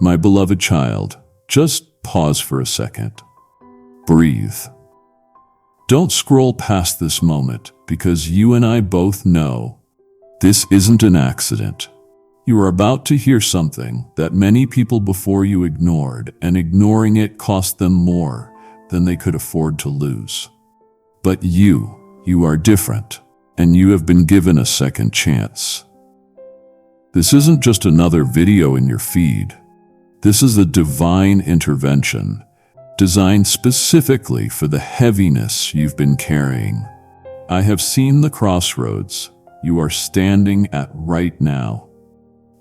My beloved child, just pause for a second. Breathe. Don't scroll past this moment because you and I both know this isn't an accident. You are about to hear something that many people before you ignored, and ignoring it cost them more than they could afford to lose. But you are different, and you have been given a second chance. This isn't just another video in your feed. This is a divine intervention designed specifically for the heaviness you've been carrying. I have seen the crossroads you are standing at right now.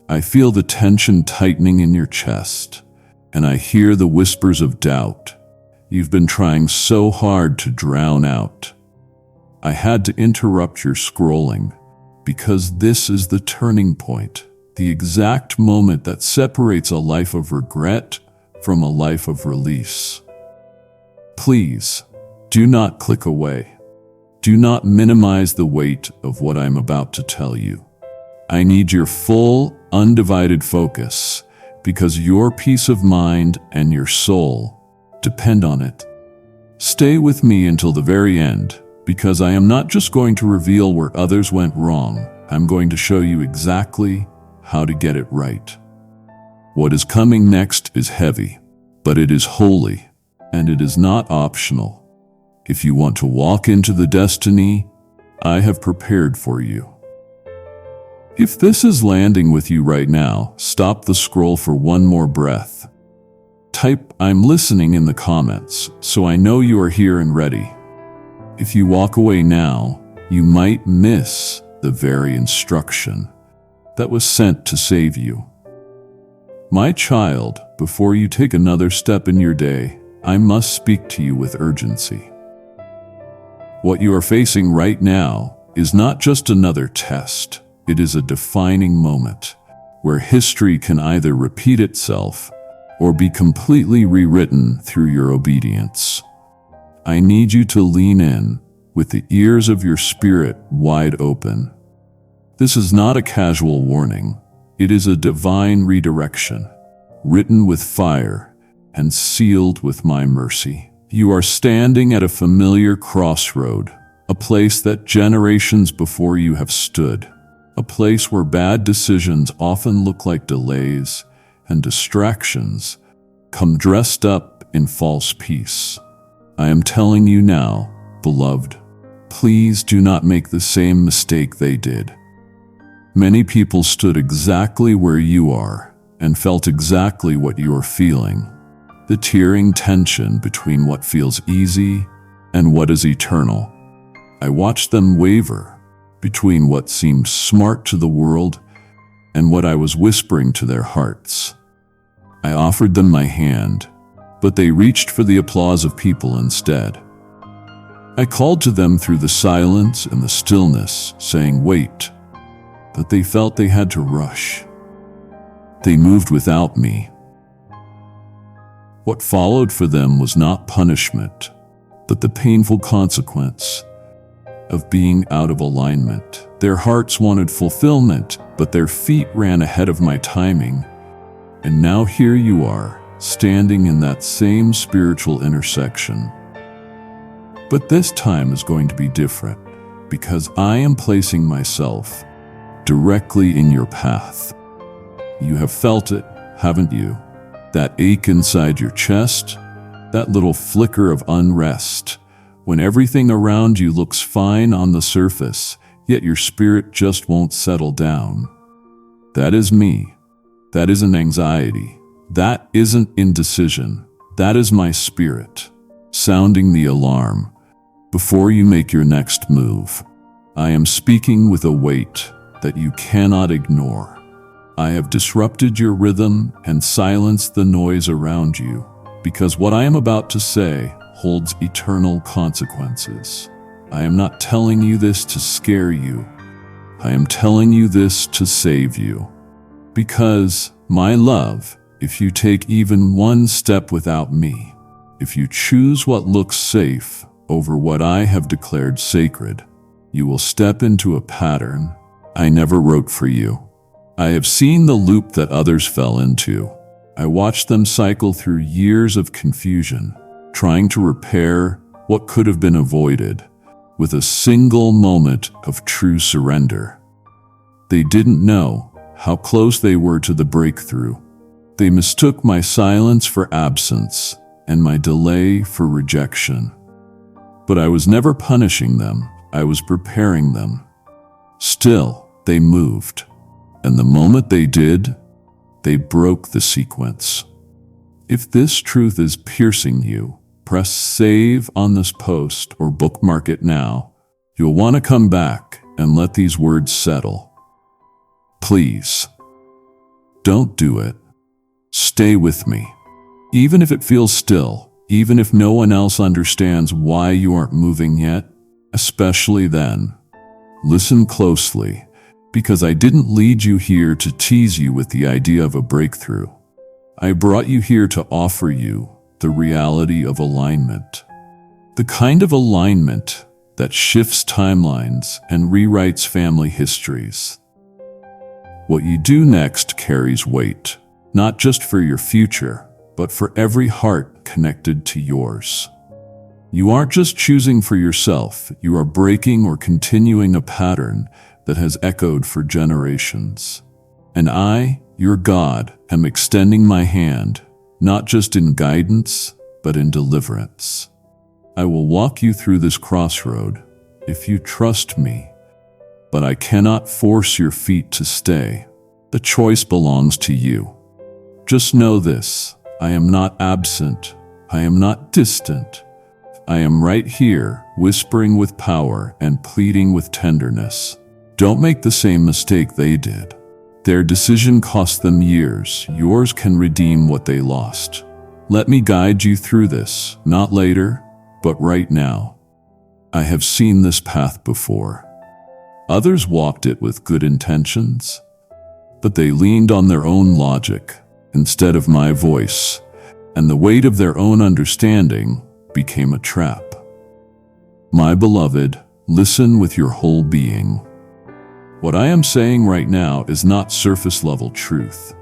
I feel the tension tightening in your chest, and I hear the whispers of doubt you've been trying so hard to drown out. I had to interrupt your scrolling because this is the turning point, the exact moment that separates a life of regret from a life of release. Please, do not click away. Do not minimize the weight of what I'm about to tell you. I need your full, undivided focus because your peace of mind and your soul depend on it. Stay with me until the very end because I am not just going to reveal where others went wrong. I'm going to show you exactly how to get it right. What is coming next is heavy, but it is holy, and it is not optional. If you want to walk into the destiny I have prepared for you. If this is landing with you right now, stop the scroll for one more breath. Type "I'm listening" in the comments so I know you are here and ready. If you walk away now, you might miss the very instruction that was sent to save you. My child, before you take another step in your day, I must speak to you with urgency. What you are facing right now is not just another test. It is a defining moment where history can either repeat itself or be completely rewritten through your obedience. I need you to lean in with the ears of your spirit wide open. This is not a casual warning. It is a divine redirection, written with fire and sealed with my mercy. You are standing at a familiar crossroad, a place that generations before you have stood. A place where bad decisions often look like delays and distractions come dressed up in false peace. I am telling you now, beloved, please do not make the same mistake they did. Many people stood exactly where you are and felt exactly what you are feeling. The tearing tension between what feels easy and what is eternal. I watched them waver between what seemed smart to the world and what I was whispering to their hearts. I offered them my hand, but they reached for the applause of people instead. I called to them through the silence and the stillness, saying, "Wait," but they felt they had to rush. They moved without me. What followed for them was not punishment, but the painful consequence of being out of alignment. Their hearts wanted fulfillment, but their feet ran ahead of my timing. And now here you are, standing in that same spiritual intersection. But this time is going to be different, because I am placing myself directly in your path. You have felt it, haven't you? That ache inside your chest, that little flicker of unrest, when everything around you looks fine on the surface, yet your spirit just won't settle down. That is me. That isn't anxiety. That isn't indecision. That is my spirit, sounding the alarm before you make your next move. I am speaking with a weight that you cannot ignore. I have disrupted your rhythm and silenced the noise around you, because what I am about to say holds eternal consequences. I am not telling you this to scare you. I am telling you this to save you. Because, my love, if you take even one step without me, if you choose what looks safe over what I have declared sacred, you will step into a pattern I never wrote for you. I have seen the loop that others fell into. I watched them cycle through years of confusion, trying to repair what could have been avoided with a single moment of true surrender. They didn't know how close they were to the breakthrough. They mistook my silence for absence and my delay for rejection. But I was never punishing them, I was preparing them. Still, they moved, and the moment they did, they broke the sequence. If this truth is piercing you, press save on this post or bookmark it now. You'll want to come back and let these words settle. Please, don't do it. Stay with me. Even if it feels still, even if no one else understands why you aren't moving yet, especially then. Listen closely, because I didn't lead you here to tease you with the idea of a breakthrough. I brought you here to offer you the reality of alignment. The kind of alignment that shifts timelines and rewrites family histories. What you do next carries weight, not just for your future, but for every heart connected to yours. You aren't just choosing for yourself, you are breaking or continuing a pattern that has echoed for generations. And I, your God, am extending my hand, not just in guidance, but in deliverance. I will walk you through this crossroad if you trust me, but I cannot force your feet to stay. The choice belongs to you. Just know this, I am not absent, I am not distant. I am right here, whispering with power and pleading with tenderness. Don't make the same mistake they did. Their decision cost them years. Yours can redeem what they lost. Let me guide you through this, not later, but right now. I have seen this path before. Others walked it with good intentions, but they leaned on their own logic instead of my voice, and the weight of their own understanding became a trap. My beloved, listen with your whole being. What I am saying right now is not surface-level truth.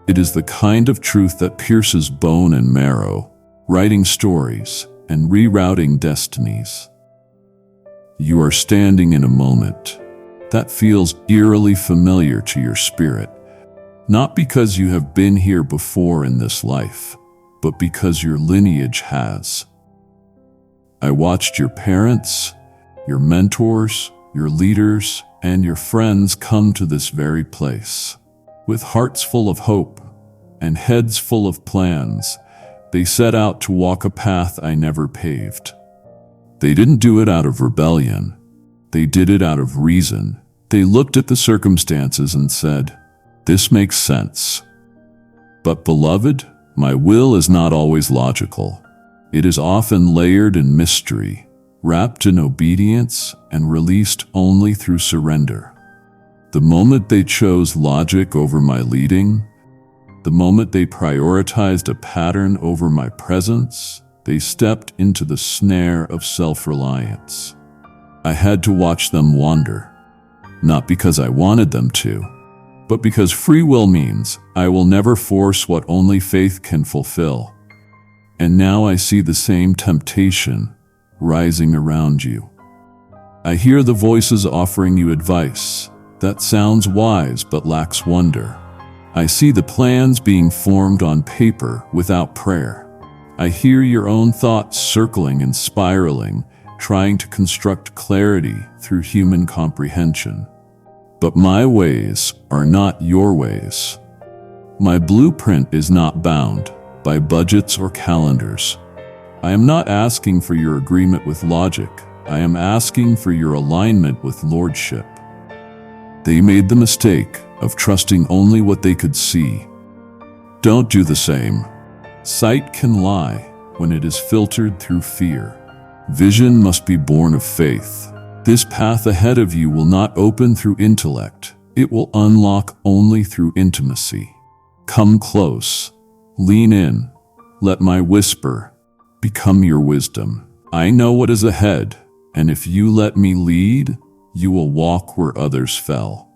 It is the kind of truth that pierces bone and marrow, writing stories and rerouting destinies. You are standing in a moment that feels eerily familiar to your spirit, not because you have been here before in this life, but because your lineage has. I watched your parents, your mentors, your leaders, and your friends come to this very place. With hearts full of hope and heads full of plans, they set out to walk a path I never paved. They didn't do it out of rebellion. They did it out of reason. They looked at the circumstances and said, "This makes sense." But beloved, my will is not always logical. It is often layered in mystery, wrapped in obedience, and released only through surrender. The moment they chose logic over my leading, the moment they prioritized a pattern over my presence, they stepped into the snare of self-reliance. I had to watch them wander, not because I wanted them to, but because free will means I will never force what only faith can fulfill. And now I see the same temptation rising around you. I hear the voices offering you advice that sounds wise but lacks wonder. I see the plans being formed on paper without prayer. I hear your own thoughts circling and spiraling, trying to construct clarity through human comprehension. But my ways are not your ways. My blueprint is not bound by budgets or calendars. I am not asking for your agreement with logic. I am asking for your alignment with lordship. They made the mistake of trusting only what they could see. Don't do the same. Sight can lie when it is filtered through fear. Vision must be born of faith. This path ahead of you will not open through intellect. It will unlock only through intimacy. Come close. Lean in. Let my whisper become your wisdom. I know what is ahead, and if you let me lead, you will walk where others fell.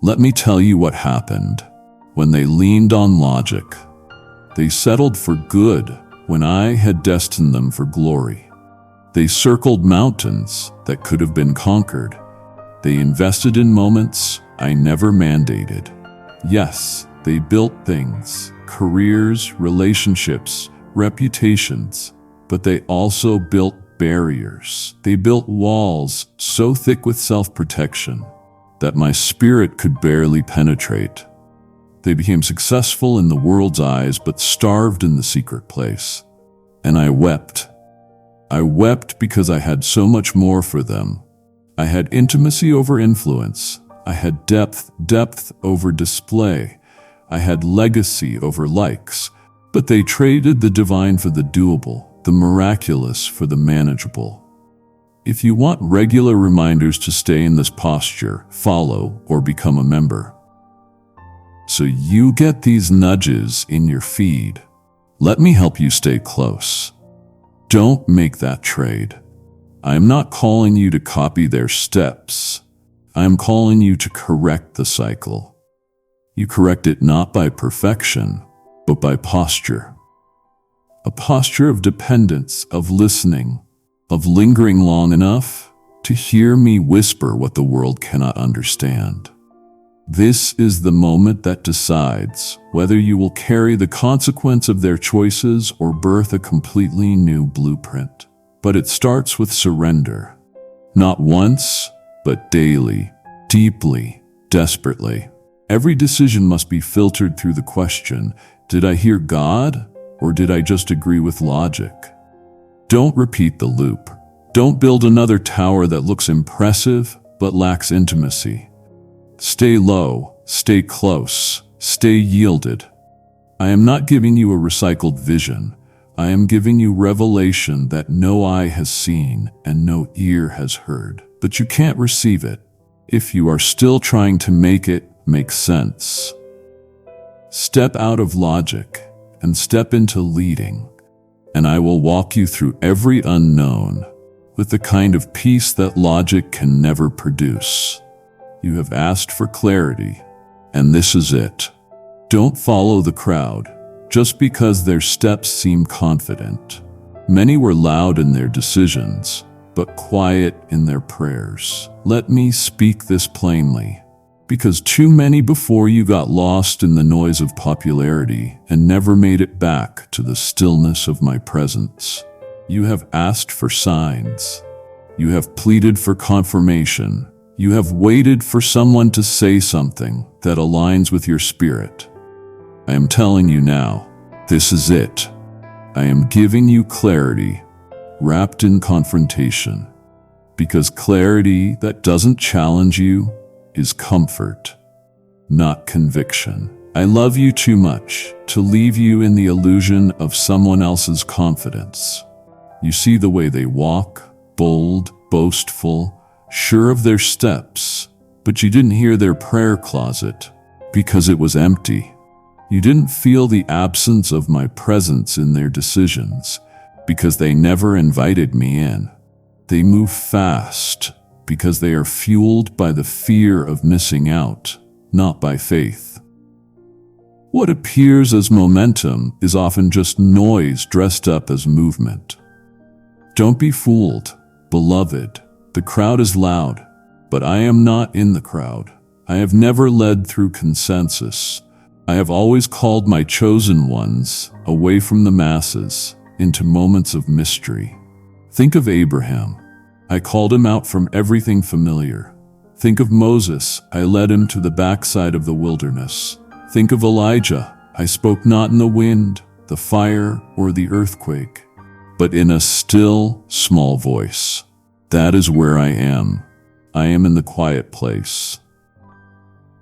Let me tell you what happened when they leaned on logic. They settled for good when I had destined them for glory. They circled mountains that could have been conquered. They invested in moments I never mandated. Yes, they built things, careers, relationships, reputations, but they also built barriers. They built walls so thick with self-protection that my spirit could barely penetrate. They became successful in the world's eyes, but starved in the secret place. And I wept. I wept because I had so much more for them. I had intimacy over influence. I had depth over display. I had legacy over likes. But they traded the divine for the doable, the miraculous for the manageable. If you want regular reminders to stay in this posture, follow or become a member. So you get these nudges in your feed. Let me help you stay close. Don't make that trade. I am not calling you to copy their steps. I am calling you to correct the cycle. You correct it not by perfection, but by posture. A posture of dependence, of listening, of lingering long enough to hear me whisper what the world cannot understand. This is the moment that decides whether you will carry the consequence of their choices or birth a completely new blueprint. But it starts with surrender. Not once, but daily, deeply, desperately. Every decision must be filtered through the question, did I hear God or did I just agree with logic? Don't repeat the loop. Don't build another tower that looks impressive but lacks intimacy. Stay low, stay close, stay yielded. I am not giving you a recycled vision. I am giving you revelation that no eye has seen and no ear has heard. But you can't receive it if you are still trying to make it make sense. Step out of logic and step into leading, and I will walk you through every unknown with the kind of peace that logic can never produce. You have asked for clarity, and this is it. Don't follow the crowd just because their steps seem confident. Many were loud in their decisions, but quiet in their prayers. Let me speak this plainly, because too many before you got lost in the noise of popularity and never made it back to the stillness of my presence. You have asked for signs. You have pleaded for confirmation. You have waited for someone to say something that aligns with your spirit. I am telling you now, this is it. I am giving you clarity, wrapped in confrontation, because clarity that doesn't challenge you is comfort, not conviction. I love you too much to leave you in the illusion of someone else's confidence. You see the way they walk, bold, boastful, sure of their steps, but you didn't hear their prayer closet because it was empty. You didn't feel the absence of my presence in their decisions because they never invited me in. They move fast because they are fueled by the fear of missing out, not by faith. What appears as momentum is often just noise dressed up as movement. Don't be fooled, beloved. The crowd is loud, but I am not in the crowd. I have never led through consensus. I have always called my chosen ones away from the masses into moments of mystery. Think of Abraham. I called him out from everything familiar. Think of Moses. I led him to the backside of the wilderness. Think of Elijah. I spoke not in the wind, the fire, or the earthquake, but in a still, small voice. That is where I am. I am in the quiet place.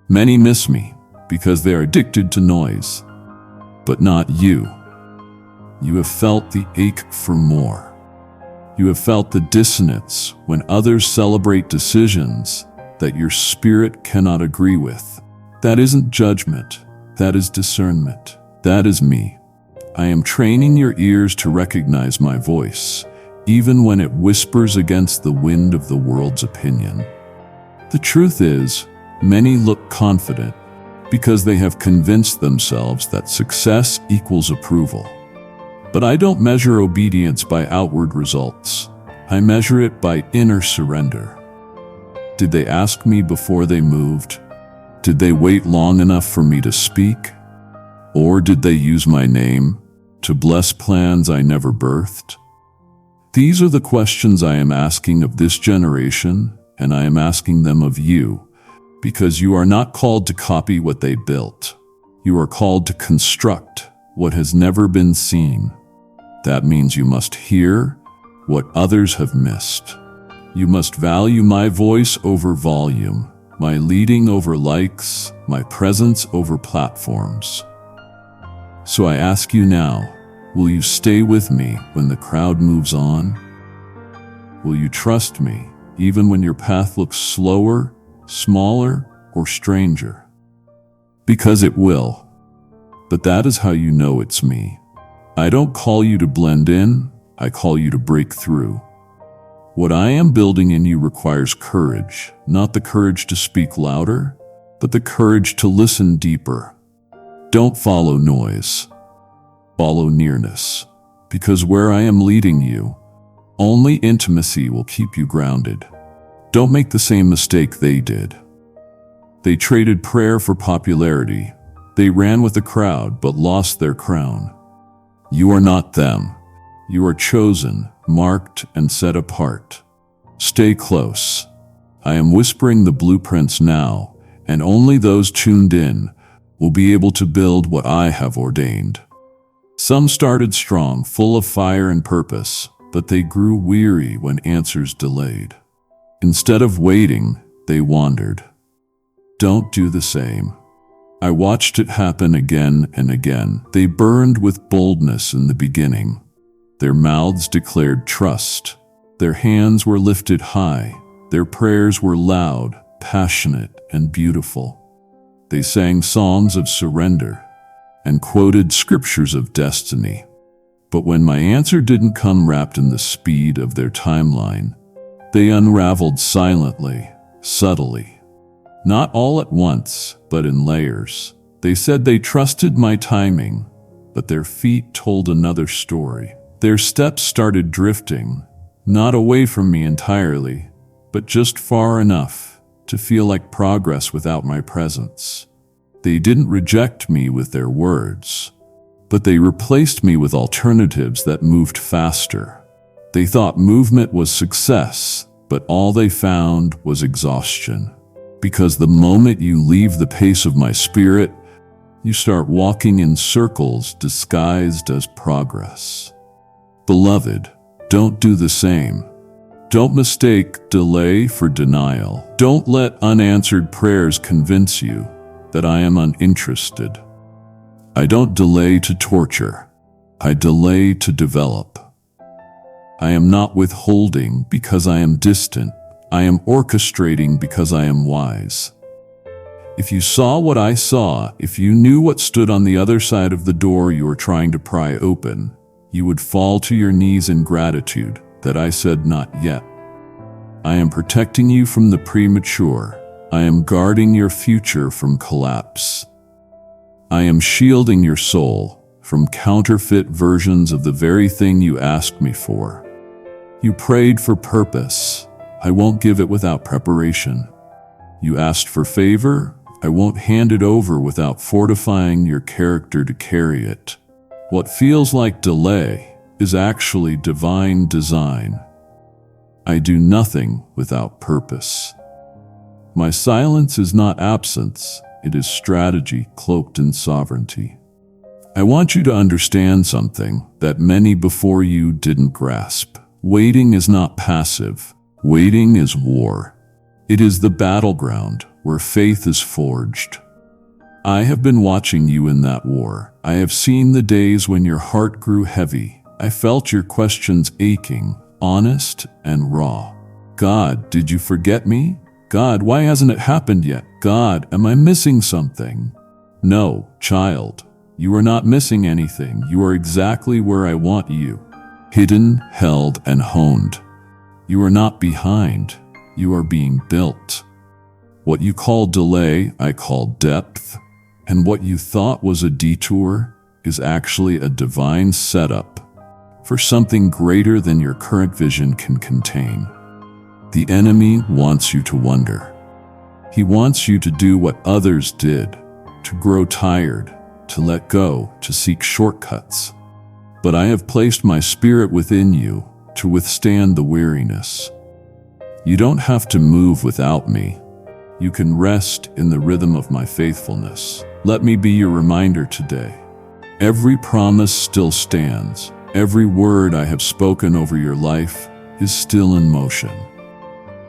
Many miss me because they are addicted to noise, but not you. You have felt the ache for more. You have felt the dissonance when others celebrate decisions that your spirit cannot agree with. That isn't judgment. That is discernment. That is me. I am training your ears to recognize my voice, even when it whispers against the wind of the world's opinion. The truth is, many look confident, because they have convinced themselves that success equals approval. But I don't measure obedience by outward results. I measure it by inner surrender. Did they ask me before they moved? Did they wait long enough for me to speak? Or did they use my name to bless plans I never birthed? These are the questions I am asking of this generation, and I am asking them of you, because you are not called to copy what they built. You are called to construct what has never been seen. That means you must hear what others have missed. You must value my voice over volume, my leading over likes, my presence over platforms. So I ask you now, will you stay with me when the crowd moves on? Will you trust me even when your path looks slower, smaller, or stranger? Because it will. But that is how you know it's me. I don't call you to blend in, I call you to break through. What I am building in you requires courage, not the courage to speak louder, but the courage to listen deeper. Don't follow noise. Follow nearness. Because where I am leading you, only intimacy will keep you grounded. Don't make the same mistake they did. They traded prayer for popularity. They ran with the crowd but lost their crown. You are not them. You are chosen, marked, and set apart. Stay close. I am whispering the blueprints now, and only those tuned in will be able to build what I have ordained. Some started strong, full of fire and purpose, but they grew weary when answers delayed. Instead of waiting, they wandered. Don't do the same. I watched it happen again and again. They burned with boldness in the beginning. Their mouths declared trust. Their hands were lifted high. Their prayers were loud, passionate, and beautiful. They sang songs of surrender and quoted scriptures of destiny. But when my answer didn't come wrapped in the speed of their timeline, they unraveled silently, subtly. Not all at once, but in layers. They said they trusted my timing, but their feet told another story. Their steps started drifting, not away from me entirely, but just far enough to feel like progress without my presence. They didn't reject me with their words, but they replaced me with alternatives that moved faster. They thought movement was success, but all they found was exhaustion. Because the moment you leave the pace of my spirit, you start walking in circles disguised as progress. Beloved, don't do the same. Don't mistake delay for denial. Don't let unanswered prayers convince you that I am uninterested. I don't delay to torture. I delay to develop. I am not withholding because I am distant. I am orchestrating because I am wise. If you saw what I saw, if you knew what stood on the other side of the door you were trying to pry open, you would fall to your knees in gratitude that I said not yet. I am protecting you from the premature. I am guarding your future from collapse. I am shielding your soul from counterfeit versions of the very thing you asked me for. You prayed for purpose. I won't give it without preparation. You asked for favor. I won't hand it over without fortifying your character to carry it. What feels like delay is actually divine design. I do nothing without purpose. My silence is not absence, it is strategy cloaked in sovereignty. I want you to understand something that many before you didn't grasp. Waiting is not passive. Waiting is war. It is the battleground where faith is forged. I have been watching you in that war. I have seen the days when your heart grew heavy. I felt your questions aching, honest and raw. God, did you forget me? God, why hasn't it happened yet? God, am I missing something? No, child, you are not missing anything. You are exactly where I want you. Hidden, held, and honed. You are not behind. You are being built. What you call delay, I call depth. And what you thought was a detour is actually a divine setup for something greater than your current vision can contain. The enemy wants you to wonder. He wants you to do what others did, to grow tired, to let go, to seek shortcuts. But I have placed my spirit within you to withstand the weariness. You don't have to move without me. You can rest in the rhythm of my faithfulness. Let me be your reminder today. Every promise still stands. Every word I have spoken over your life is still in motion.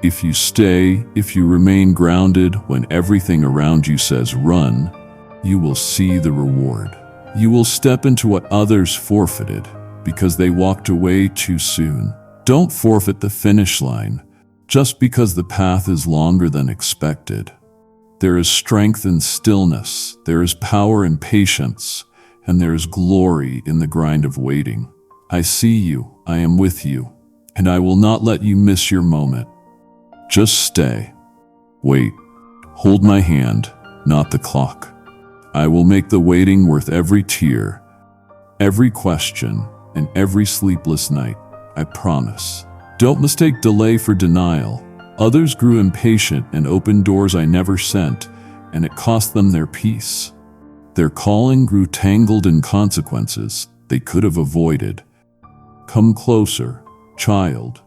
If you stay, if you remain grounded when everything around you says run, you will see the reward. You will step into what others forfeited because they walked away too soon. Don't forfeit the finish line just because the path is longer than expected. There is strength in stillness, there is power in patience, and there is glory in the grind of waiting. I see you, I am with you, and I will not let you miss your moment. Just stay. Wait. Hold my hand, not the clock. I will make the waiting worth every tear, every question, and every sleepless night. I promise. Don't mistake delay for denial. Others grew impatient and opened doors I never sent, and it cost them their peace. Their calling grew tangled in consequences they could have avoided. Come closer, child.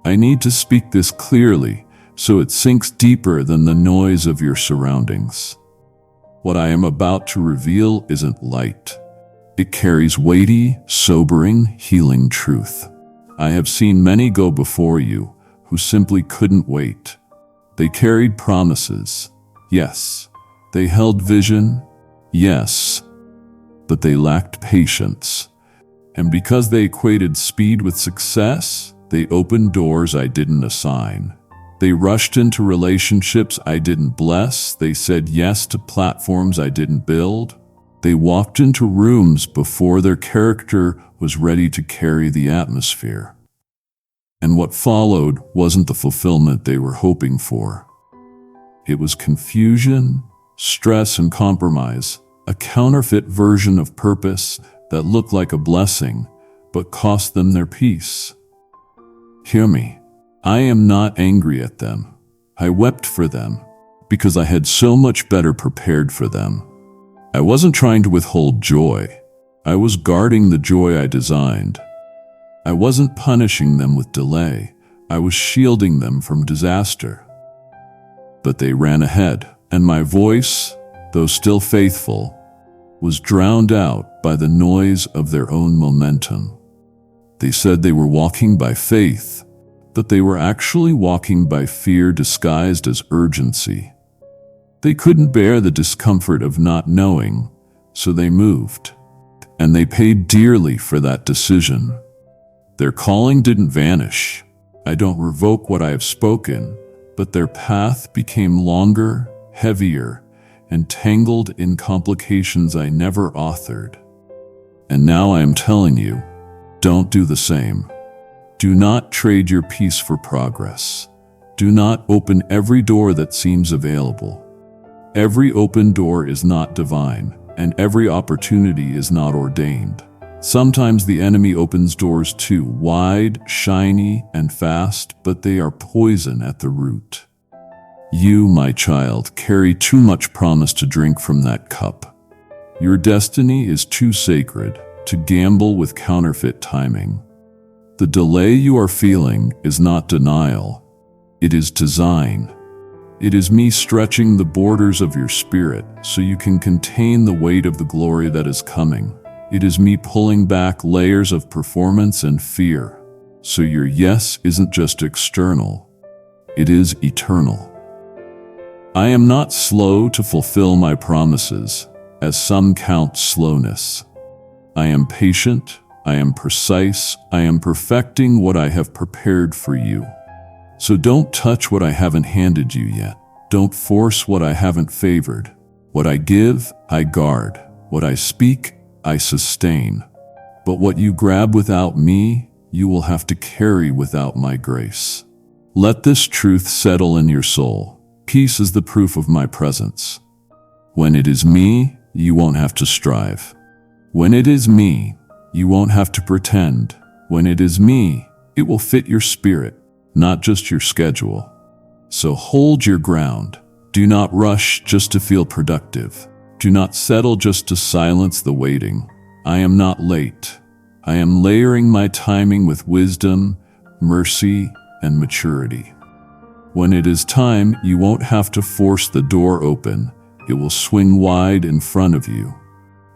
I need to speak this clearly so it sinks deeper than the noise of your surroundings. What I am about to reveal isn't light. It carries weighty, sobering, healing truth. I have seen many go before you who simply couldn't wait. They carried promises, yes. They held vision, yes. But they lacked patience. And because they equated speed with success, they opened doors I didn't assign. They rushed into relationships I didn't bless. They said yes to platforms I didn't build. They walked into rooms before their character was ready to carry the atmosphere. And what followed wasn't the fulfillment they were hoping for. It was confusion, stress, and compromise, a counterfeit version of purpose that looked like a blessing, but cost them their peace. Hear me. I am not angry at them. I wept for them because I had so much better prepared for them. I wasn't trying to withhold joy. I was guarding the joy I designed. I wasn't punishing them with delay. I was shielding them from disaster. But they ran ahead, and my voice, though still faithful, was drowned out by the noise of their own momentum. They said they were walking by faith, but they were actually walking by fear disguised as urgency. They couldn't bear the discomfort of not knowing, so they moved, and they paid dearly for that decision. Their calling didn't vanish. I don't revoke what I have spoken, but their path became longer, heavier, and tangled in complications I never authored. And now I am telling you, don't do the same. Do not trade your peace for progress. Do not open every door that seems available. Every open door is not divine, and every opportunity is not ordained. Sometimes the enemy opens doors too wide, shiny, and fast, but they are poison at the root. You, my child, carry too much promise to drink from that cup. Your destiny is too sacred to gamble with counterfeit timing. The delay you are feeling is not denial. It is design. It is me stretching the borders of your spirit so you can contain the weight of the glory that is coming. It is me pulling back layers of performance and fear so your yes isn't just external. It is eternal. I am not slow to fulfill my promises, as some count slowness. I am patient. I am precise. I am perfecting what I have prepared for you. So don't touch what I haven't handed you yet. Don't force what I haven't favored. What I give, I guard. What I speak, I sustain. But what you grab without me, you will have to carry without my grace. Let this truth settle in your soul. Peace is the proof of my presence. When it is me, you won't have to strive. When it is me, you won't have to pretend. When it is me, it will fit your spirit, not just your schedule. So hold your ground. Do not rush just to feel productive. Do not settle just to silence the waiting. I am not late. I am layering my timing with wisdom, mercy, and maturity. When it is time, you won't have to force the door open. It will swing wide in front of you.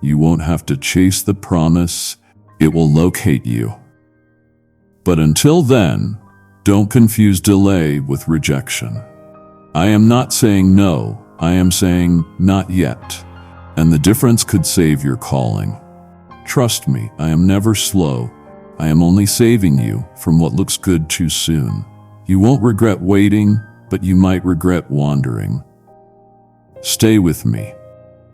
You won't have to chase the promise. It will locate you. But until then, don't confuse delay with rejection. I am not saying no, I am saying not yet. And the difference could save your calling. Trust me, I am never slow. I am only saving you from what looks good too soon. You won't regret waiting, but you might regret wandering. Stay with me.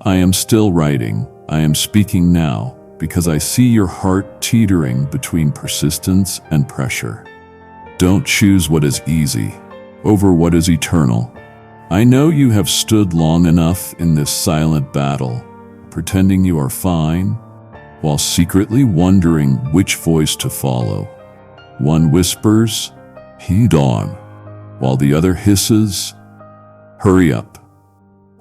I am still writing. I am speaking now because I see your heart teetering between persistence and pressure. Don't choose what is easy over what is eternal. I know you have stood long enough in this silent battle, pretending you are fine, while secretly wondering which voice to follow. One whispers, "Heed on," while the other hisses, "Hurry up."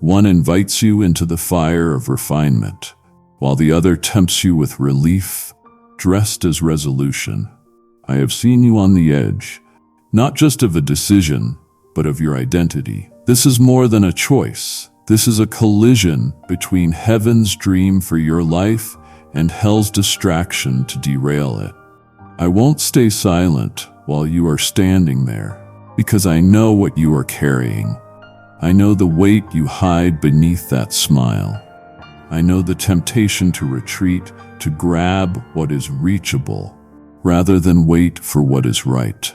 One invites you into the fire of refinement, while the other tempts you with relief, dressed as resolution. I have seen you on the edge, not just of a decision, but of your identity. This is more than a choice. This is a collision between heaven's dream for your life and hell's distraction to derail it. I won't stay silent while you are standing there, because I know what you are carrying. I know the weight you hide beneath that smile. I know the temptation to retreat, to grab what is reachable, rather than wait for what is right.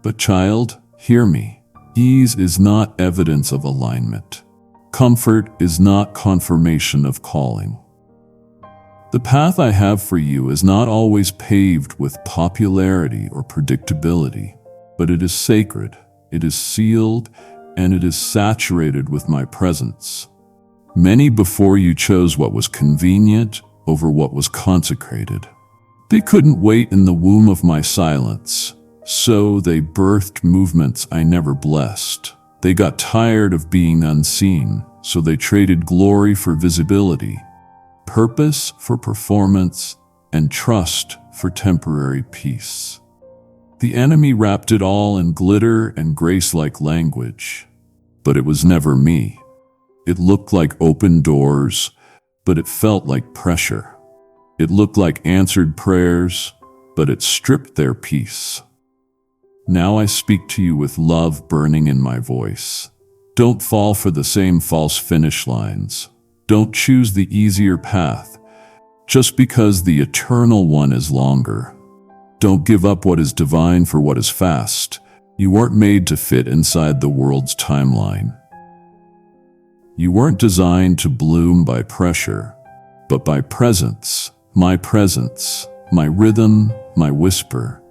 But child, hear me. Ease is not evidence of alignment. Comfort is not confirmation of calling. The path I have for you is not always paved with popularity or predictability, but it is sacred, it is sealed, and it is saturated with my presence. Many before you chose what was convenient over what was consecrated. They couldn't wait in the womb of my silence, so they birthed movements I never blessed. They got tired of being unseen, so they traded glory for visibility, purpose for performance, and trust for temporary peace. The enemy wrapped it all in glitter and grace-like language, but it was never me. It looked like open doors, but it felt like pressure. It looked like answered prayers, but it stripped their peace. Now I speak to you with love burning in my voice. Don't fall for the same false finish lines. Don't choose the easier path just because the eternal one is longer. Don't give up what is divine for what is fast. You weren't made to fit inside the world's timeline. You weren't designed to bloom by pressure, but by presence, my rhythm, my whisper.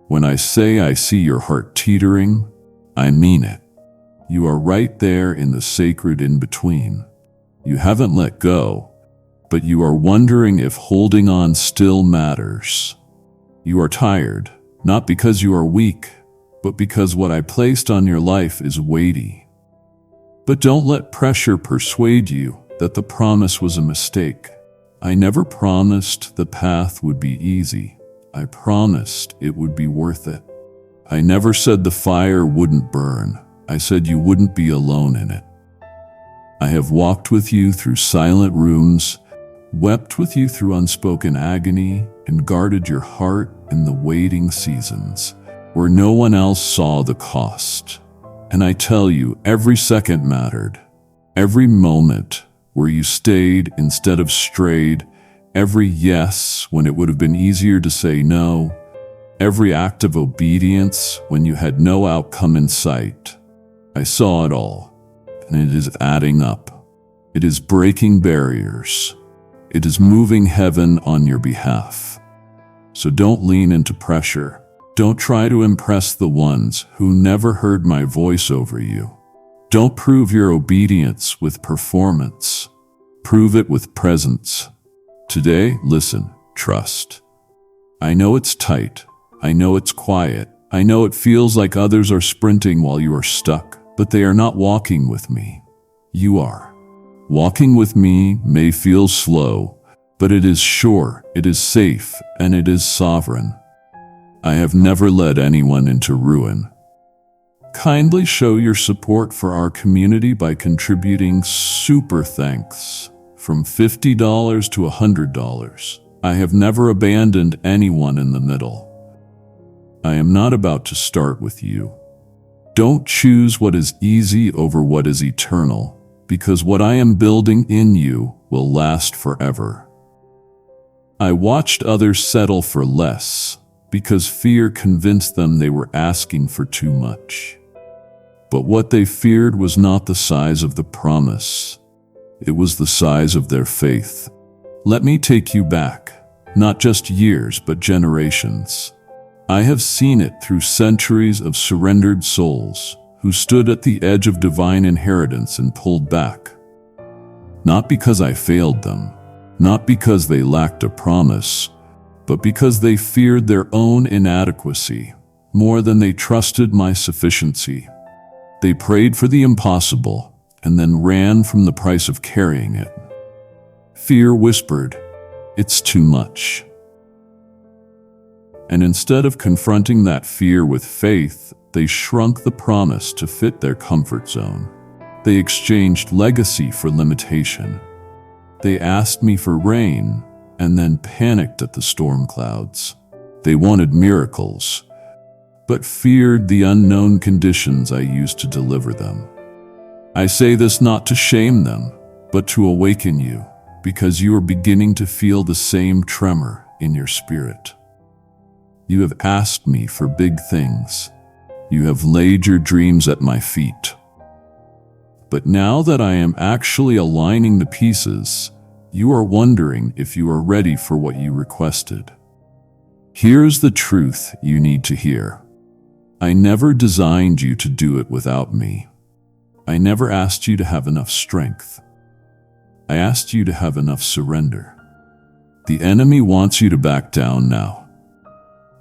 When I say I see your heart teetering, I mean it. You are right there in the sacred in-between. You haven't let go, but you are wondering if holding on still matters. You are tired, not because you are weak, but because what I placed on your life is weighty. But don't let pressure persuade you that the promise was a mistake. I never promised the path would be easy. I promised it would be worth it. I never said the fire wouldn't burn. I said you wouldn't be alone in it. I have walked with you through silent rooms, wept with you through unspoken agony, and guarded your heart in the waiting seasons where no one else saw the cost. And I tell you, every second mattered. Every moment where you stayed instead of strayed, every yes when it would have been easier to say no, every act of obedience when you had no outcome in sight. I saw it all, and it is adding up. It is breaking barriers. It is moving heaven on your behalf. So don't lean into pressure. Don't try to impress the ones who never heard my voice over you. Don't prove your obedience with performance. Prove it with presence. Today, listen, trust. I know it's tight. I know it's quiet. I know it feels like others are sprinting while you are stuck, but they are not walking with me. You are. Walking with me may feel slow, but it is sure, it is safe, and it is sovereign. I have never led anyone into ruin. Kindly show your support for our community by contributing super thanks from $50 to $100. I have never abandoned anyone in the middle. I am not about to start with you. Don't choose what is easy over what is eternal, because what I am building in you will last forever. I watched others settle for less because fear convinced them they were asking for too much. But what they feared was not the size of the promise. It was the size of their faith. Let me take you back, not just years, but generations. I have seen it through centuries of surrendered souls who stood at the edge of divine inheritance and pulled back. Not because I failed them, not because they lacked a promise, but because they feared their own inadequacy more than they trusted my sufficiency. They prayed for the impossible and then ran from the price of carrying it. Fear whispered, "It's too much." And instead of confronting that fear with faith, they shrunk the promise to fit their comfort zone. They exchanged legacy for limitation. They asked me for rain and then panicked at the storm clouds. They wanted miracles, but feared the unknown conditions I used to deliver them. I say this not to shame them, but to awaken you, because you are beginning to feel the same tremor in your spirit. You have asked me for big things. You have laid your dreams at my feet. But now that I am actually aligning the pieces, you are wondering if you are ready for what you requested. Here's the truth you need to hear. I never designed you to do it without me. I never asked you to have enough strength. I asked you to have enough surrender. The enemy wants you to back down now.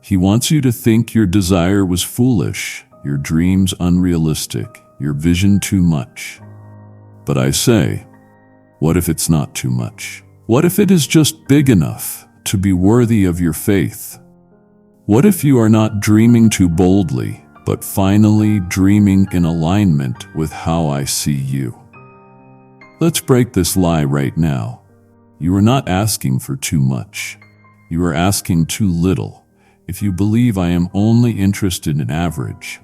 He wants you to think your desire was foolish, your dreams unrealistic, your vision too much. But I say, what if it's not too much? What if it is just big enough to be worthy of your faith? What if you are not dreaming too boldly, but finally dreaming in alignment with how I see you? Let's break this lie right now. You are not asking for too much. You are asking too little. If you believe I am only interested in average,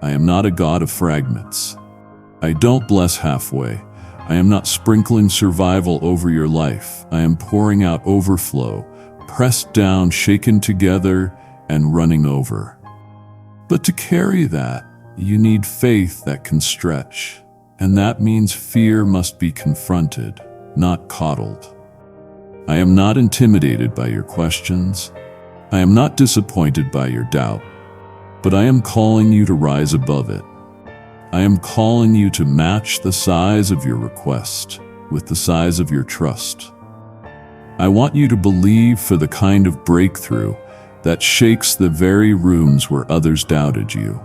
I am not a God of fragments. I don't bless halfway. I am not sprinkling survival over your life. I am pouring out overflow, pressed down, shaken together, and running over. But to carry that, you need faith that can stretch, and that means fear must be confronted, not coddled. I am not intimidated by your questions. I am not disappointed by your doubt, but I am calling you to rise above it. I am calling you to match the size of your request with the size of your trust. I want you to believe for the kind of breakthrough that shakes the very rooms where others doubted you.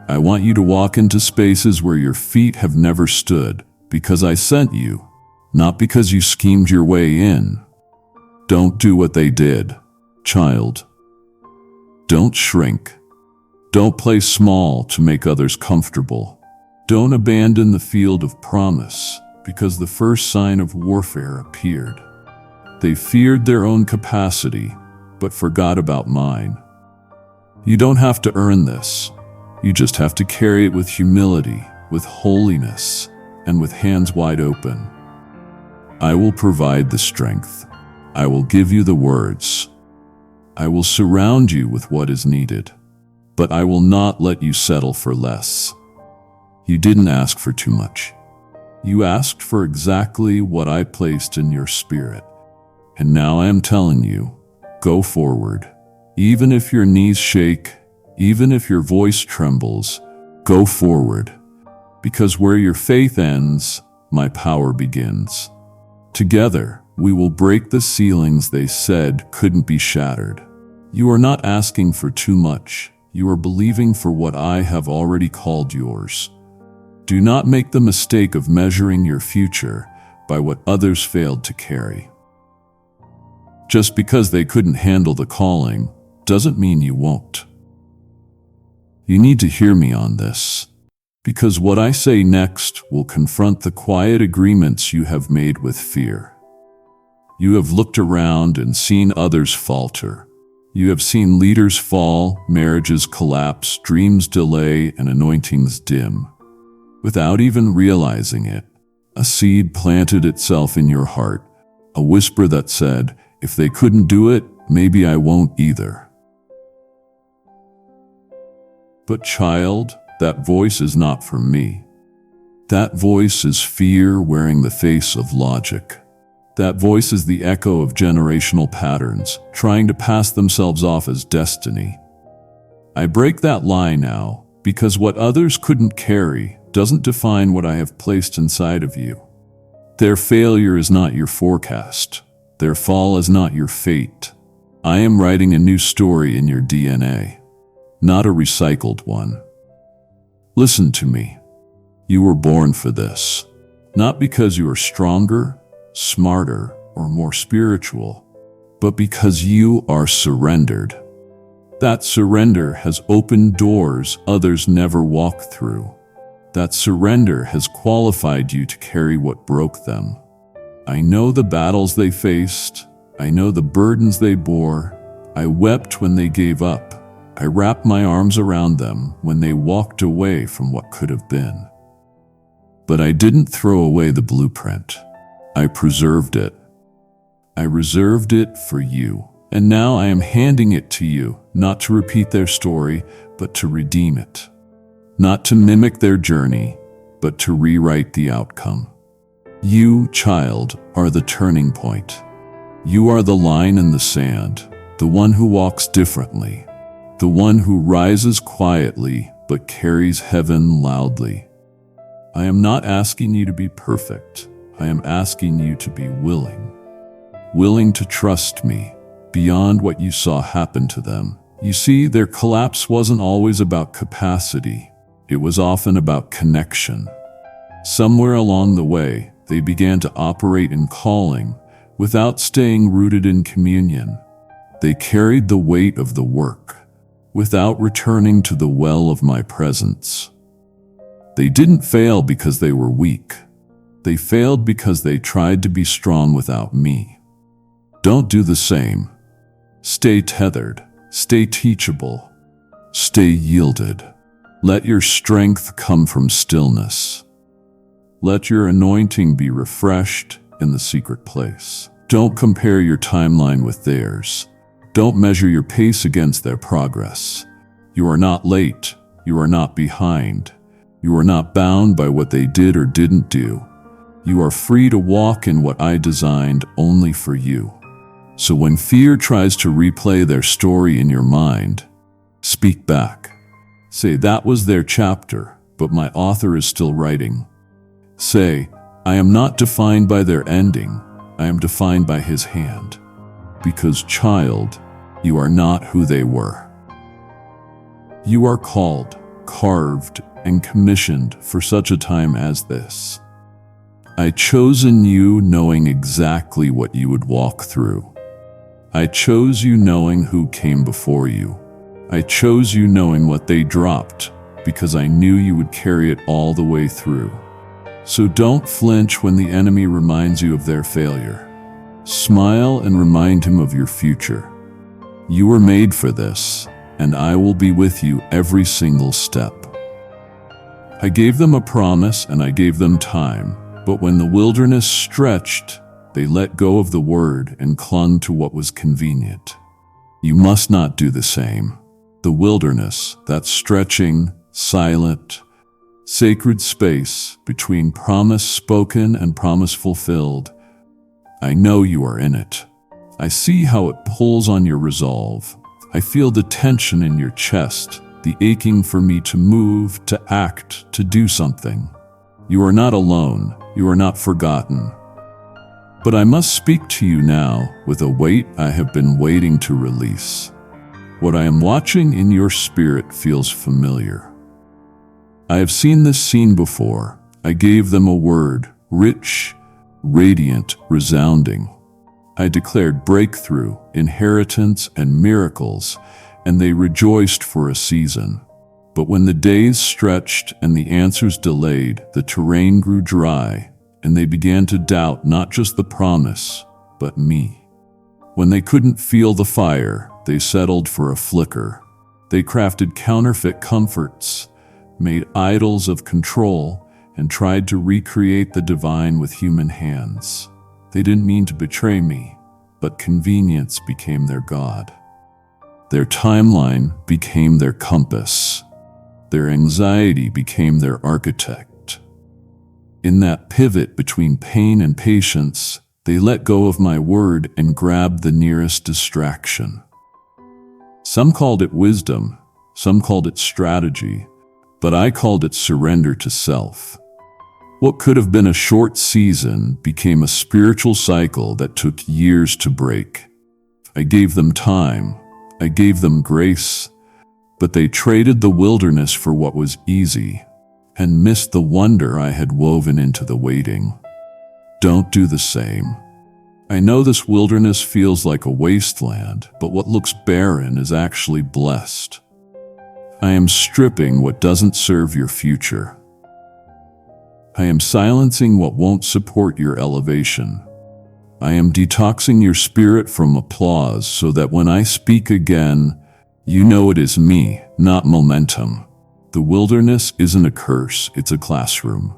I want you to walk into spaces where your feet have never stood, because I sent you, not because you schemed your way in. Don't do what they did, child. Don't shrink. Don't play small to make others comfortable. Don't abandon the field of promise, because the first sign of warfare appeared. They feared their own capacity, but forgot about mine. You don't have to earn this. You just have to carry it with humility, with holiness, and with hands wide open. I will provide the strength. I will give you the words. I will surround you with what is needed, but I will not let you settle for less. You didn't ask for too much. You asked for exactly what I placed in your spirit. And now I am telling you, go forward. Even if your knees shake, even if your voice trembles, go forward. Because where your faith ends, my power begins. Together, we will break the ceilings they said couldn't be shattered. You are not asking for too much. You are believing for what I have already called yours. Do not make the mistake of measuring your future by what others failed to carry. Just because they couldn't handle the calling doesn't mean you won't. You need to hear me on this, because what I say next will confront the quiet agreements you have made with fear. You have looked around and seen others falter. You have seen leaders fall, marriages collapse, dreams delay, and anointings dim. Without even realizing it, a seed planted itself in your heart, a whisper that said, if they couldn't do it, maybe I won't either. But child, that voice is not from me. That voice is fear wearing the face of logic. That voice is the echo of generational patterns, trying to pass themselves off as destiny. I break that lie now, because what others couldn't carry doesn't define what I have placed inside of you. Their failure is not your forecast. Their fall is not your fate. I am writing a new story in your DNA, not a recycled one. Listen to me. You were born for this, not because you are stronger, smarter, or more spiritual, but because you are surrendered. That surrender has opened doors others never walk through. That surrender has qualified you to carry what broke them. I know the battles they faced. I know the burdens they bore. I wept when they gave up. I wrapped my arms around them when they walked away from what could have been. But I didn't throw away the blueprint. I preserved it. I reserved it for you. And now I am handing it to you, not to repeat their story, but to redeem it. Not to mimic their journey, but to rewrite the outcome. You, child, are the turning point. You are the line in the sand, the one who walks differently, the one who rises quietly but carries heaven loudly. I am not asking you to be perfect. I am asking you to be willing to trust me beyond what you saw happen to them. You see, their collapse wasn't always about capacity. It was often about connection. Somewhere along the way, they began to operate in calling without staying rooted in communion. They carried the weight of the work without returning to the well of my presence. They didn't fail because they were weak. They failed because they tried to be strong without me. Don't do the same. Stay tethered. Stay teachable. Stay yielded. Let your strength come from stillness. Let your anointing be refreshed in the secret place. Don't compare your timeline with theirs. Don't measure your pace against their progress. You are not late. You are not behind. You are not bound by what they did or didn't do. You are free to walk in what I designed only for you. So when fear tries to replay their story in your mind, speak back. Say, that was their chapter, but my author is still writing. Say, I am not defined by their ending. I am defined by his hand. Because, child, you are not who they were. You are called, carved, and commissioned for such a time as this. I chosen you knowing exactly what you would walk through. I chose you knowing who came before you. I chose you knowing what they dropped because I knew you would carry it all the way through. So don't flinch when the enemy reminds you of their failure. Smile and remind him of your future. You were made for this, and I will be with you every single step. I gave them a promise and I gave them time, but when the wilderness stretched, they let go of the word and clung to what was convenient. You must not do the same. The wilderness, that stretching, silent, sacred space between promise spoken and promise fulfilled, I know you are in it. I see how it pulls on your resolve. I feel the tension in your chest, the aching for me to move, to act, to do something. You are not alone. You are not forgotten. But I must speak to you now with a weight I have been waiting to release. What I am watching in your spirit feels familiar. I have seen this scene before. I gave them a word, rich, radiant, resounding. I declared breakthrough, inheritance, and miracles, and they rejoiced for a season. But when the days stretched and the answers delayed, the terrain grew dry, and they began to doubt not just the promise, but me. When they couldn't feel the fire, they settled for a flicker. They crafted counterfeit comforts, made idols of control, and tried to recreate the divine with human hands. They didn't mean to betray me, but convenience became their god. Their timeline became their compass. Their anxiety became their architect. In that pivot between pain and patience, they let go of my word and grabbed the nearest distraction. Some called it wisdom, some called it strategy, but I called it surrender to self. What could have been a short season became a spiritual cycle that took years to break. I gave them time, I gave them grace, but they traded the wilderness for what was easy and missed the wonder I had woven into the waiting. Don't do the same. I know this wilderness feels like a wasteland, but what looks barren is actually blessed. I am stripping what doesn't serve your future. I am silencing what won't support your elevation. I am detoxing your spirit from applause so that when I speak again, you know it is me, not momentum. The wilderness isn't a curse, it's a classroom.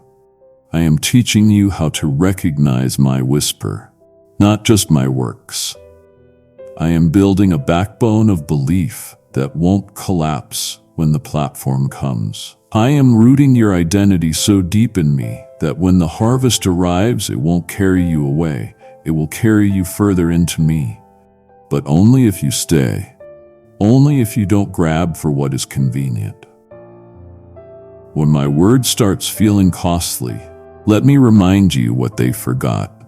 I am teaching you how to recognize my whisper, not just my works. I am building a backbone of belief that won't collapse when the platform comes. I am rooting your identity so deep in me that when the harvest arrives, it won't carry you away. It will carry you further into me. But only if you stay. Only if you don't grab for what is convenient. When my word starts feeling costly, let me remind you what they forgot.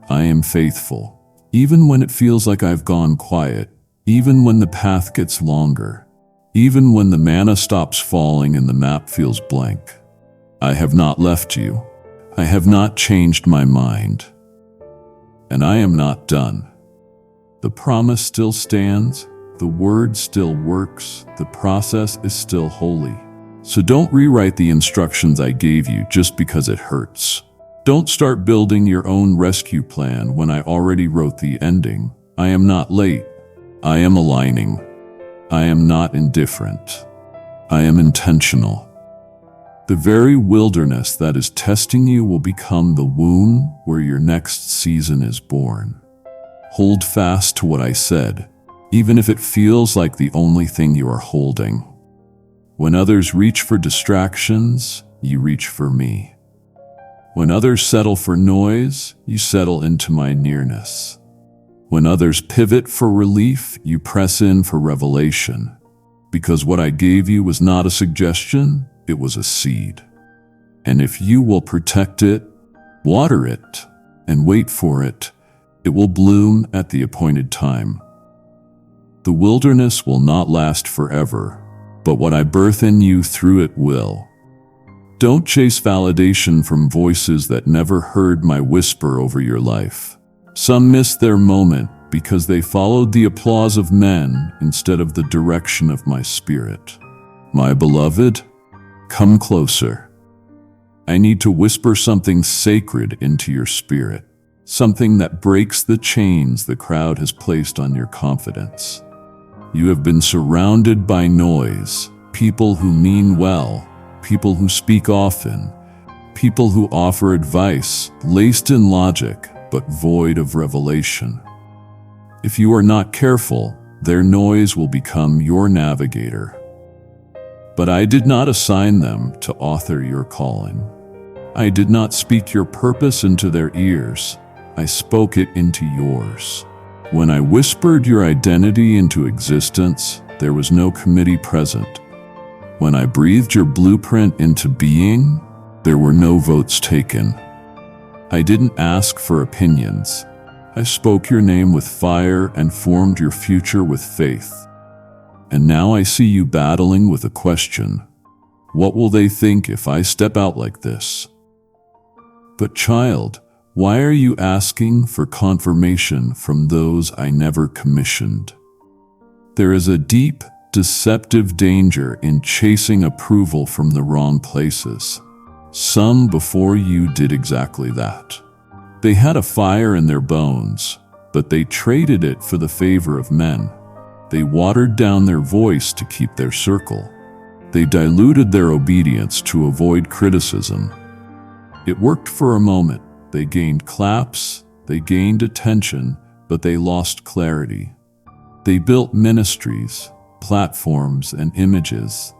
I am faithful, even when it feels like I've gone quiet, even when the path gets longer, even when the manna stops falling and the map feels blank. I have not left you. I have not changed my mind. And I am not done. The promise still stands. The word still works. The process is still holy. So don't rewrite the instructions I gave you just because it hurts. Don't start building your own rescue plan when I already wrote the ending. I am not late. I am aligning. I am not indifferent. I am intentional. The very wilderness that is testing you will become the womb where your next season is born. Hold fast to what I said, even if it feels like the only thing you are holding. When others reach for distractions, you reach for me. When others settle for noise, you settle into my nearness. When others pivot for relief, you press in for revelation. Because what I gave you was not a suggestion, it was a seed. And if you will protect it, water it, and wait for it, it will bloom at the appointed time. The wilderness will not last forever, but what I birth in you through it will. Don't chase validation from voices that never heard my whisper over your life. Some missed their moment because they followed the applause of men instead of the direction of my spirit. My beloved, come closer. I need to whisper something sacred into your spirit, something that breaks the chains the crowd has placed on your confidence. You have been surrounded by noise, people who mean well, people who speak often, people who offer advice laced in logic but void of revelation. If you are not careful, their noise will become your navigator. But I did not assign them to author your calling. I did not speak your purpose into their ears. I spoke it into yours. When I whispered your identity into existence, there was no committee present. When I breathed your blueprint into being, there were no votes taken. I didn't ask for opinions. I spoke your name with fire and formed your future with faith. And now I see you battling with a question. What will they think if I step out like this? But child, why are you asking for confirmation from those I never commissioned? There is a deep, deceptive danger in chasing approval from the wrong places. Some before you did exactly that. They had a fire in their bones, but they traded it for the favor of men. They watered down their voice to keep their circle. They diluted their obedience to avoid criticism. It worked for a moment. They gained claps, they gained attention, but they lost clarity. They built ministries, platforms, and images,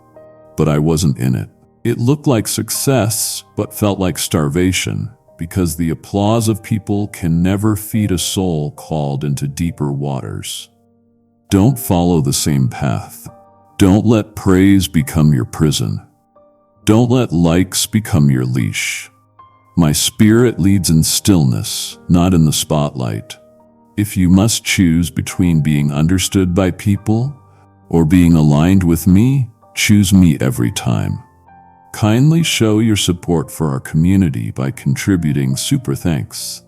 but I wasn't in it. It looked like success, but felt like starvation, because the applause of people can never feed a soul called into deeper waters. Don't follow the same path. Don't let praise become your prison. Don't let likes become your leash. My spirit leads in stillness, not in the spotlight. If you must choose between being understood by people or being aligned with me, choose me every time. Kindly show your support for our community by contributing super thanks.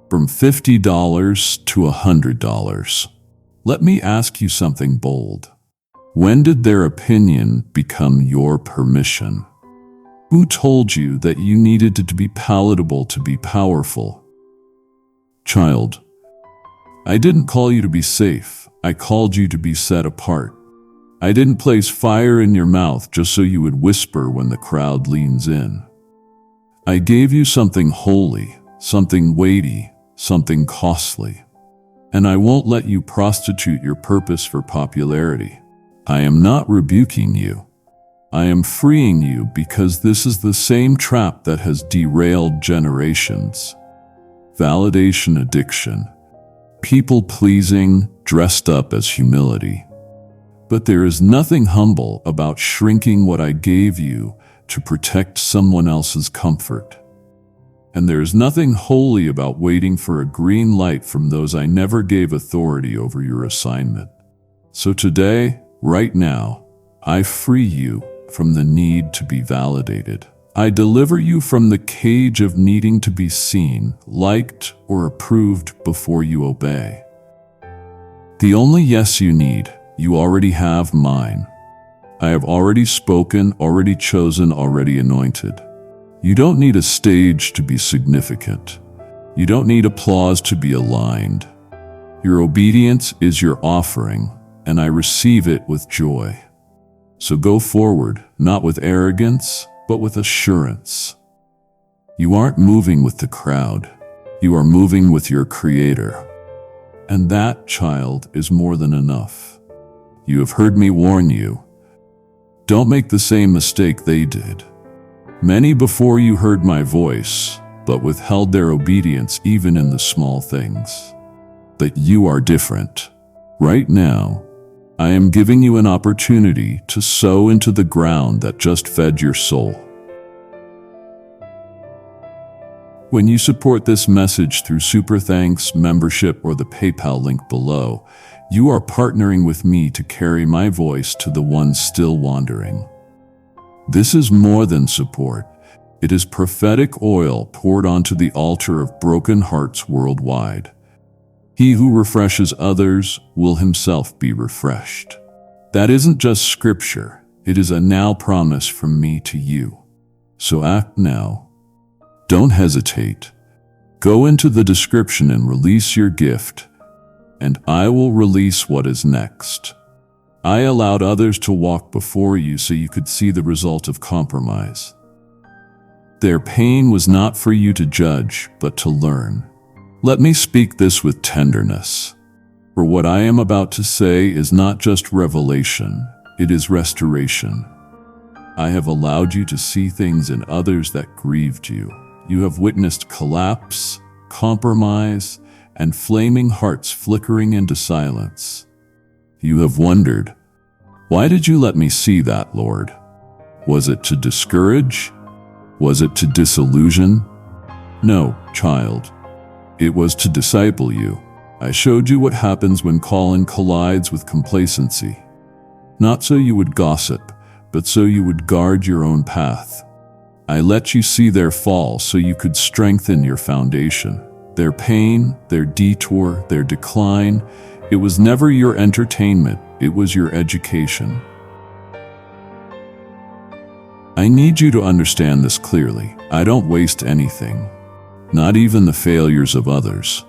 From $50 to $100. Let me ask you something bold. When did their opinion become your permission? Who told you that you needed it to be palatable to be powerful? Child, I didn't call you to be safe. I called you to be set apart. I didn't place fire in your mouth just so you would whisper when the crowd leans in. I gave you something holy, something weighty, something costly. And I won't let you prostitute your purpose for popularity. I am not rebuking you. I am freeing you because this is the same trap that has derailed generations. Validation addiction. People pleasing dressed up as humility. But there is nothing humble about shrinking what I gave you to protect someone else's comfort. And there is nothing holy about waiting for a green light from those I never gave authority over your assignment. So today, right now, I free you from the need to be validated. I deliver you from the cage of needing to be seen, liked, or approved before you obey. The only yes you need, you already have mine. I have already spoken, already chosen, already anointed. You don't need a stage to be significant. You don't need applause to be aligned. Your obedience is your offering, and I receive it with joy. So go forward, not with arrogance, but with assurance. You aren't moving with the crowd. You are moving with your Creator. And that, child, is more than enough. You have heard me warn you. Don't make the same mistake they did. Many before you heard my voice, but withheld their obedience even in the small things. But you are different. Right now, I am giving you an opportunity to sow into the ground that just fed your soul. When you support this message through Super Thanks, membership, or the PayPal link below, you are partnering with me to carry my voice to the ones still wandering. This is more than support. It is prophetic oil poured onto the altar of broken hearts worldwide. He who refreshes others will himself be refreshed. That isn't just scripture. It is a now promise from me to you. So act now. Don't hesitate. Go into the description and release your gift, and I will release what is next. I allowed others to walk before you so you could see the result of compromise. Their pain was not for you to judge, but to learn. Let me speak this with tenderness. For what I am about to say is not just revelation, it is restoration. I have allowed you to see things in others that grieved you. You have witnessed collapse, compromise, and flaming hearts flickering into silence. You have wondered, Why did you let me see that, Lord? Was it to discourage? Was it to disillusion? No, child. It was to disciple you. I showed you what happens when Colin collides with complacency. Not so you would gossip, but so you would guard your own path. I let you see their fall so you could strengthen your foundation. Their pain, their detour, their decline, it was never your entertainment, it was your education. I need you to understand this clearly. I don't waste anything, not even the failures of others.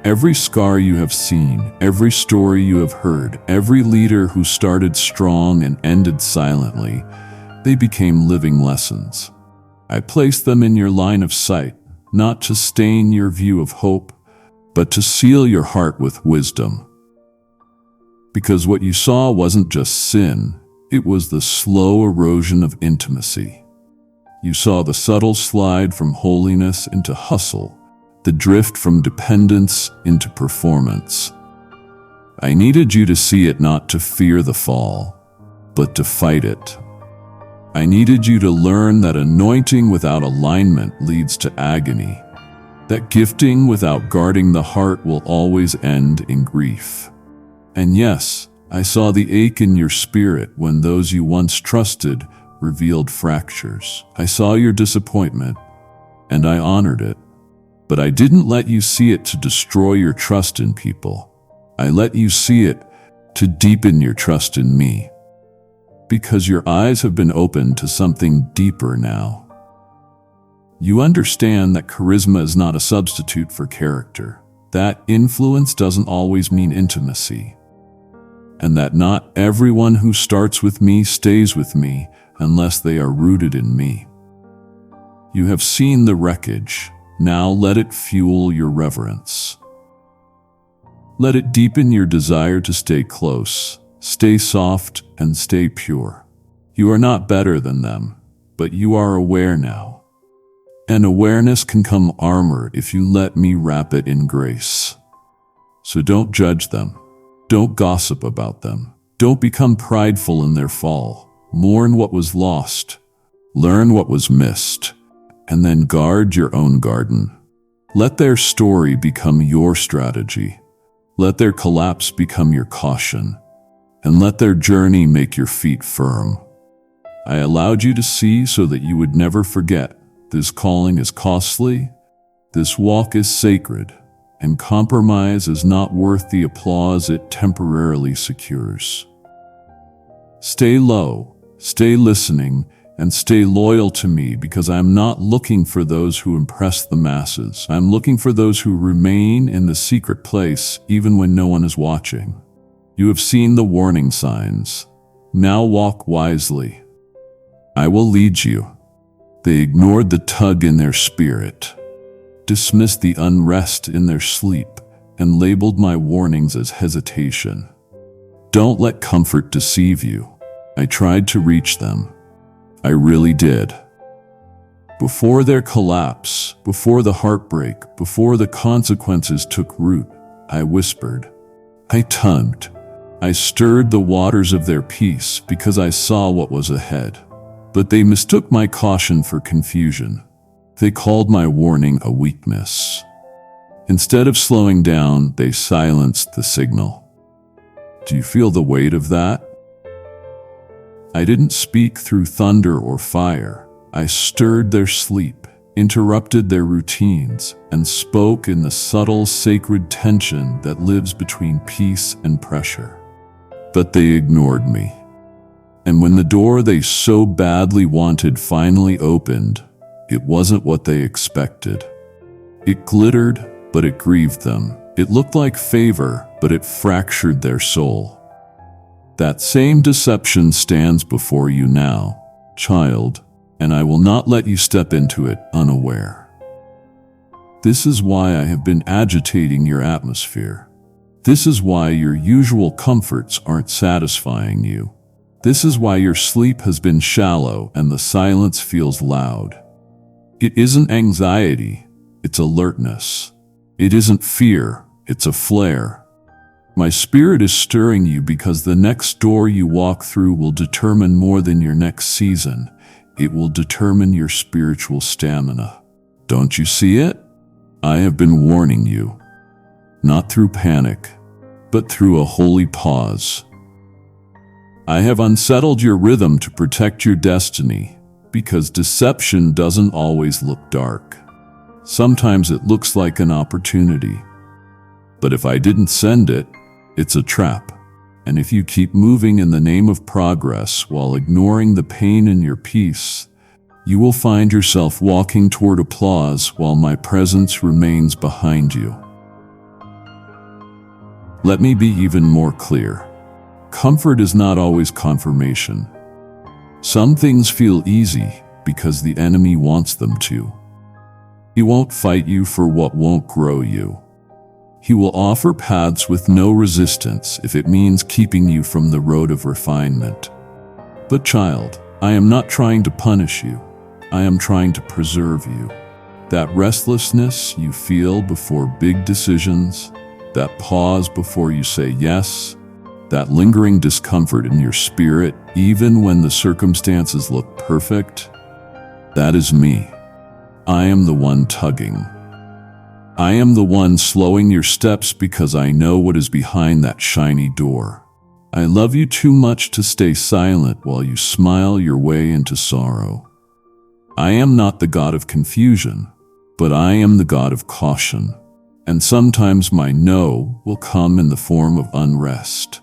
Every scar you have seen, every story you have heard, every leader who started strong and ended silently, they became living lessons. I placed them in your line of sight, not to stain your view of hope, but to seal your heart with wisdom. Because what you saw wasn't just sin, it was the slow erosion of intimacy. You saw the subtle slide from holiness into hustle, the drift from dependence into performance. I needed you to see it not to fear the fall, but to fight it. I needed you to learn that anointing without alignment leads to agony, that gifting without guarding the heart will always end in grief. And yes, I saw the ache in your spirit when those you once trusted revealed fractures. I saw your disappointment, and I honored it. But I didn't let you see it to destroy your trust in people. I let you see it to deepen your trust in me. Because your eyes have been opened to something deeper now. You understand that charisma is not a substitute for character, that influence doesn't always mean intimacy, and that not everyone who starts with me stays with me unless they are rooted in me. You have seen the wreckage. Now let it fuel your reverence. Let it deepen your desire to stay close, stay soft, and stay pure. You are not better than them, but you are aware now. And awareness can come armor if you let me wrap it in grace. So don't judge them. Don't gossip about them. Don't become prideful in their fall. Mourn what was lost. Learn what was missed. And then guard your own garden. Let their story become your strategy. Let their collapse become your caution. And let their journey make your feet firm. I allowed you to see so that you would never forget. This calling is costly. This walk is sacred. And compromise is not worth the applause it temporarily secures. Stay low, stay listening, and stay loyal to me, because I'm not looking for those who impress the masses. I'm looking for those who remain in the secret place even when no one is watching. You have seen the warning signs. Now walk wisely. I will lead you. They ignored the tug in their spirit, dismissed the unrest in their sleep, and labeled my warnings as hesitation. Don't let comfort deceive you. I tried to reach them. I really did. Before their collapse, before the heartbreak, before the consequences took root, I whispered. I tugged. I stirred the waters of their peace because I saw what was ahead. But they mistook my caution for confusion. They called my warning a weakness. Instead of slowing down, they silenced the signal. Do you feel the weight of that? I didn't speak through thunder or fire. I stirred their sleep, interrupted their routines, and spoke in the subtle, sacred tension that lives between peace and pressure. But they ignored me. And when the door they so badly wanted finally opened, it wasn't what they expected. It glittered, but it grieved them. It looked like favor, but it fractured their soul. That same deception stands before you now, child, and I will not let you step into it unaware. This is why I have been agitating your atmosphere. This is why your usual comforts aren't satisfying you. This is why your sleep has been shallow and the silence feels loud. It isn't anxiety, it's alertness. It isn't fear, it's a flare. My spirit is stirring you because the next door you walk through will determine more than your next season. It will determine your spiritual stamina. Don't you see it? I have been warning you, not through panic, but through a holy pause. I have unsettled your rhythm to protect your destiny, because deception doesn't always look dark. Sometimes it looks like an opportunity. But if I didn't send it, it's a trap. And if you keep moving in the name of progress while ignoring the pain in your peace, you will find yourself walking toward applause while my presence remains behind you. Let me be even more clear. Comfort is not always confirmation. Some things feel easy because the enemy wants them to. He won't fight you for what won't grow you. He will offer paths with no resistance if it means keeping you from the road of refinement. But child, I am not trying to punish you. I am trying to preserve you. That restlessness you feel before big decisions, that pause before you say yes, that lingering discomfort in your spirit even when the circumstances look perfect, that is me. I am the one tugging. I am the one slowing your steps because I know what is behind that shiny door. I love you too much to stay silent while you smile your way into sorrow. I am not the God of confusion, but I am the God of caution. And sometimes my no will come in the form of unrest.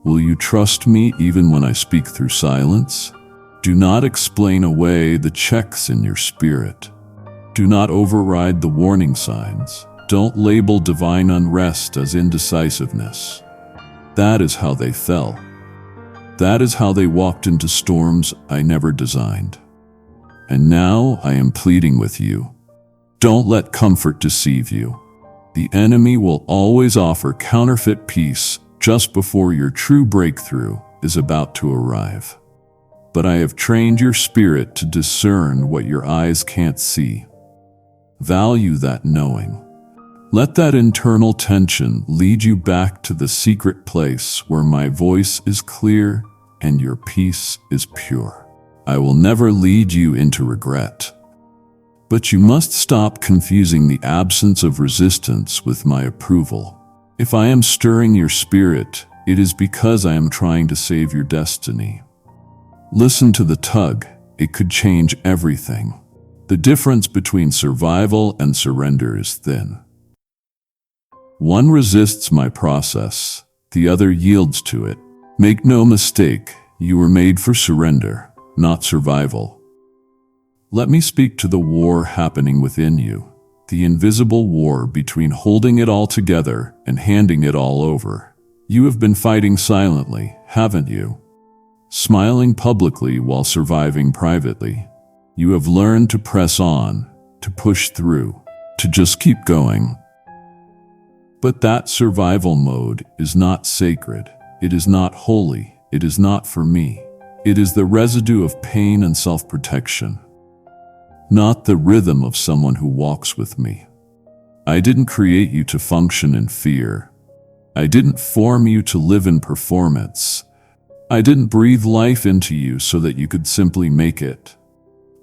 Will you trust me even when I speak through silence? Do not explain away the checks in your spirit. Do not override the warning signs. Don't label divine unrest as indecisiveness. That is how they fell. That is how they walked into storms I never designed. And now I am pleading with you. Don't let comfort deceive you. The enemy will always offer counterfeit peace just before your true breakthrough is about to arrive. But I have trained your spirit to discern what your eyes can't see. Value that knowing. Let that internal tension lead you back to the secret place where my voice is clear and your peace is pure. I will never lead you into regret. But you must stop confusing the absence of resistance with my approval. If I am stirring your spirit, it is because I am trying to save your destiny. Listen to the tug. It could change everything. The difference between survival and surrender is thin. One resists my process, the other yields to it. Make no mistake, you were made for surrender, not survival. Let me speak to the war happening within you, the invisible war between holding it all together and handing it all over. You have been fighting silently, haven't you? Smiling publicly while surviving privately. You have learned to press on, to push through, to just keep going. But that survival mode is not sacred. It is not holy. It is not for me. It is the residue of pain and self-protection, not the rhythm of someone who walks with me. I didn't create you to function in fear. I didn't form you to live in performance. I didn't breathe life into you so that you could simply make it.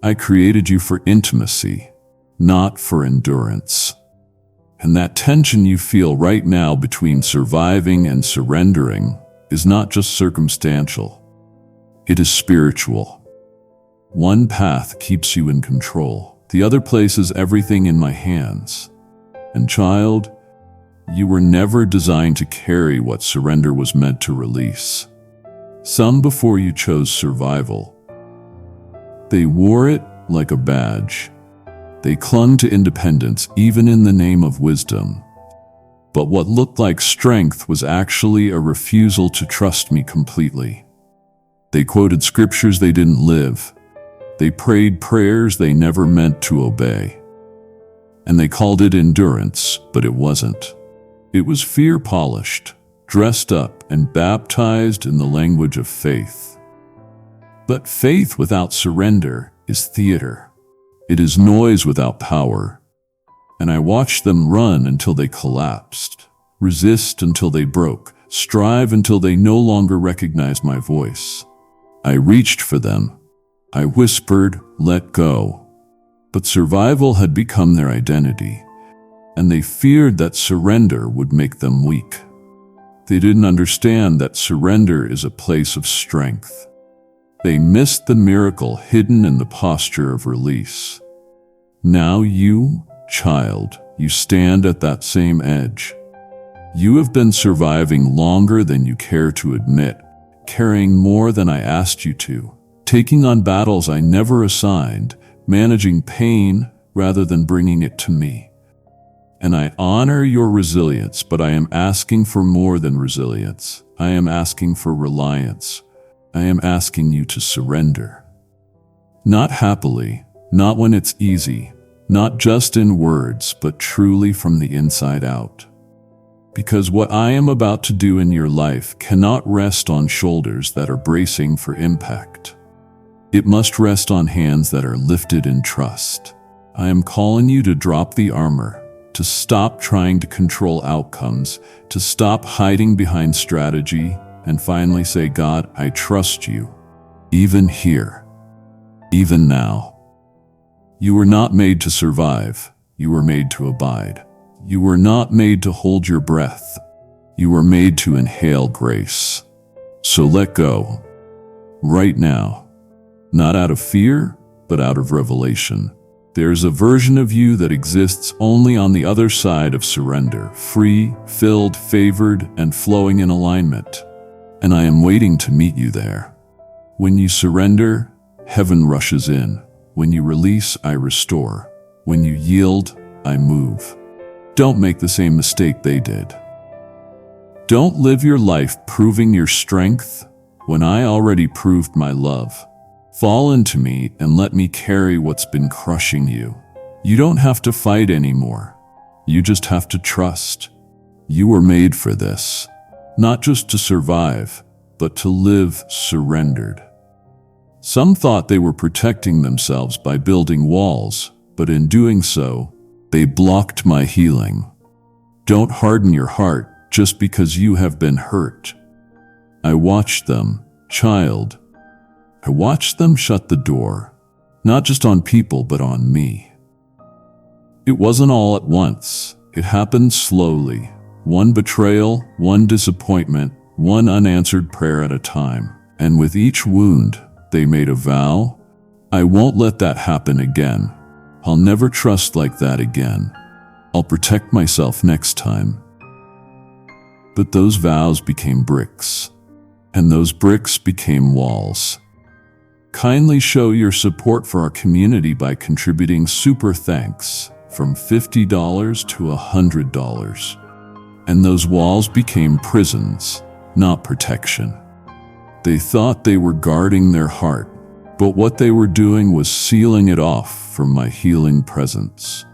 I created you for intimacy, not for endurance. And that tension you feel right now between surviving and surrendering is not just circumstantial. It is spiritual. One path keeps you in control. The other places everything in my hands. And child, you were never designed to carry what surrender was meant to release. Some before you chose survival. They wore it like a badge. They clung to independence even in the name of wisdom. But what looked like strength was actually a refusal to trust me completely. They quoted scriptures they didn't live. They prayed prayers they never meant to obey. And they called it endurance, but it wasn't. It was fear polished, dressed up, and baptized in the language of faith. But faith without surrender is theater. It is noise without power. And I watched them run until they collapsed. resist until they broke, strive until they no longer recognized my voice. I reached for them. I whispered, "Let go." But survival had become their identity, and they feared that surrender would make them weak. They didn't understand that surrender is a place of strength. They missed the miracle hidden in the posture of release. Now you, child, you stand at that same edge. You have been surviving longer than you care to admit, carrying more than I asked you to, taking on battles I never assigned, managing pain rather than bringing it to me. And I honor your resilience, but I am asking for more than resilience. I am asking for reliance. I am asking you to surrender. Not happily, not when it's easy, not just in words, but truly from the inside out. Because what I am about to do in your life cannot rest on shoulders that are bracing for impact. It must rest on hands that are lifted in trust. I am calling you to drop the armor, to stop trying to control outcomes, to stop hiding behind strategy, and finally say, "God, I trust you, even here, even now." You were not made to survive. You were made to abide. You were not made to hold your breath. You were made to inhale grace. So let go, right now. Not out of fear, but out of revelation. There's a version of you that exists only on the other side of surrender, free, filled, favored, and flowing in alignment. And I am waiting to meet you there. When you surrender, heaven rushes in. When you release, I restore. When you yield, I move. Don't make the same mistake they did. Don't live your life proving your strength when I already proved my love. Fall into me and let me carry what's been crushing you. You don't have to fight anymore. You just have to trust. You were made for this, not just to survive, but to live surrendered. Some thought they were protecting themselves by building walls, but in doing so, they blocked my healing. Don't harden your heart just because you have been hurt. I watched them, child. I watched them shut the door, not just on people, but on me. It wasn't all at once. It happened slowly. One betrayal, one disappointment, one unanswered prayer at a time. And with each wound, they made a vow. I won't let that happen again. I'll never trust like that again. I'll protect myself next time. But those vows became bricks, and those bricks became walls. Kindly show your support for our community by contributing super thanks from $50 to $100. And those walls became prisons, not protection. They thought they were guarding their heart, but what they were doing was sealing it off from my healing presence.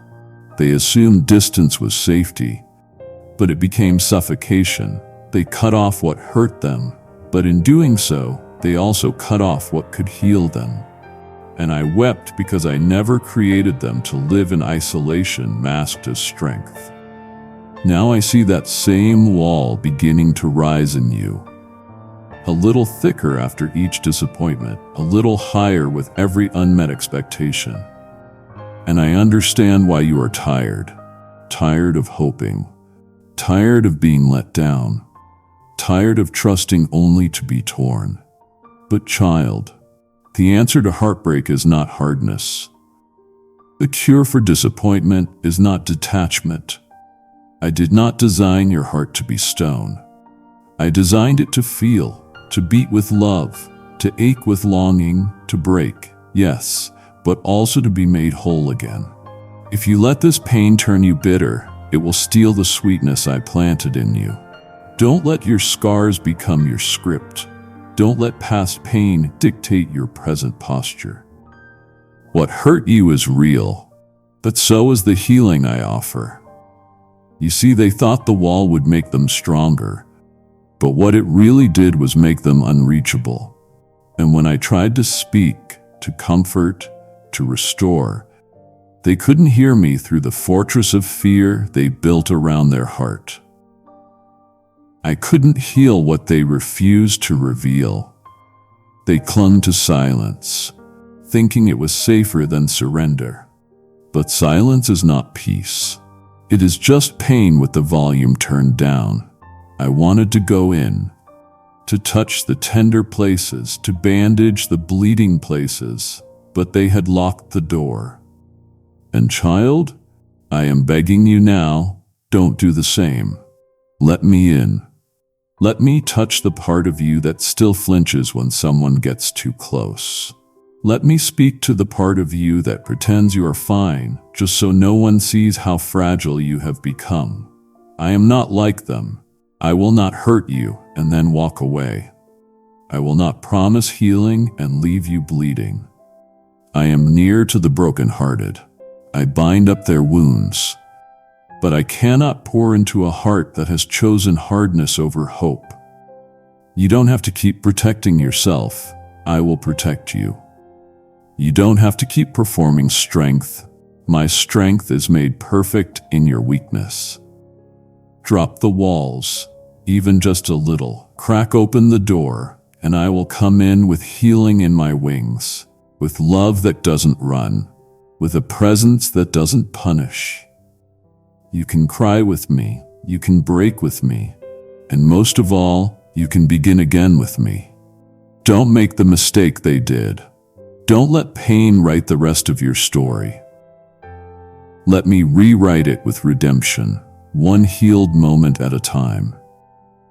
They assumed distance was safety, but it became suffocation. They cut off what hurt them, but in doing so, they also cut off what could heal them. And I wept because I never created them to live in isolation masked as strength. Now I see that same wall beginning to rise in you. A little thicker after each disappointment, a little higher with every unmet expectation. And I understand why you are tired. Tired of hoping. Tired of being let down. Tired of trusting only to be torn. But child, the answer to heartbreak is not hardness. The cure for disappointment is not detachment. I did not design your heart to be stone. I designed it to feel, to beat with love, to ache with longing, to break, yes, but also to be made whole again. If you let this pain turn you bitter, it will steal the sweetness I planted in you. Don't let your scars become your script. Don't let past pain dictate your present posture. What hurt you is real, but so is the healing I offer. You see, they thought the wall would make them stronger, but what it really did was make them unreachable. And when I tried to speak, to comfort, to restore, they couldn't hear me through the fortress of fear they built around their heart. I couldn't heal what they refused to reveal. They clung to silence, thinking it was safer than surrender. But silence is not peace. It is just pain with the volume turned down. I wanted to go in, to touch the tender places, to bandage the bleeding places, but they had locked the door. And child, I am begging you now, don't do the same. Let me in. Let me touch the part of you that still flinches when someone gets too close. Let me speak to the part of you that pretends you are fine, just so no one sees how fragile you have become. I am not like them. I will not hurt you and then walk away. I will not promise healing and leave you bleeding. I am near to the brokenhearted. I bind up their wounds. But I cannot pour into a heart that has chosen hardness over hope. You don't have to keep protecting yourself. I will protect you. You don't have to keep performing strength. My strength is made perfect in your weakness. Drop the walls, even just a little. Crack open the door, and I will come in with healing in my wings, with love that doesn't run, with a presence that doesn't punish. You can cry with me, you can break with me, and most of all, you can begin again with me. Don't make the mistake they did. Don't let pain write the rest of your story. Let me rewrite it with redemption, one healed moment at a time.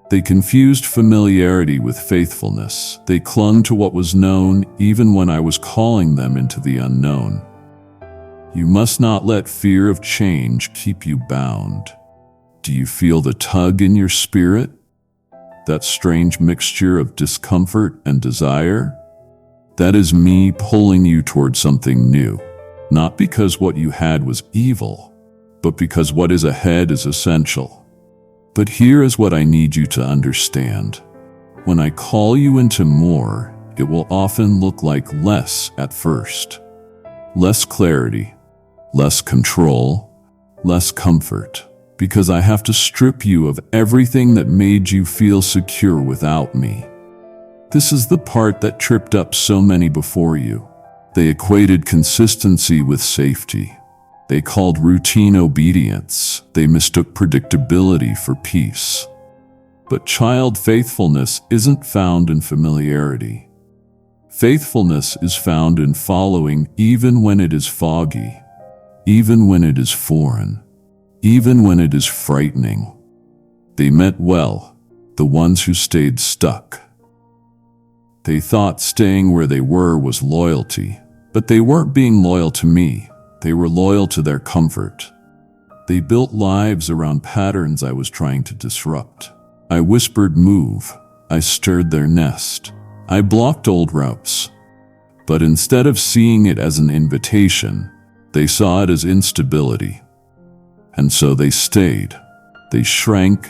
They confused familiarity with faithfulness. They clung to what was known even when I was calling them into the unknown. You must not let fear of change keep you bound. Do you feel the tug in your spirit? That strange mixture of discomfort and desire? That is me pulling you toward something new. Not because what you had was evil, but because what is ahead is essential. But here is what I need you to understand. When I call you into more, it will often look like less at first. Less clarity, less control, less comfort, because I have to strip you of everything that made you feel secure without me. This is the part that tripped up so many before you. They equated consistency with safety. They called routine obedience. They mistook predictability for peace. But child faithfulness isn't found in familiarity. Faithfulness is found in following even when it is foggy, even when it is foreign, even when it is frightening. They meant well, the ones who stayed stuck. They thought staying where they were was loyalty, but they weren't being loyal to me. They were loyal to their comfort. They built lives around patterns I was trying to disrupt. I whispered move. I stirred their nest. I blocked old routes. But instead of seeing it as an invitation, they saw it as instability. And so they stayed. They shrank.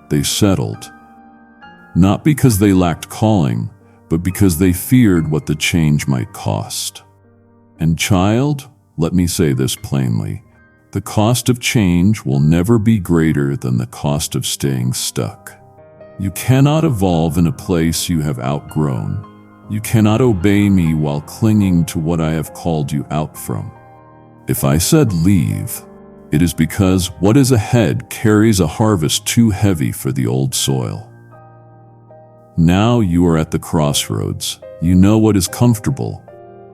They settled. Not because they lacked calling, but because they feared what the change might cost. And child, let me say this plainly, the cost of change will never be greater than the cost of staying stuck. You cannot evolve in a place you have outgrown. You cannot obey me while clinging to what I have called you out from. If I said leave, it is because what is ahead carries a harvest too heavy for the old soil. Now you are at the crossroads. You know what is comfortable.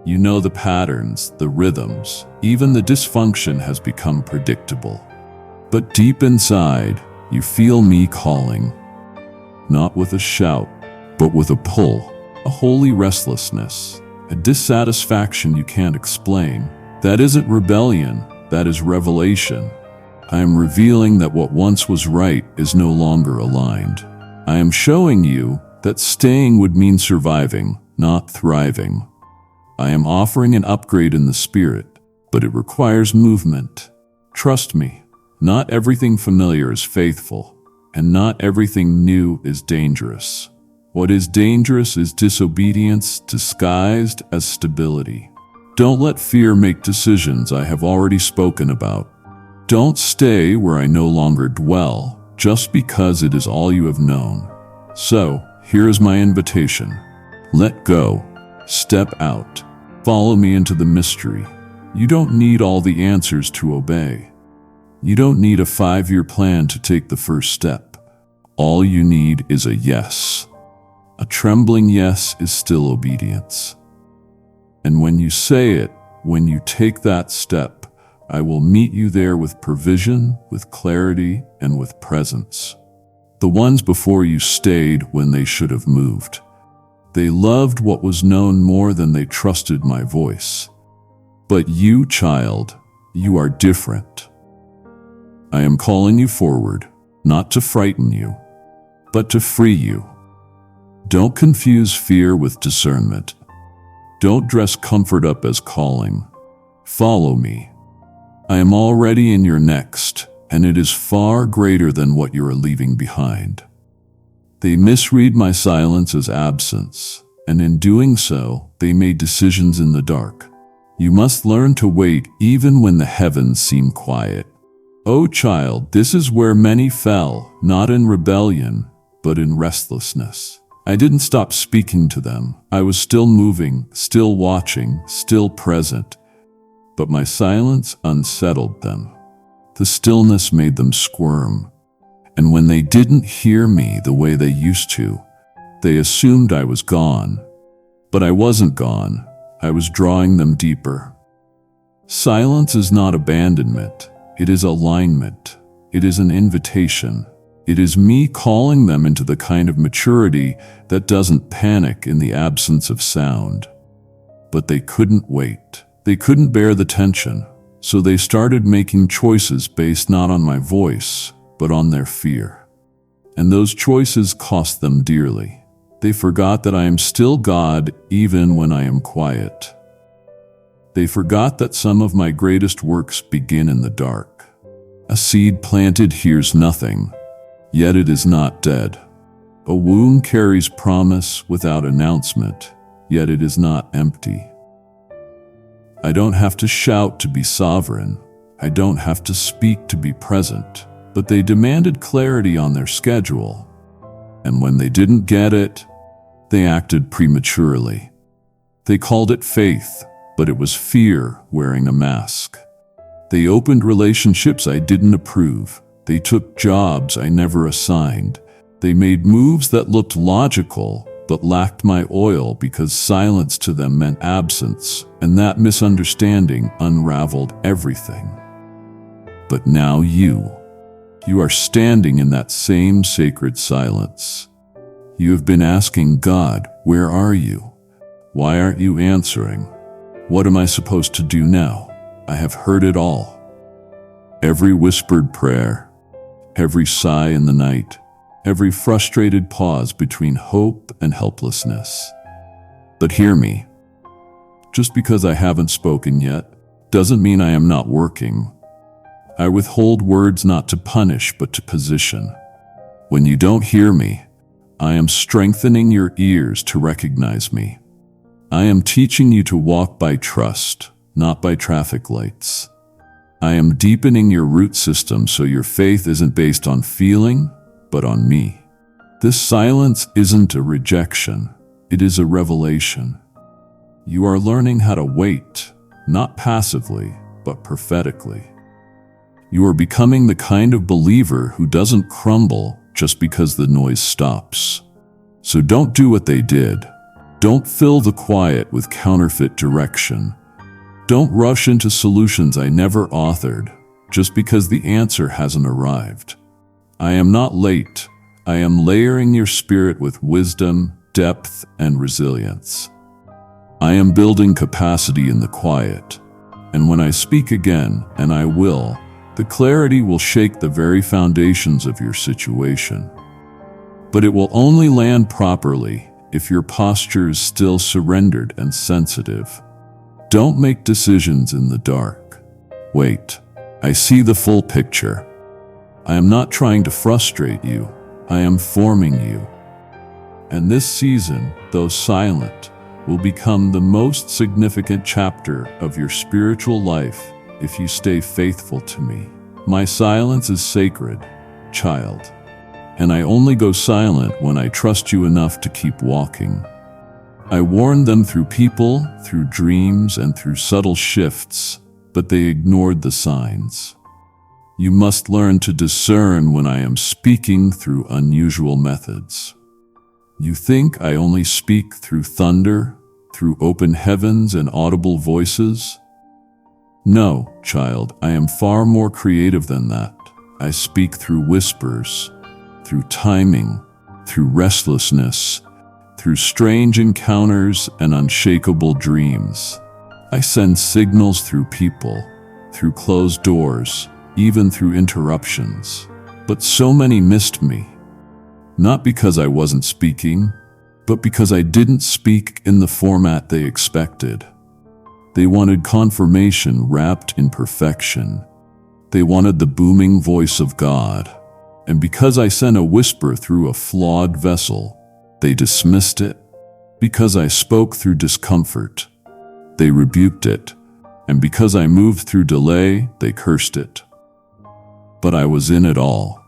You know the patterns, the rhythms, even the dysfunction has become predictable. But deep inside, you feel me calling. Not with a shout, but with a pull, a holy restlessness, a dissatisfaction you can't explain. That isn't rebellion, that is revelation. I am revealing that what once was right is no longer aligned. I am showing you that staying would mean surviving, not thriving. I am offering an upgrade in the spirit, but it requires movement. Trust me, not everything familiar is faithful, and not everything new is dangerous. What is dangerous is disobedience disguised as stability. Don't let fear make decisions I have already spoken about. Don't stay where I no longer dwell. just because it is all you have known. So, here is my invitation. Let go. Step out. Follow me into the mystery. You don't need all the answers to obey. You don't need a 5-year plan to take the first step. All you need is a yes. A trembling yes is still obedience. And when you say it, when you take that step, I will meet you there with provision, with clarity, and with presence. The ones before you stayed when they should have moved. They loved what was known more than they trusted my voice. But you, child, you are different. I am calling you forward, not to frighten you, but to free you. Don't confuse fear with discernment. Don't dress comfort up as calling. Follow me. I am already in your next, and it is far greater than what you are leaving behind. They misread my silence as absence, and in doing so, they made decisions in the dark. You must learn to wait even when the heavens seem quiet. O child, this is where many fell, not in rebellion, but in restlessness. I didn't stop speaking to them. I was still moving, still watching, still present. But my silence unsettled them. The stillness made them squirm. And when they didn't hear me the way they used to, they assumed I was gone. But I wasn't gone. I was drawing them deeper. Silence is not abandonment. It is alignment. It is an invitation. It is me calling them into the kind of maturity that doesn't panic in the absence of sound. But they couldn't wait. They couldn't bear the tension, so they started making choices based not on my voice, but on their fear. And those choices cost them dearly. They forgot that I am still God even when I am quiet. They forgot that some of my greatest works begin in the dark. A seed planted hears nothing, yet it is not dead. A womb carries promise without announcement, yet it is not empty. I don't have to shout to be sovereign. I don't have to speak to be present. But they demanded clarity on their schedule. And when they didn't get it, they acted prematurely. They called it faith, but it was fear wearing a mask. They opened relationships I didn't approve. They took jobs I never assigned. They made moves that looked logical, but lacked my oil because silence to them meant absence, and that misunderstanding unraveled everything. But now you are standing in that same sacred silence. You have been asking God, where are you? Why aren't you answering? What am I supposed to do now? I have heard it all. Every whispered prayer, every sigh in the night, every frustrated pause between hope and helplessness. But hear me. Just because I haven't spoken yet doesn't mean I am not working. I withhold words not to punish but to position. When you don't hear me, I am strengthening your ears to recognize me. I am teaching you to walk by trust, not by traffic lights. I am deepening your root system so your faith isn't based on feeling, but on me. This silence isn't a rejection, it is a revelation. You are learning how to wait, not passively, but prophetically. You are becoming the kind of believer who doesn't crumble just because the noise stops. So don't do what they did. Don't fill the quiet with counterfeit direction. Don't rush into solutions I never authored just because the answer hasn't arrived. I am not late. I am layering your spirit with wisdom, depth, and resilience. I am building capacity in the quiet. And when I speak again, and I will, the clarity will shake the very foundations of your situation. But it will only land properly if your posture is still surrendered and sensitive. Don't make decisions in the dark. Wait, I see the full picture. I am not trying to frustrate you. I am forming you. And this season, though silent, will become the most significant chapter of your spiritual life if you stay faithful to me. My silence is sacred. child. And I only go silent when I trust you enough to keep walking. I warned them through people, through dreams, and through subtle shifts, but they ignored the signs. You must learn to discern when I am speaking through unusual methods. You think I only speak through thunder, through open heavens and audible voices? No, child, I am far more creative than that. I speak through whispers, through timing, through restlessness, through strange encounters and unshakable dreams. I send signals through people, through closed doors, even through interruptions. But so many missed me. Not because I wasn't speaking, but because I didn't speak in the format they expected. They wanted confirmation wrapped in perfection. They wanted the booming voice of God. And because I sent a whisper through a flawed vessel, they dismissed it. Because I spoke through discomfort, they rebuked it. And because I moved through delay, they cursed it. But I was in it all.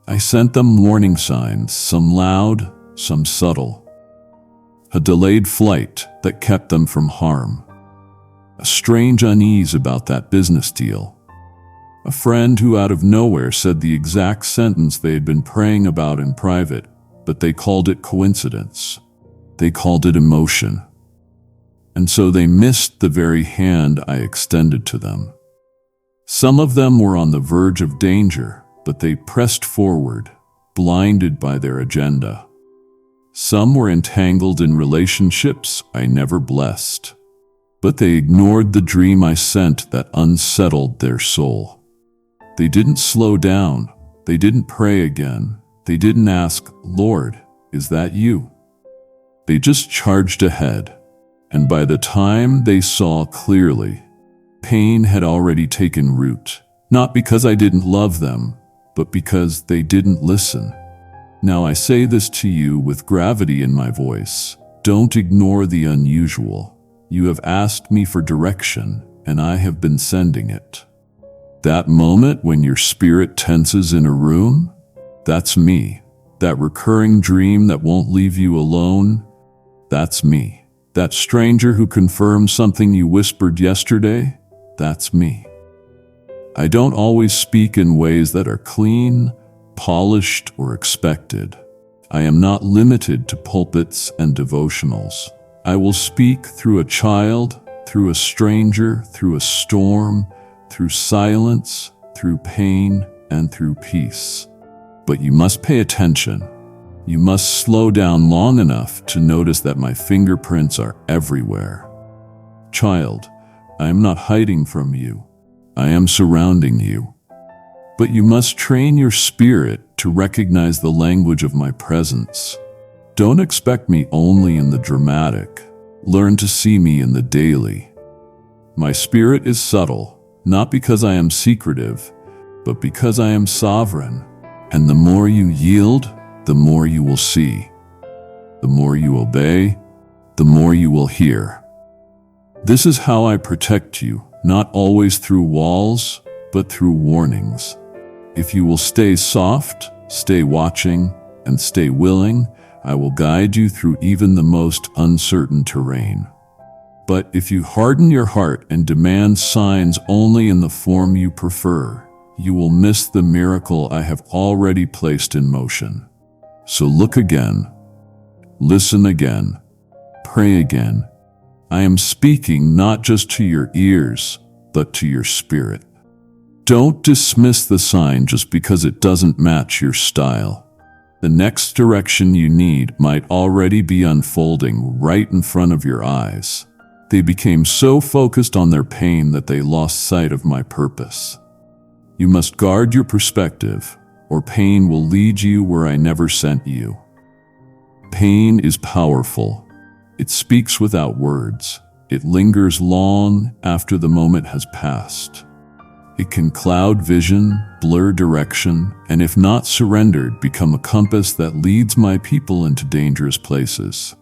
I sent them warning signs, some loud, some subtle. A delayed flight that kept them from harm. A strange unease about that business deal. A friend who out of nowhere said the exact sentence they had been praying about in private, but they called it coincidence. They called it emotion. And so they missed the very hand I extended to them. Some of them were on the verge of danger, but they pressed forward, blinded by their agenda. Some were entangled in relationships I never blessed, but they ignored the dream I sent that unsettled their soul. They didn't slow down. They didn't pray again. They didn't ask, Lord, is that you? They just charged ahead, and by the time they saw clearly, pain had already taken root, not because I didn't love them, but because they didn't listen. Now I say this to you with gravity in my voice. Don't ignore the unusual. You have asked me for direction, and I have been sending it. That moment when your spirit tenses in a room, that's me. That recurring dream that won't leave you alone, that's me. That stranger who confirms something you whispered yesterday, that's me. I don't always speak in ways that are clean, polished, or expected. I am not limited to pulpits and devotionals. I will speak through a child, through a stranger, through a storm, through silence, through pain, and through peace. But you must pay attention. You must slow down long enough to notice that my fingerprints are everywhere. Child, I am not hiding from you. I am surrounding you. But you must train your spirit to recognize the language of my presence. Don't expect me only in the dramatic. Learn to see me in the daily. My spirit is subtle, not because I am secretive, but because I am sovereign. And the more you yield, the more you will see. The more you obey, the more you will hear. This is how I protect you, not always through walls, but through warnings. If you will stay soft, stay watching, and stay willing, I will guide you through even the most uncertain terrain. But if you harden your heart and demand signs only in the form you prefer, you will miss the miracle I have already placed in motion. So look again, listen again, pray again. I am speaking not just to your ears, but to your spirit. Don't dismiss the sign just because it doesn't match your style. The next direction you need might already be unfolding right in front of your eyes. They became so focused on their pain that they lost sight of my purpose. You must guard your perspective, or pain will lead you where I never sent you. Pain is powerful. It speaks without words. It lingers long after the moment has passed. It can cloud vision, blur direction, and if not surrendered, become a compass that leads my people into dangerous places.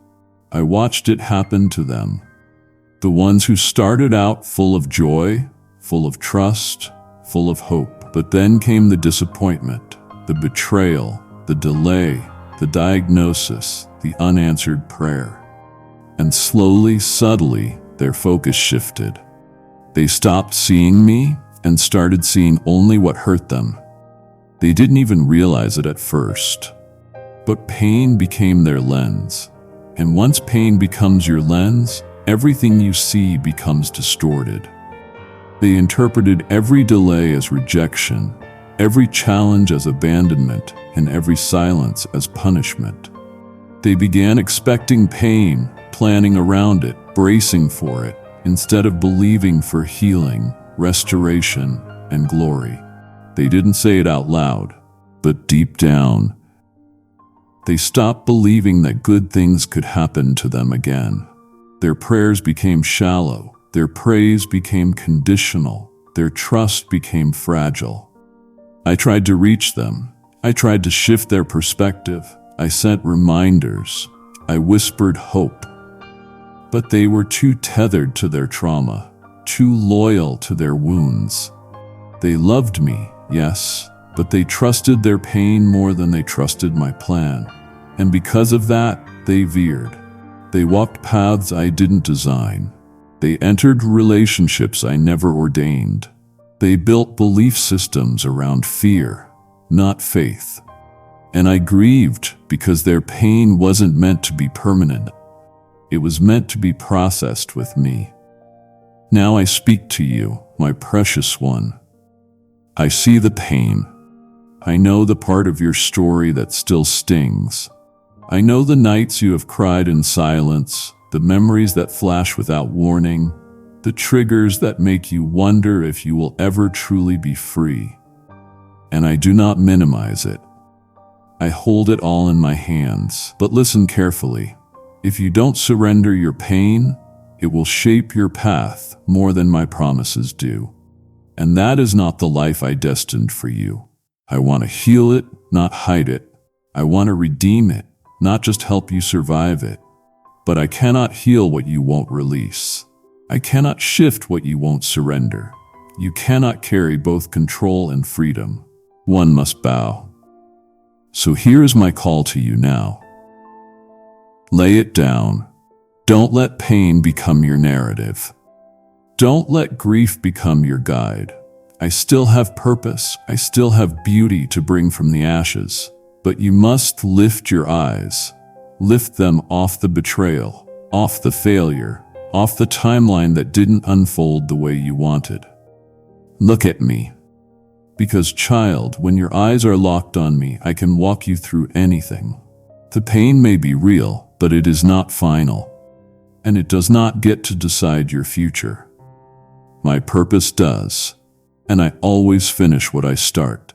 I watched it happen to them. The ones who started out full of joy, full of trust, full of hope. But then came the disappointment. the betrayal, the delay, the diagnosis, the unanswered prayer. And slowly, subtly, their focus shifted. They stopped seeing me and started seeing only what hurt them. They didn't even realize it at first. But pain became their lens. And once pain becomes your lens, everything you see becomes distorted. They interpreted every delay as rejection, every challenge as abandonment, and every silence as punishment. They began expecting pain, planning around it, bracing for it, instead of believing for healing, restoration, and glory. They didn't say it out loud, but deep down, they stopped believing that good things could happen to them again. Their prayers became shallow, their praise became conditional, their trust became fragile. I tried to reach them. I tried to shift their perspective. I sent reminders. I whispered hope. But they were too tethered to their trauma, too loyal to their wounds. They loved me, yes, but they trusted their pain more than they trusted my plan. And because of that, they veered. They walked paths I didn't design. They entered relationships I never ordained. They built belief systems around fear, not faith. And I grieved because their pain wasn't meant to be permanent. It was meant to be processed with me. Now I speak to you, my precious one. I see the pain. I know the part of your story that still stings. I know the nights you have cried in silence, the memories that flash without warning, the triggers that make you wonder if you will ever truly be free. And I do not minimize it. I hold it all in my hands, but listen carefully. If you don't surrender your pain, it will shape your path more than my promises do. And that is not the life I destined for you. I want to heal it, not hide it. I want to redeem it, not just help you survive it. But I cannot heal what you won't release. I cannot shift what you won't surrender. You cannot carry both control and freedom. One must bow. So here is my call to you now. Lay it down. Don't let pain become your narrative. Don't let grief become your guide. I still have purpose. I still have beauty to bring from the ashes. But you must lift your eyes. Lift them off the betrayal, off the failure, off the timeline that didn't unfold the way you wanted. Look at me. Because, child, when your eyes are locked on me, I can walk you through anything. The pain may be real, but it is not final. And it does not get to decide your future. My purpose does, and I always finish what I start.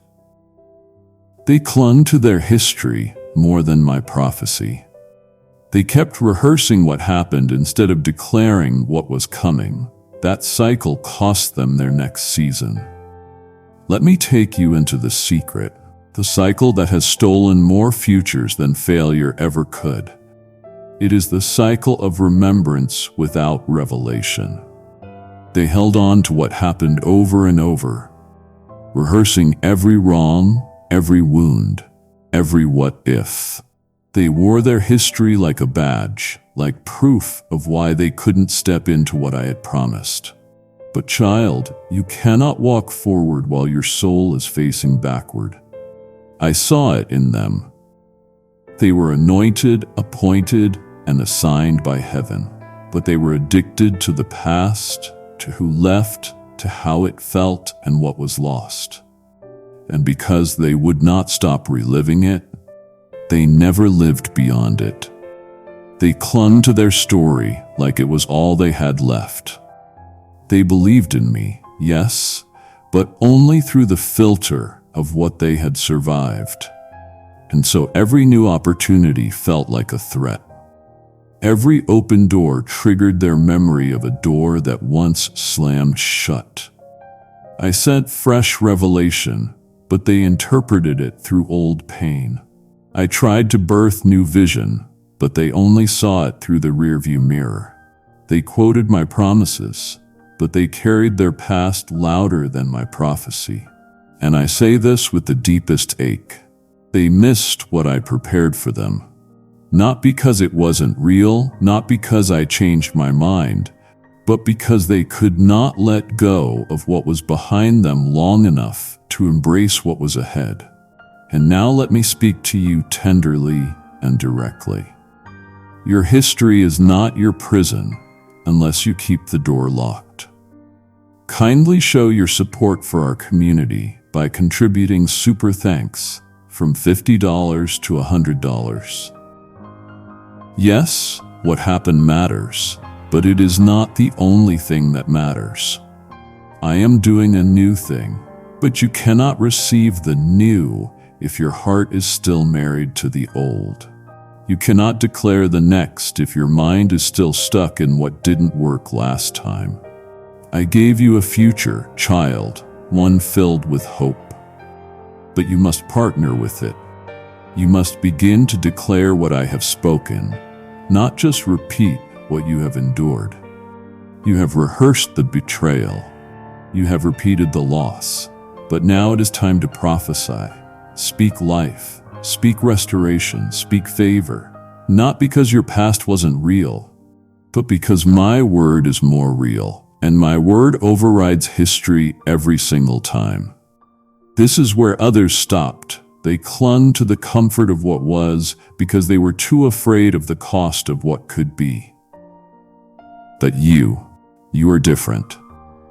They clung to their history more than my prophecy. They kept rehearsing what happened instead of declaring what was coming. That cycle cost them their next season. Let me take you into the secret, the cycle that has stolen more futures than failure ever could. It is the cycle of remembrance without revelation. They held on to what happened over and over, rehearsing every wrong, every wound, every what if. They wore their history like a badge, like proof of why they couldn't step into what I had promised. But child, you cannot walk forward while your soul is facing backward. I saw it in them. They were anointed, appointed, and assigned by heaven, but they were addicted to the past, to who left, to how it felt and what was lost. And because they would not stop reliving it, they never lived beyond it. They clung to their story like it was all they had left. They believed in me, yes, but only through the filter of what they had survived. And so every new opportunity felt like a threat. Every open door triggered their memory of a door that once slammed shut. I sent fresh revelation, but they interpreted it through old pain. I tried to birth new vision, but they only saw it through the rearview mirror. They quoted my promises, but they carried their past louder than my prophecy. And I say this with the deepest ache. They missed what I prepared for them. Not because it wasn't real, not because I changed my mind, but because they could not let go of what was behind them long enough to embrace what was ahead. And now let me speak to you tenderly and directly. Your history is not your prison unless you keep the door locked. Kindly show your support for our community by contributing super thanks from $50 to $100. Yes, what happened matters, but it is not the only thing that matters. I am doing a new thing, but you cannot receive the new if your heart is still married to the old. You cannot declare the next if your mind is still stuck in what didn't work last time. I gave you a future, child, one filled with hope. But you must partner with it. You must begin to declare what I have spoken, not just repeat what you have endured. You have rehearsed the betrayal. You have repeated the loss. But now it is time to prophesy. Speak life. Speak restoration. Speak favor. Not because your past wasn't real, but because my word is more real, and my word overrides history every single time. This is where others stopped. They clung to the comfort of what was because they were too afraid of the cost of what could be. But you are different.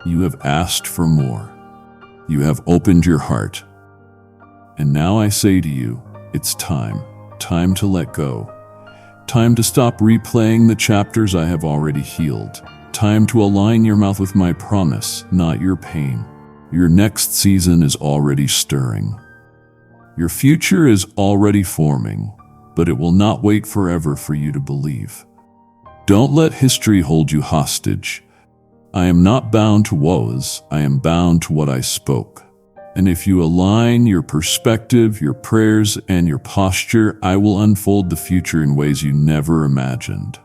You have asked for more. You have opened your heart. And now I say to you, it's time to let go. Time to stop replaying the chapters I have already healed. Time to align your mouth with my promise, not your pain. Your next season is already stirring. Your future is already forming, but it will not wait forever for you to believe. Don't let history hold you hostage. I am not bound to woes, I am bound to what I spoke. And if you align your perspective, your prayers, and your posture, I will unfold the future in ways you never imagined.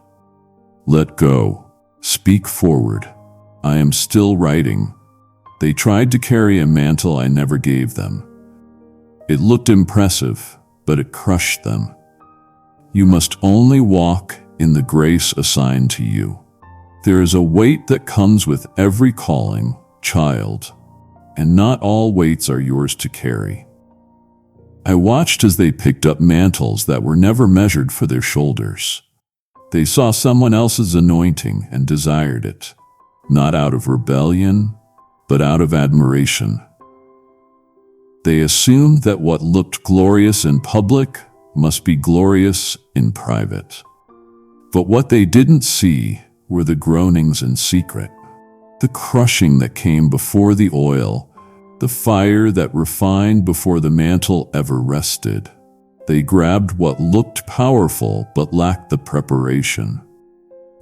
Let go. Speak forward. I am still writing. They tried to carry a mantle I never gave them. It looked impressive, but it crushed them. You must only walk in the grace assigned to you. There is a weight that comes with every calling, child, and not all weights are yours to carry. I watched as they picked up mantles that were never measured for their shoulders. They saw someone else's anointing and desired it, not out of rebellion, but out of admiration. They assumed that what looked glorious in public must be glorious in private. But what they didn't see were the groanings in secret, the crushing that came before the oil, the fire that refined before the mantle ever rested. They grabbed what looked powerful but lacked the preparation.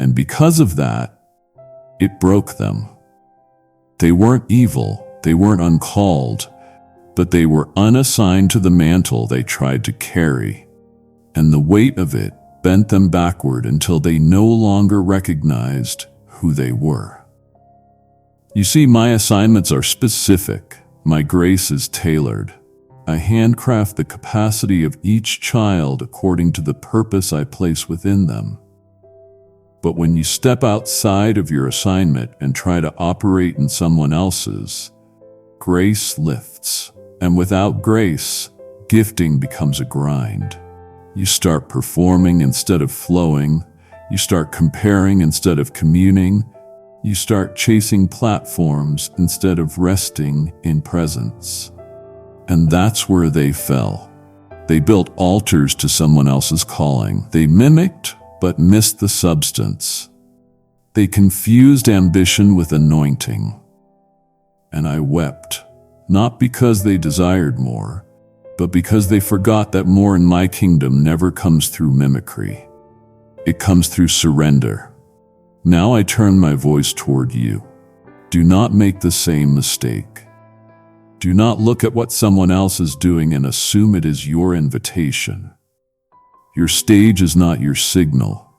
And because of that, it broke them. They weren't evil, they weren't uncalled, but they were unassigned to the mantle they tried to carry. And the weight of it bent them backward until they no longer recognized who they were. You see, my assignments are specific. My grace is tailored. I handcraft the capacity of each child according to the purpose I place within them. But when you step outside of your assignment and try to operate in someone else's, grace lifts. And without grace, gifting becomes a grind. You start performing instead of flowing. You start comparing instead of communing. You start chasing platforms instead of resting in presence. And that's where they fell. They built altars to someone else's calling. They mimicked, but missed the substance. They confused ambition with anointing. And I wept, not because they desired more, but because they forgot that more in my kingdom never comes through mimicry. It comes through surrender. Now I turn my voice toward you. Do not make the same mistake. Do not look at what someone else is doing and assume it is your invitation. Your stage is not your signal.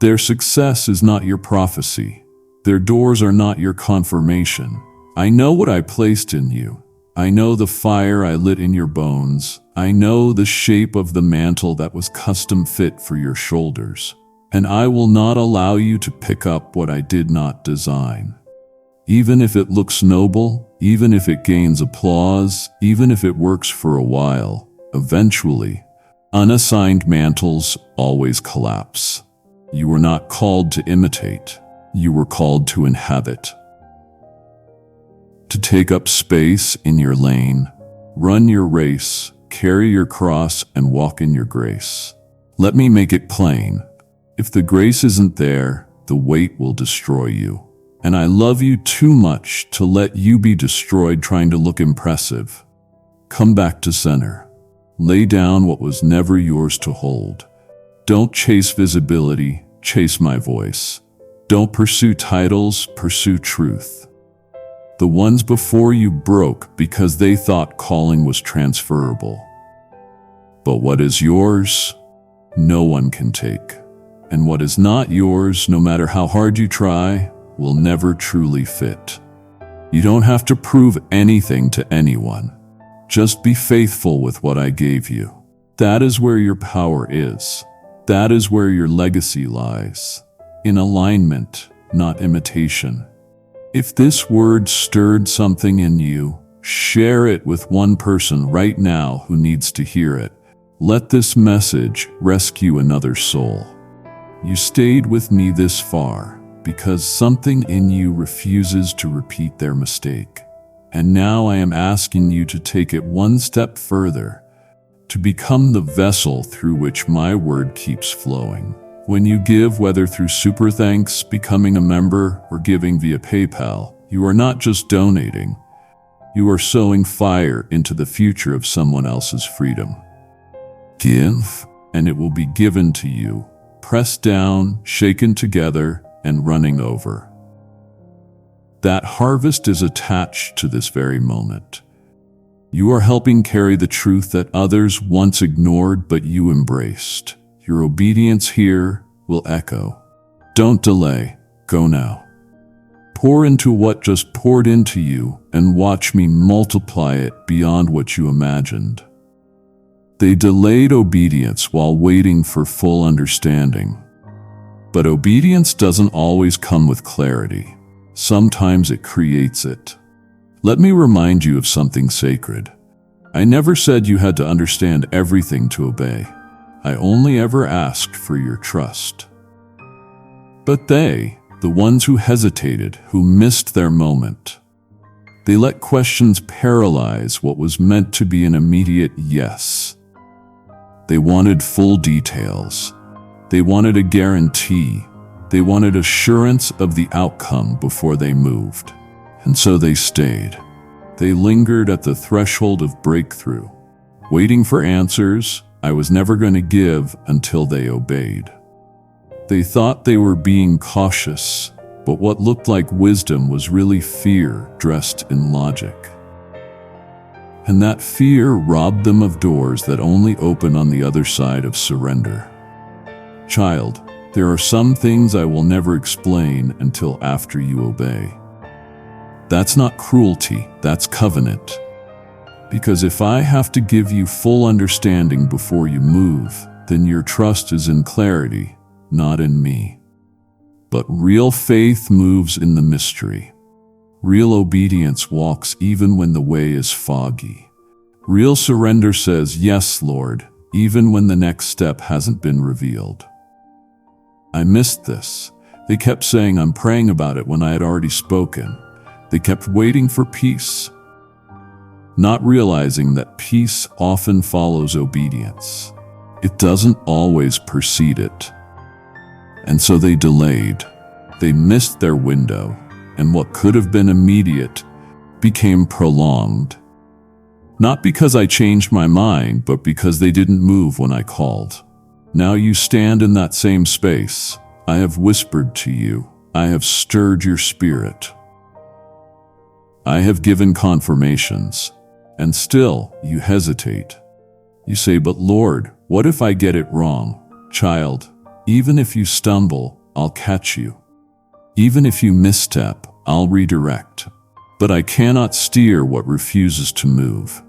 Their success is not your prophecy. Their doors are not your confirmation. I know what I placed in you, I know the fire I lit in your bones. I know the shape of the mantle that was custom fit for your shoulders. And I will not allow you to pick up what I did not design. Even if it looks noble, even if it gains applause, even if it works for a while, eventually, unassigned mantles always collapse. You were not called to imitate. You were called to inhabit. To take up space in your lane, run your race, carry your cross, and walk in your grace. Let me make it plain. If the grace isn't there, the weight will destroy you. And I love you too much to let you be destroyed trying to look impressive. Come back to center. Lay down what was never yours to hold. Don't chase visibility, chase my voice. Don't pursue titles, pursue truth. The ones before you broke because they thought calling was transferable. But what is yours, no one can take. And what is not yours, no matter how hard you try, will never truly fit. You don't have to prove anything to anyone. Just be faithful with what I gave you. That is where your power is. That is where your legacy lies. In alignment, not imitation. If this word stirred something in you, share it with one person right now who needs to hear it. Let this message rescue another soul. You stayed with me this far because something in you refuses to repeat their mistake. And now I am asking you to take it one step further, to become the vessel through which my word keeps flowing. When you give, whether through super thanks, becoming a member, or giving via PayPal, you are not just donating. You are sowing fire into the future of someone else's freedom. Give, and it will be given to you, pressed down, shaken together, and running over. That harvest is attached to this very moment. You are helping carry the truth that others once ignored but you embraced. Your obedience here will echo. Don't delay, go now. Pour into what just poured into you and watch me multiply it beyond what you imagined. They delayed obedience while waiting for full understanding. But obedience doesn't always come with clarity. Sometimes it creates it. Let me remind you of something sacred. I never said you had to understand everything to obey. I only ever asked for your trust. But they, the ones who hesitated, who missed their moment, they let questions paralyze what was meant to be an immediate yes. They wanted full details. They wanted a guarantee. They wanted assurance of the outcome before they moved. And so they stayed. They lingered at the threshold of breakthrough, waiting for answers I was never going to give until they obeyed. They thought they were being cautious, but what looked like wisdom was really fear dressed in logic. And that fear robbed them of doors that only open on the other side of surrender. Child, there are some things I will never explain until after you obey. That's not cruelty, that's covenant. Because if I have to give you full understanding before you move, then your trust is in clarity, not in me. But real faith moves in the mystery. Real obedience walks even when the way is foggy. Real surrender says, "Yes, Lord," even when the next step hasn't been revealed. I missed this. They kept saying I'm praying about it when I had already spoken. They kept waiting for peace, not realizing that peace often follows obedience. It doesn't always precede it. And so they delayed. They missed their window, and what could have been immediate became prolonged. Not because I changed my mind, but because they didn't move when I called. Now you stand in that same space. I have whispered to you. I have stirred your spirit. I have given confirmations. And still, you hesitate. You say, "But Lord, what if I get it wrong?" Child, even if you stumble, I'll catch you. Even if you misstep, I'll redirect. but I cannot steer what refuses to move.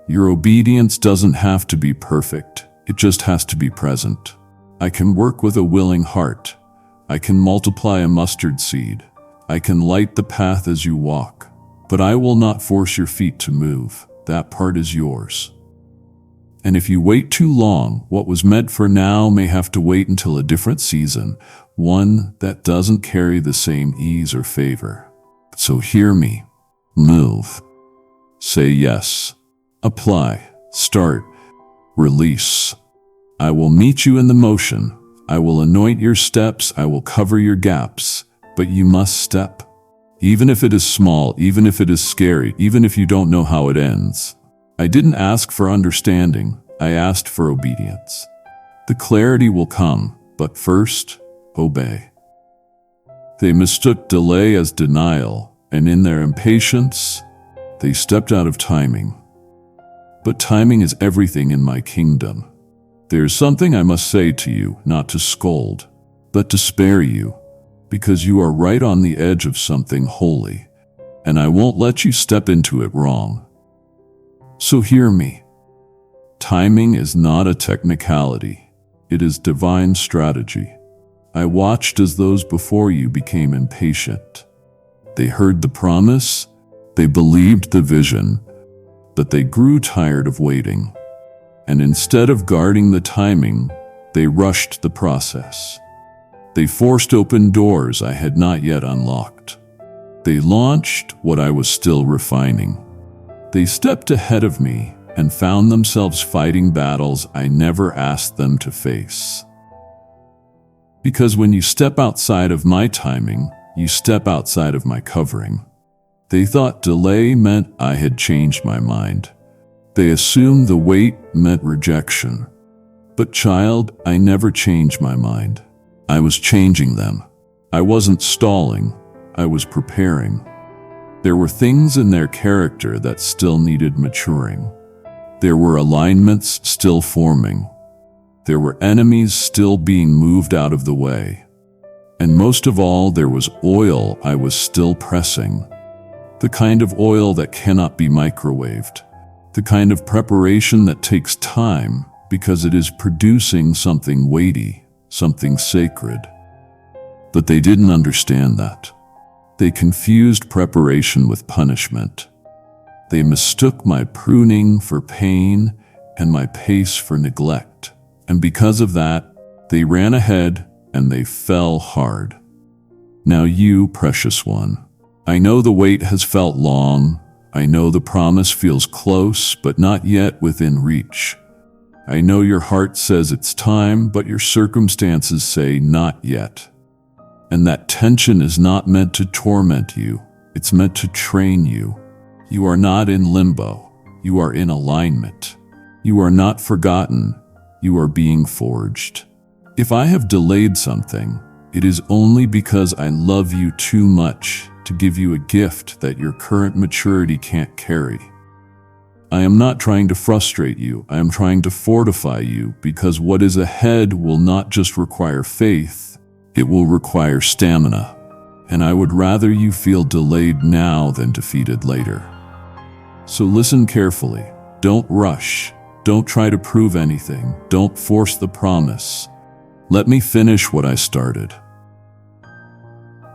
Your obedience doesn't have to be perfect, it just has to be present. I can work with a willing heart. I can multiply a mustard seed. I can light the path as you walk. But I will not force your feet to move. That part is yours. And if you wait too long, what was meant for now may have to wait until a different season, one that doesn't carry the same ease or favor. So hear me. Move. Say yes. Apply. Start. Release. I will meet you in the motion. I will anoint your steps. I will cover your gaps. But you must step. Even if it is small, even if it is scary, even if you don't know how it ends. I didn't ask for understanding. I asked for obedience. The clarity will come, but first, obey. They mistook delay as denial, and in their impatience, they stepped out of timing. But timing is everything in my kingdom. There's something I must say to you, not to scold, but to spare you, because you are right on the edge of something holy, and I won't let you step into it wrong. So hear me. Timing is not a technicality. It is divine strategy. I watched as those before you became impatient. They heard the promise, they believed the vision, but they grew tired of waiting. And instead of guarding the timing, they rushed the process. They forced open doors I had not yet unlocked. They launched what I was still refining. They stepped ahead of me and found themselves fighting battles I never asked them to face. Because when you step outside of my timing, you step outside of my covering. They thought delay meant I had changed my mind. They assumed the wait meant rejection. But child, I never changed my mind. I was changing them. I wasn't stalling. I was preparing. There were things in their character that still needed maturing. There were alignments still forming. There were enemies still being moved out of the way. And most of all, there was oil I was still pressing. The kind of oil that cannot be microwaved. The kind of preparation that takes time because it is producing something weighty, something sacred. But they didn't understand that. They confused preparation with punishment. They mistook my pruning for pain and my pace for neglect. And because of that, they ran ahead and they fell hard. Now you, precious one, I know the wait has felt long. I know the promise feels close, but not yet within reach. I know your heart says it's time, but your circumstances say not yet. And that tension is not meant to torment you. It's meant to train you. You are not in limbo. You are in alignment. You are not forgotten. You are being forged. If I have delayed something, it is only because I love you too much to give you a gift that your current maturity can't carry. I am not trying to frustrate you. I am trying to fortify you, because what is ahead will not just require faith, it will require stamina. And I would rather you feel delayed now than defeated later. So listen carefully. Don't rush. Don't try to prove anything. Don't force the promise. Let me finish what I started.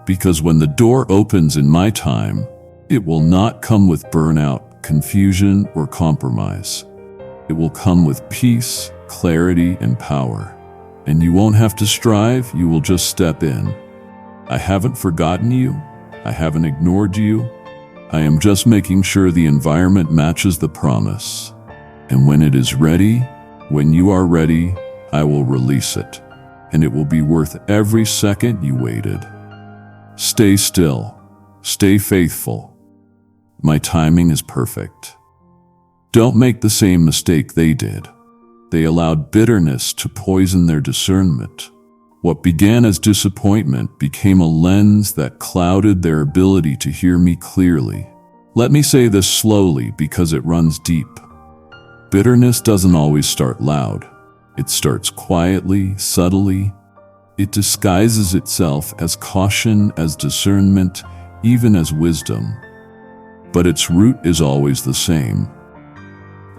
Because when the door opens in my time, it will not come with burnout, confusion, or compromise. It will come with peace, clarity, and power. And you won't have to strive, you will just step in. I haven't forgotten you. I haven't ignored you. I am just making sure the environment matches the promise. And when it is ready, when you are ready, I will release it. And it will be worth every second you waited. Stay still. Stay faithful. My timing is perfect. Don't make the same mistake they did. They allowed bitterness to poison their discernment. What began as disappointment became a lens that clouded their ability to hear me clearly. Let me say this slowly because it runs deep. Bitterness doesn't always start loud. It starts quietly, subtly. It disguises itself as caution, as discernment, even as wisdom. but its root is always the same: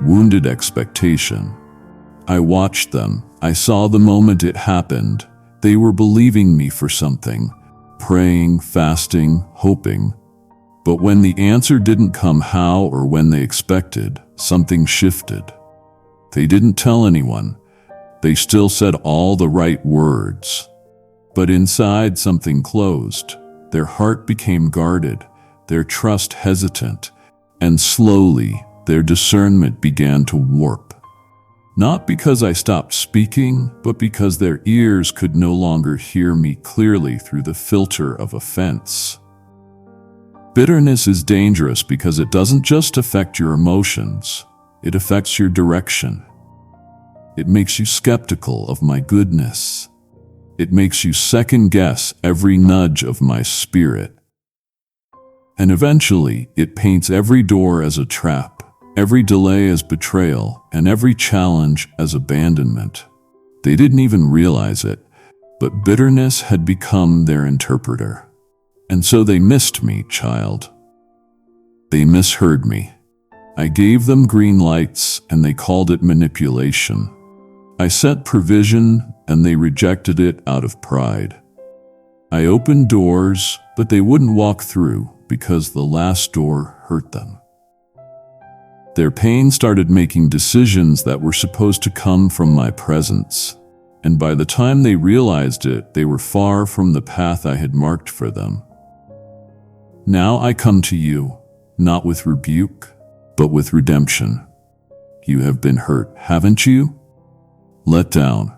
wounded expectation. I watched them. I saw the moment it happened. They were believing me for something, praying, fasting, hoping. But when the answer didn't come how or when they expected, something shifted. They didn't tell anyone. They still said all the right words. But inside, something closed. Their heart became guarded, their trust hesitant, and slowly their discernment began to warp. Not because I stopped speaking, but because their ears could no longer hear me clearly through the filter of offense. Bitterness is dangerous because it doesn't just affect your emotions, it affects your direction. It makes you skeptical of my goodness. It makes you second-guess every nudge of my spirit. And eventually, it paints every door as a trap, every delay as betrayal, and every challenge as abandonment. They didn't even realize it, but bitterness had become their interpreter. And so they missed me, child. They misheard me. I gave them green lights, and they called it manipulation. I set provision, and they rejected it out of pride. I opened doors, but they wouldn't walk through because the last door hurt them. Their pain started making decisions that were supposed to come from my presence, and by the time they realized it, they were far from the path I had marked for them. Now I come to you, not with rebuke, but with redemption. You have been hurt, haven't you? Let down,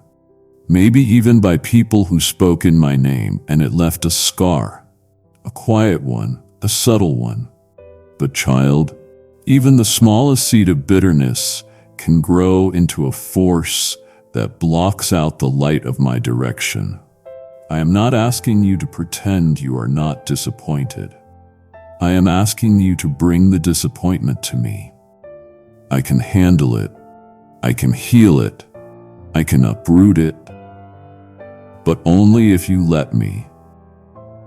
maybe even by people who spoke in my name, and it left a scar, a quiet one, a subtle one. But child, even the smallest seed of bitterness can grow into a force that blocks out the light of my direction. I am not asking you to pretend you are not disappointed. I am asking you to bring the disappointment to me. I can handle it. I can heal it. I can uproot it. But only if you let me.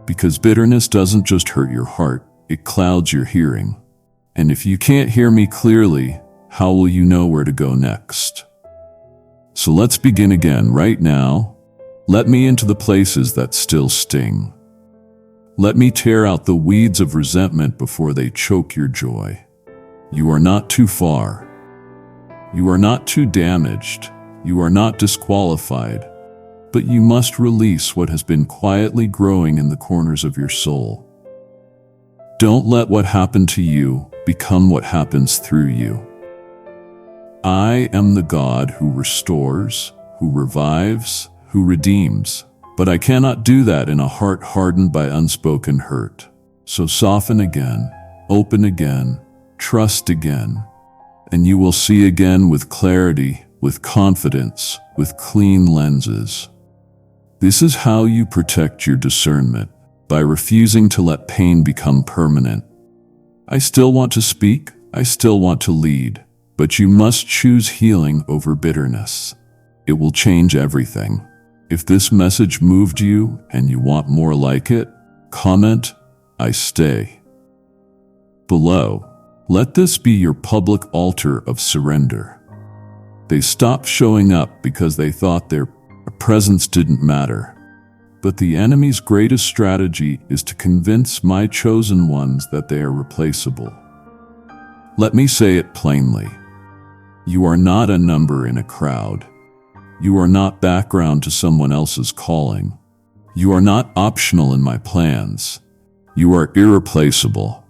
Because bitterness doesn't just hurt your heart, it clouds your hearing. And if you can't hear me clearly, how will you know where to go next? So let's begin again right now. Let me into the places that still sting. Let me tear out the weeds of resentment before they choke your joy. You are not too far. You are not too damaged. You are not disqualified. But you must release what has been quietly growing in the corners of your soul. Don't let what happened to you become what happens through you. I am the God who restores, who revives, who redeems. But I cannot do that in a heart hardened by unspoken hurt. So soften again, open again, trust again, and you will see again with clarity, with confidence, with clean lenses. This is how you protect your discernment, by refusing to let pain become permanent. I still want to speak, I still want to lead, but you must choose healing over bitterness. It will change everything. If this message moved you and you want more like it, comment, I stay. Below, let this be your public altar of surrender. They stopped showing up because they thought their presence didn't matter. But the enemy's greatest strategy is to convince my chosen ones that they are replaceable. Let me say it plainly. You are not a number in a crowd. You are not background to someone else's calling. You are not optional in my plans. You are irreplaceable.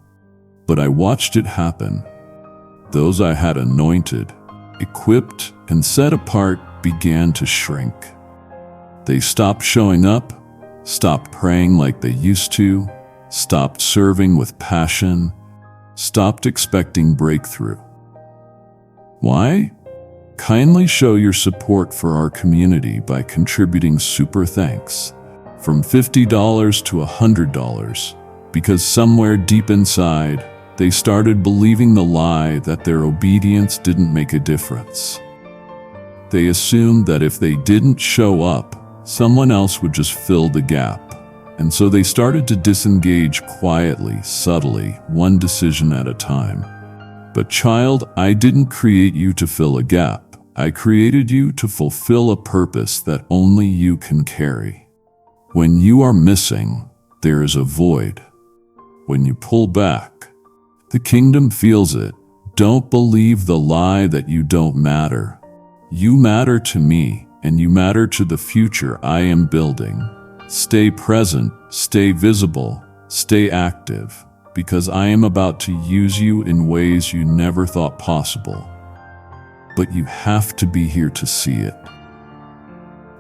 But I watched it happen. Those I had anointed, equipped, and set apart began to shrink. They stopped showing up, stopped praying like they used to, stopped serving with passion, stopped expecting breakthrough. Why? Kindly show your support for our community by contributing super thanks from $50 to $100, because somewhere deep inside, they started believing the lie that their obedience didn't make a difference. They assumed that if they didn't show up, someone else would just fill the gap. And so they started to disengage quietly, subtly, one decision at a time. But child, I didn't create you to fill a gap. I created you to fulfill a purpose that only you can carry. When you are missing, there is a void. When you pull back, the kingdom feels it. Don't believe the lie that you don't matter. You matter to me, and you matter to the future I am building. Stay present, stay visible, stay active, because I am about to use you in ways you never thought possible. But you have to be here to see it.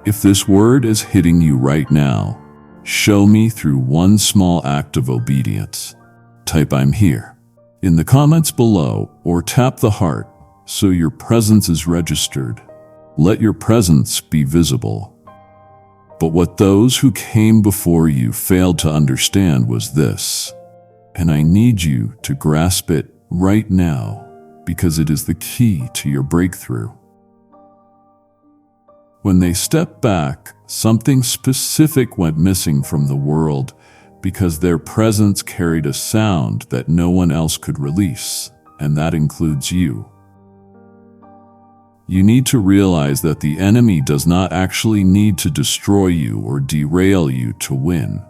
If this word is hitting you right now, show me through one small act of obedience. Type "I'm here" in the comments below or tap the heart so your presence is registered. Let your presence be visible. But what those who came before you failed to understand was this, and I need you to grasp it right now because it is the key to your breakthrough. When they stepped back, something specific went missing from the world because their presence carried a sound that no one else could release, and that includes you. You need to realize that the enemy does not actually need to destroy you or derail you to win.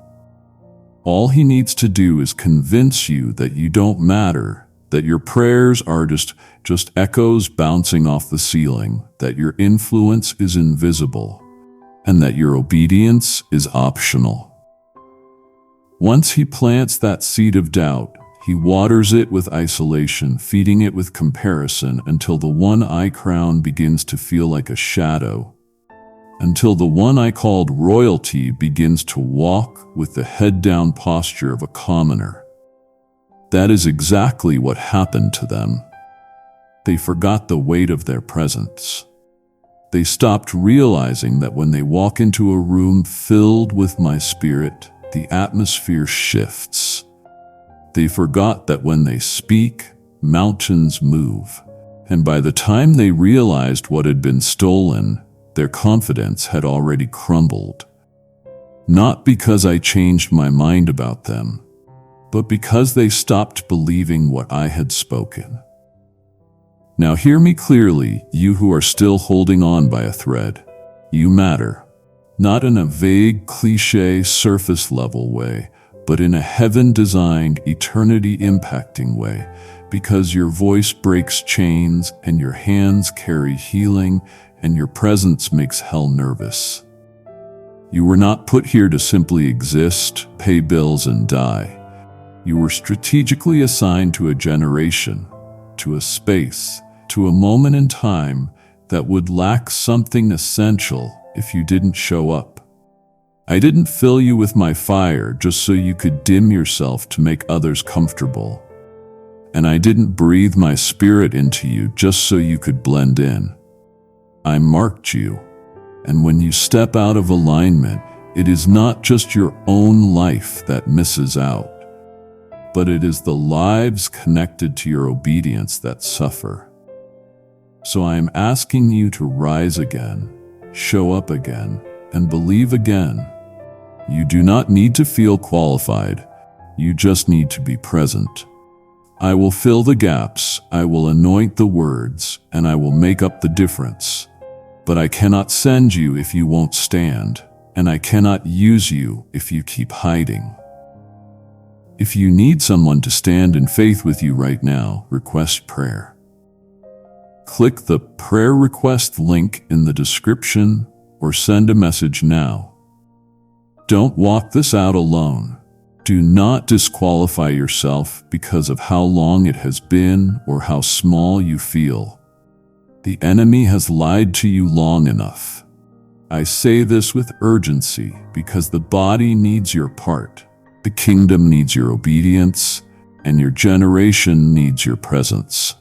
All he needs to do is convince you that you don't matter, that your prayers are just echoes bouncing off the ceiling, that your influence is invisible, and that your obedience is optional. Once he plants that seed of doubt, he waters it with isolation, feeding it with comparison until the one I crowned begins to feel like a shadow, until the one I called royalty begins to walk with the head-down posture of a commoner. That is exactly what happened to them. They forgot the weight of their presence. They stopped realizing that when they walk into a room filled with my spirit, the atmosphere shifts. They forgot that when they speak, mountains move. And by the time they realized what had been stolen, their confidence had already crumbled. Not because I changed my mind about them, but because they stopped believing what I had spoken. Now hear me clearly, you who are still holding on by a thread. You matter, not in a vague, cliché, surface-level way, but in a heaven-designed, eternity-impacting way, because your voice breaks chains and your hands carry healing and your presence makes hell nervous. You were not put here to simply exist, pay bills, and die. You were strategically assigned to a generation, to a space, to a moment in time that would lack something essential if you didn't show up. I didn't fill you with my fire just so you could dim yourself to make others comfortable. And I didn't breathe my spirit into you just so you could blend in. I marked you, and when you step out of alignment, it is not just your own life that misses out, but it is the lives connected to your obedience that suffer. So I am asking you to rise again, show up again, and believe again. You do not need to feel qualified, you just need to be present. I will fill the gaps, I will anoint the words, and I will make up the difference. But I cannot send you if you won't stand, and I cannot use you if you keep hiding. If you need someone to stand in faith with you right now, request prayer. Click the prayer request link in the description or send a message now. Don't walk this out alone. Do not disqualify yourself because of how long it has been or how small you feel. The enemy has lied to you long enough. I say this with urgency because the body needs your part, the kingdom needs your obedience, and your generation needs your presence.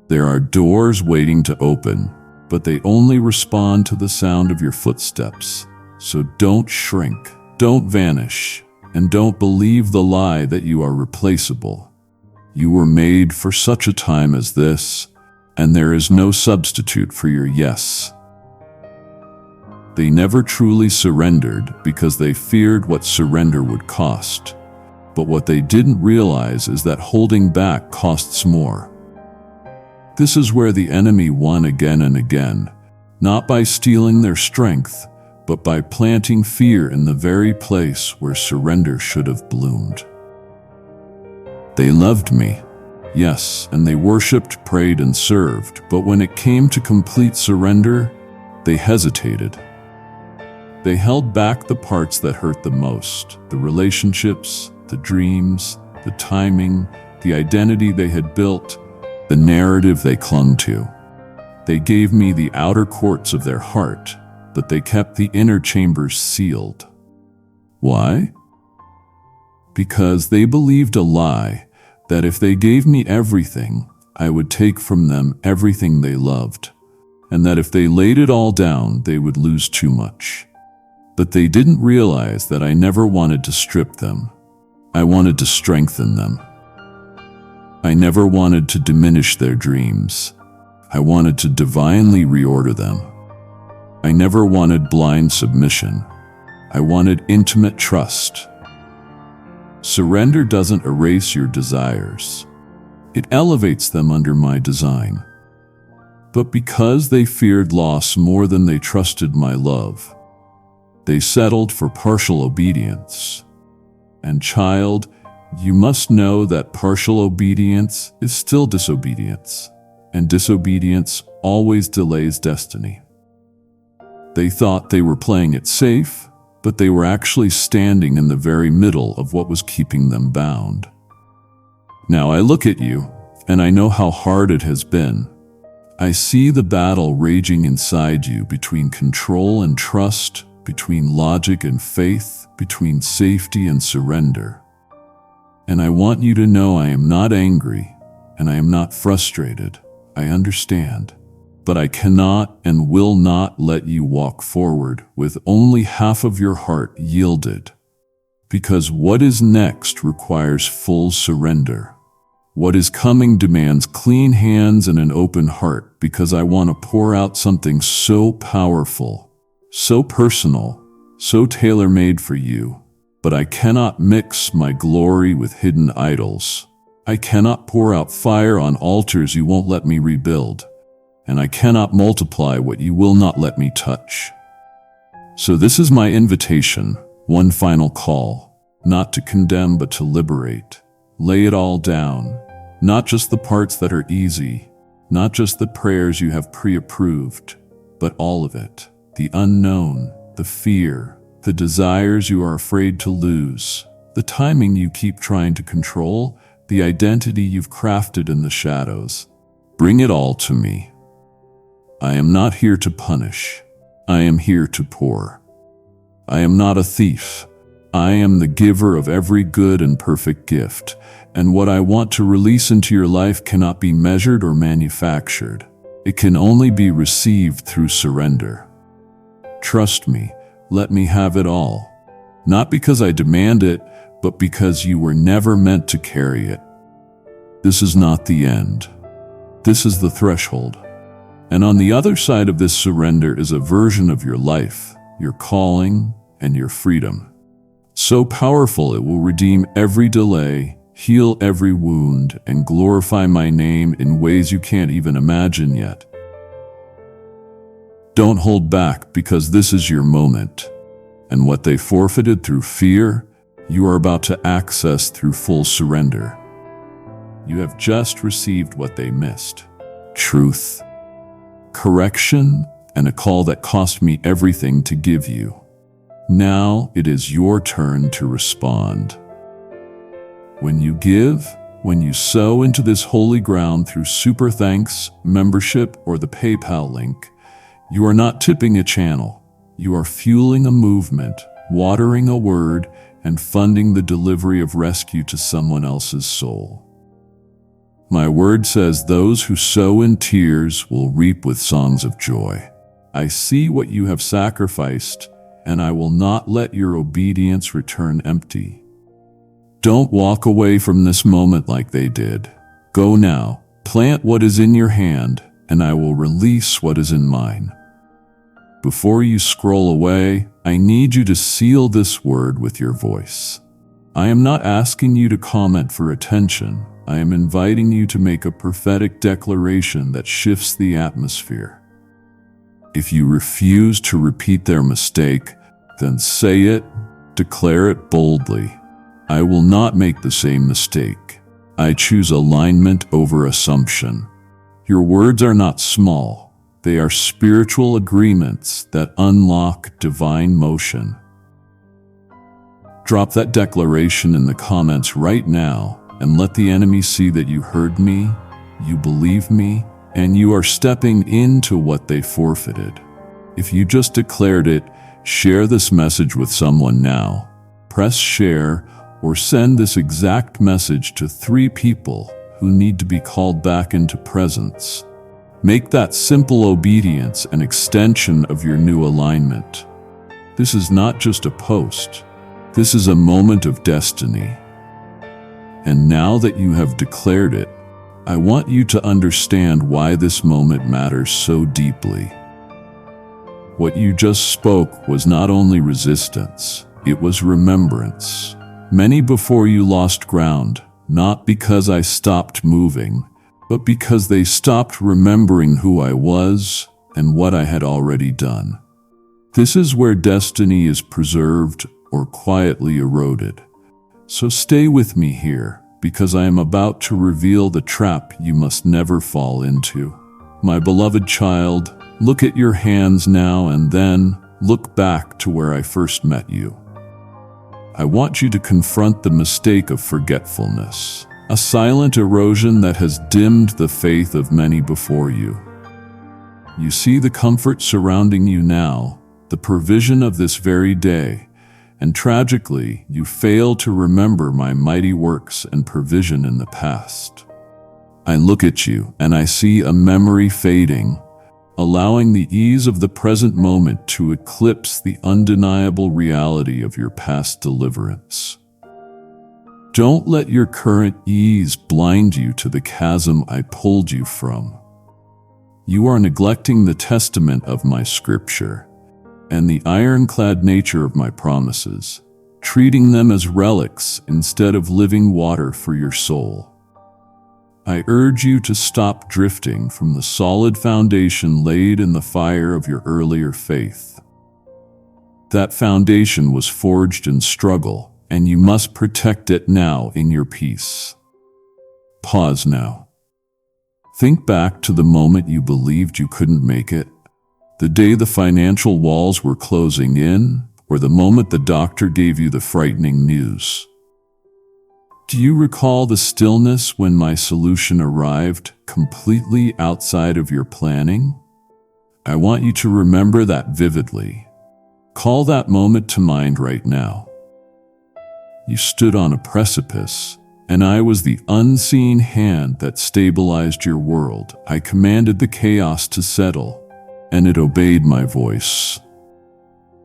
There are doors waiting to open, but they only respond to the sound of your footsteps. So don't shrink, don't vanish, and don't believe the lie that you are replaceable. You were made for such a time as this, and there is no substitute for your yes. They never truly surrendered because they feared what surrender would cost. But what they didn't realize is that holding back costs more. This is where the enemy won again and again, not by stealing their strength, but by planting fear in the very place where surrender should have bloomed. They loved me, yes, and they worshipped, prayed, and served, but when it came to complete surrender, they hesitated. They held back the parts that hurt the most, the relationships, the dreams, the timing, the identity they had built, the narrative they clung to. They gave me the outer courts of their heart, but they kept the inner chambers sealed. Why? Because they believed a lie that if they gave me everything, I would take from them everything they loved, and that if they laid it all down, they would lose too much. But they didn't realize that I never wanted to strip them. I wanted to strengthen them. I never wanted to diminish their dreams. I wanted to divinely reorder them. I never wanted blind submission. I wanted intimate trust. Surrender doesn't erase your desires. It elevates them under my design. But because they feared loss more than they trusted my love, they settled for partial obedience. And child, you must know that partial obedience is still disobedience, and disobedience always delays destiny. They thought they were playing it safe, but they were actually standing in the very middle of what was keeping them bound. Now I look at you, and I know how hard it has been. I see the battle raging inside you between control and trust, between logic and faith, between safety and surrender. And I want you to know I am not angry, and I am not frustrated. I understand. But I cannot and will not let you walk forward with only half of your heart yielded, because what is next requires full surrender. What is coming demands clean hands and an open heart, because I want to pour out something so powerful, so personal, so tailor-made for you. But I cannot mix my glory with hidden idols. I cannot pour out fire on altars you won't let me rebuild. And I cannot multiply what you will not let me touch. So this is my invitation, one final call, not to condemn but to liberate. Lay it all down, not just the parts that are easy, not just the prayers you have pre-approved, but all of it, the unknown, the fear, the desires you are afraid to lose, the timing you keep trying to control, the identity you've crafted in the shadows. Bring it all to me. I am not here to punish. I am here to pour. I am not a thief. I am the giver of every good and perfect gift, and what I want to release into your life cannot be measured or manufactured. It can only be received through surrender. Trust me, let me have it all. Not because I demand it, but because you were never meant to carry it. This is not the end. This is the threshold. And on the other side of this surrender is a version of your life, your calling, and your freedom. So powerful it will redeem every delay, heal every wound, and glorify my name in ways you can't even imagine yet. Don't hold back, because this is your moment. And what they forfeited through fear, you are about to access through full surrender. You have just received what they missed: truth, correction, and a call that cost me everything to give you. Now it is your turn to respond. When you give, when you sow into this holy ground through Super Thanks, membership, or the PayPal link, you are not tipping a channel. You are fueling a movement, watering a word, and funding the delivery of rescue to someone else's soul. My word says those who sow in tears will reap with songs of joy. I see what you have sacrificed, and I will not let your obedience return empty. Don't walk away from this moment like they did. Go now, plant what is in your hand, and I will release what is in mine. Before you scroll away, I need you to seal this word with your voice. I am not asking you to comment for attention. I am inviting you to make a prophetic declaration that shifts the atmosphere. If you refuse to repeat their mistake, then say it, declare it boldly. I will not make the same mistake. I choose alignment over assumption. Your words are not small. They are spiritual agreements that unlock divine motion. Drop that declaration in the comments right now and let the enemy see that you heard me, you believe me, and you are stepping into what they forfeited. If you just declared it, share this message with someone now. Press share or send this exact message to 3 people who need to be called back into presence. Make that simple obedience an extension of your new alignment. This is not just a post. This is a moment of destiny. And now that you have declared it, I want you to understand why this moment matters so deeply. What you just spoke was not only resistance, it was remembrance. Many before you lost ground, not because I stopped moving, but because they stopped remembering who I was and what I had already done. This is where destiny is preserved or quietly eroded. So stay with me here, because I am about to reveal the trap you must never fall into. My beloved child, look at your hands now and then look back to where I first met you. I want you to confront the mistake of forgetfulness, a silent erosion that has dimmed the faith of many before you. You see the comfort surrounding you now, the provision of this very day, and tragically, you fail to remember my mighty works and provision in the past. I look at you and I see a memory fading, allowing the ease of the present moment to eclipse the undeniable reality of your past deliverance. Don't let your current ease blind you to the chasm I pulled you from. You are neglecting the testament of my scripture and the ironclad nature of my promises, treating them as relics instead of living water for your soul. I urge you to stop drifting from the solid foundation laid in the fire of your earlier faith. That foundation was forged in struggle, and you must protect it now in your peace. Pause now. Think back to the moment you believed you couldn't make it, the day the financial walls were closing in, or the moment the doctor gave you the frightening news. Do you recall the stillness when my solution arrived completely outside of your planning? I want you to remember that vividly. Call that moment to mind right now. You stood on a precipice, and I was the unseen hand that stabilized your world. I commanded the chaos to settle, and it obeyed my voice.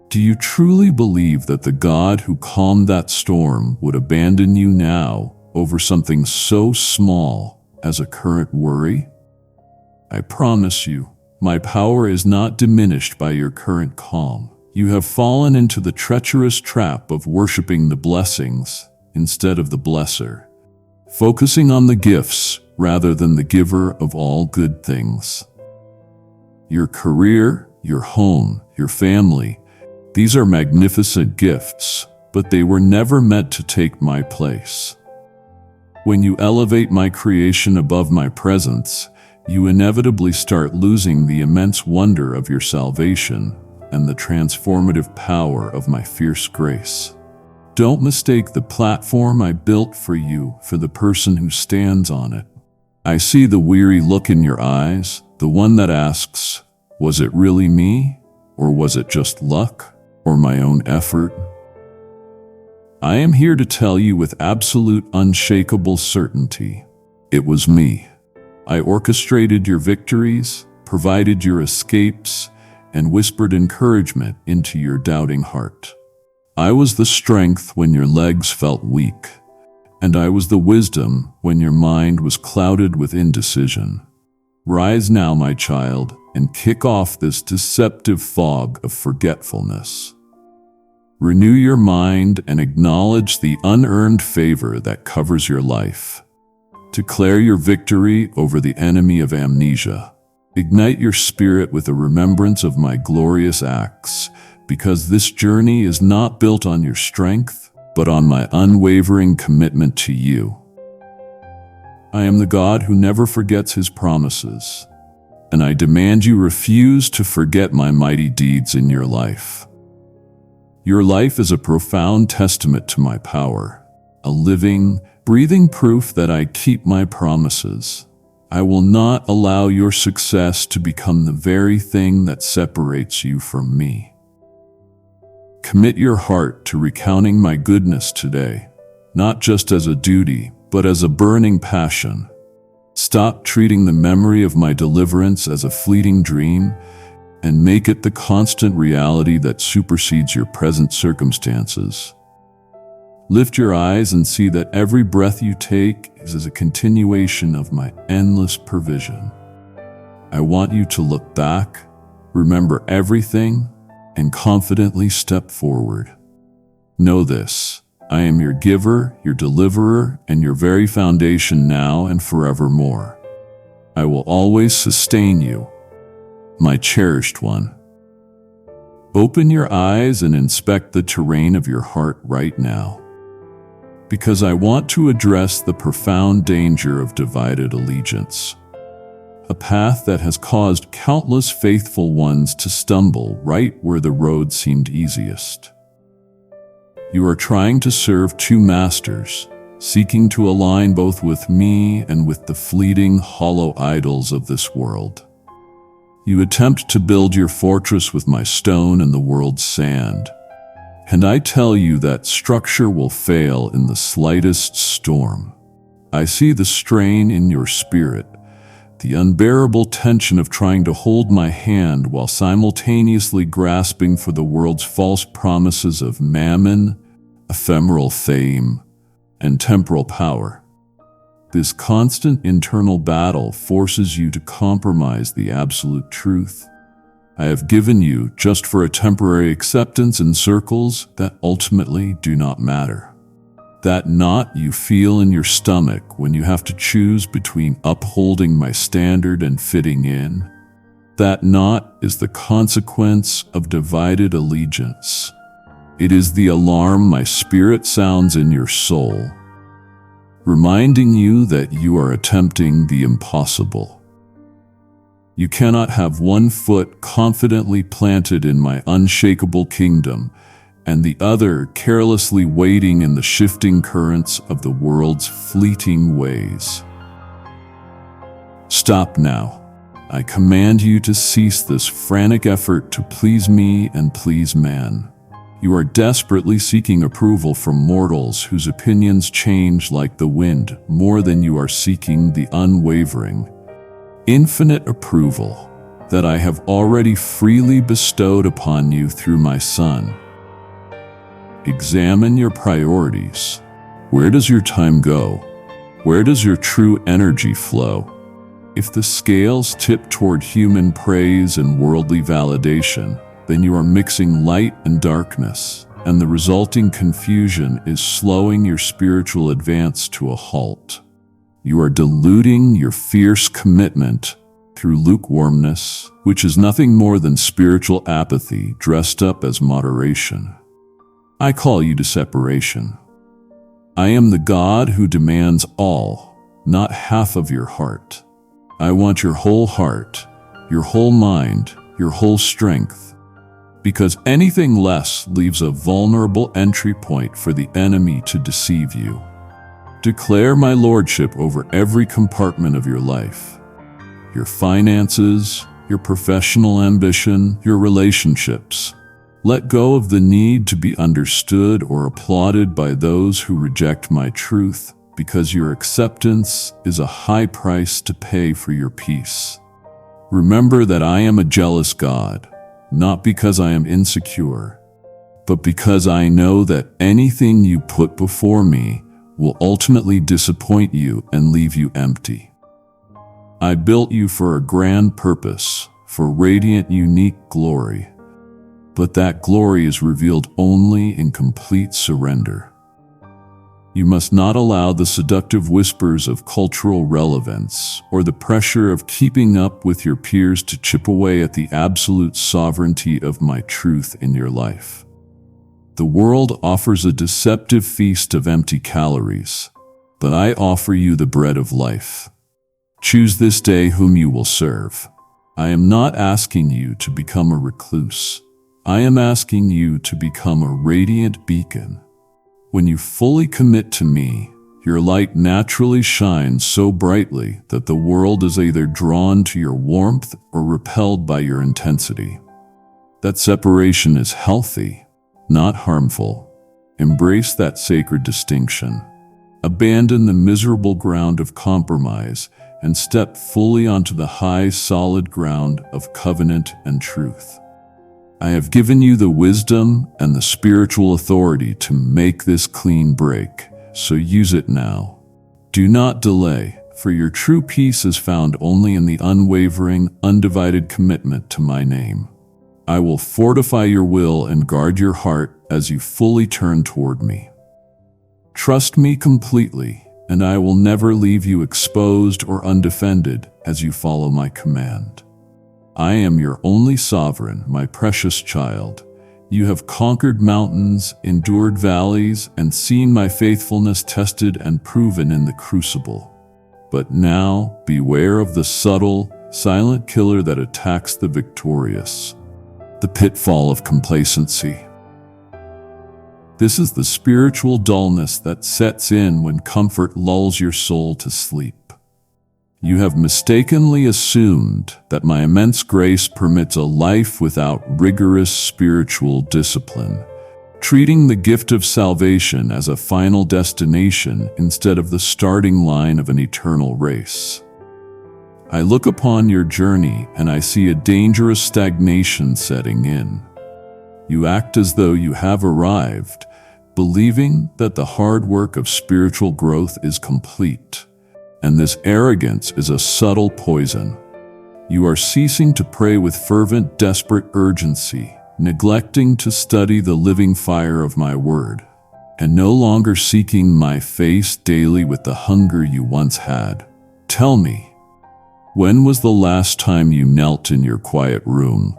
Do you truly believe that the God who calmed that storm would abandon you now over something so small as a current worry? I promise you, my power is not diminished by your current calm. You have fallen into the treacherous trap of worshiping the blessings instead of the blesser, focusing on the gifts rather than the giver of all good things. Your career, your home, your family, these are magnificent gifts, but they were never meant to take my place. When you elevate my creation above my presence, you inevitably start losing the immense wonder of your salvation and the transformative power of my fierce grace. Don't mistake the platform I built for you for the person who stands on it. I see the weary look in your eyes, the one that asks, was it really me? Or was it just luck? Or my own effort? I am here to tell you with absolute unshakable certainty, it was me. I orchestrated your victories, provided your escapes, and whispered encouragement into your doubting heart. I was the strength when your legs felt weak, and I was the wisdom when your mind was clouded with indecision. Rise now, my child, and kick off this deceptive fog of forgetfulness. Renew your mind and acknowledge the unearned favor that covers your life. Declare your victory over the enemy of amnesia. Ignite your spirit with a remembrance of my glorious acts, because this journey is not built on your strength, but on my unwavering commitment to you. I am the God who never forgets his promises, and I demand you refuse to forget my mighty deeds in your life. Your life is a profound testament to my power, a living, breathing proof that I keep my promises. I will not allow your success to become the very thing that separates you from me. Commit your heart to recounting my goodness today, not just as a duty, but as a burning passion. Stop treating the memory of my deliverance as a fleeting dream, and make it the constant reality that supersedes your present circumstances. Lift your eyes and see that every breath you take is a continuation of my endless provision. I want you to look back, remember everything, and confidently step forward. Know this: I am your giver, your deliverer, and your very foundation now and forevermore. I will always sustain you, my cherished one. Open your eyes and inspect the terrain of your heart right now, because I want to address the profound danger of divided allegiance, a path that has caused countless faithful ones to stumble right where the road seemed easiest. You are trying to serve two masters, seeking to align both with me and with the fleeting, hollow idols of this world. You attempt to build your fortress with my stone and the world's sand, and I tell you that structure will fail in the slightest storm. I see the strain in your spirit, the unbearable tension of trying to hold my hand while simultaneously grasping for the world's false promises of mammon, ephemeral fame, and temporal power. This constant internal battle forces you to compromise the absolute truth I have given you just for a temporary acceptance in circles that ultimately do not matter. That knot you feel in your stomach when you have to choose between upholding my standard and fitting in, that knot is the consequence of divided allegiance. It is the alarm my spirit sounds in your soul, reminding you that you are attempting the impossible. You cannot have one foot confidently planted in my unshakable kingdom and the other carelessly wading in the shifting currents of the world's fleeting ways. Stop now. I command you to cease this frantic effort to please me and please man. You are desperately seeking approval from mortals whose opinions change like the wind more than you are seeking the unwavering, infinite approval that I have already freely bestowed upon you through my Son. Examine your priorities. Where does your time go? Where does your true energy flow? If the scales tip toward human praise and worldly validation, then you are mixing light and darkness, and the resulting confusion is slowing your spiritual advance to a halt. You are diluting your fierce commitment through lukewarmness, which is nothing more than spiritual apathy dressed up as moderation. I call you to separation. I am the God who demands all, not half of your heart. I want your whole heart, your whole mind, your whole strength, because anything less leaves a vulnerable entry point for the enemy to deceive you. Declare my lordship over every compartment of your life, your finances, your professional ambition, your relationships. Let go of the need to be understood or applauded by those who reject my truth, because your acceptance is a high price to pay for your peace. Remember that I am a jealous God, not because I am insecure, but because I know that anything you put before me will ultimately disappoint you and leave you empty. I built you for a grand purpose, for radiant, unique glory. But that glory is revealed only in complete surrender. You must not allow the seductive whispers of cultural relevance or the pressure of keeping up with your peers to chip away at the absolute sovereignty of my truth in your life. The world offers a deceptive feast of empty calories, but I offer you the bread of life. Choose this day whom you will serve. I am not asking you to become a recluse. I am asking you to become a radiant beacon. When you fully commit to me, your light naturally shines so brightly that the world is either drawn to your warmth or repelled by your intensity. That separation is healthy, not harmful. Embrace that sacred distinction. Abandon the miserable ground of compromise and step fully onto the high, solid ground of covenant and truth. I have given you the wisdom and the spiritual authority to make this clean break, so use it now. Do not delay, for your true peace is found only in the unwavering, undivided commitment to my name. I will fortify your will and guard your heart as you fully turn toward me. Trust me completely, and I will never leave you exposed or undefended as you follow my command. I am your only sovereign, my precious child. You have conquered mountains, endured valleys, and seen my faithfulness tested and proven in the crucible. But now, beware of the subtle, silent killer that attacks the victorious. The pitfall of complacency. This is the spiritual dullness that sets in when comfort lulls your soul to sleep. You have mistakenly assumed that my immense grace permits a life without rigorous spiritual discipline, treating the gift of salvation as a final destination instead of the starting line of an eternal race. I look upon your journey and I see a dangerous stagnation setting in. You act as though you have arrived, believing that the hard work of spiritual growth is complete. And this arrogance is a subtle poison. You are ceasing to pray with fervent, desperate urgency, neglecting to study the living fire of my word, and no longer seeking my face daily with the hunger you once had. Tell me, when was the last time you knelt in your quiet room,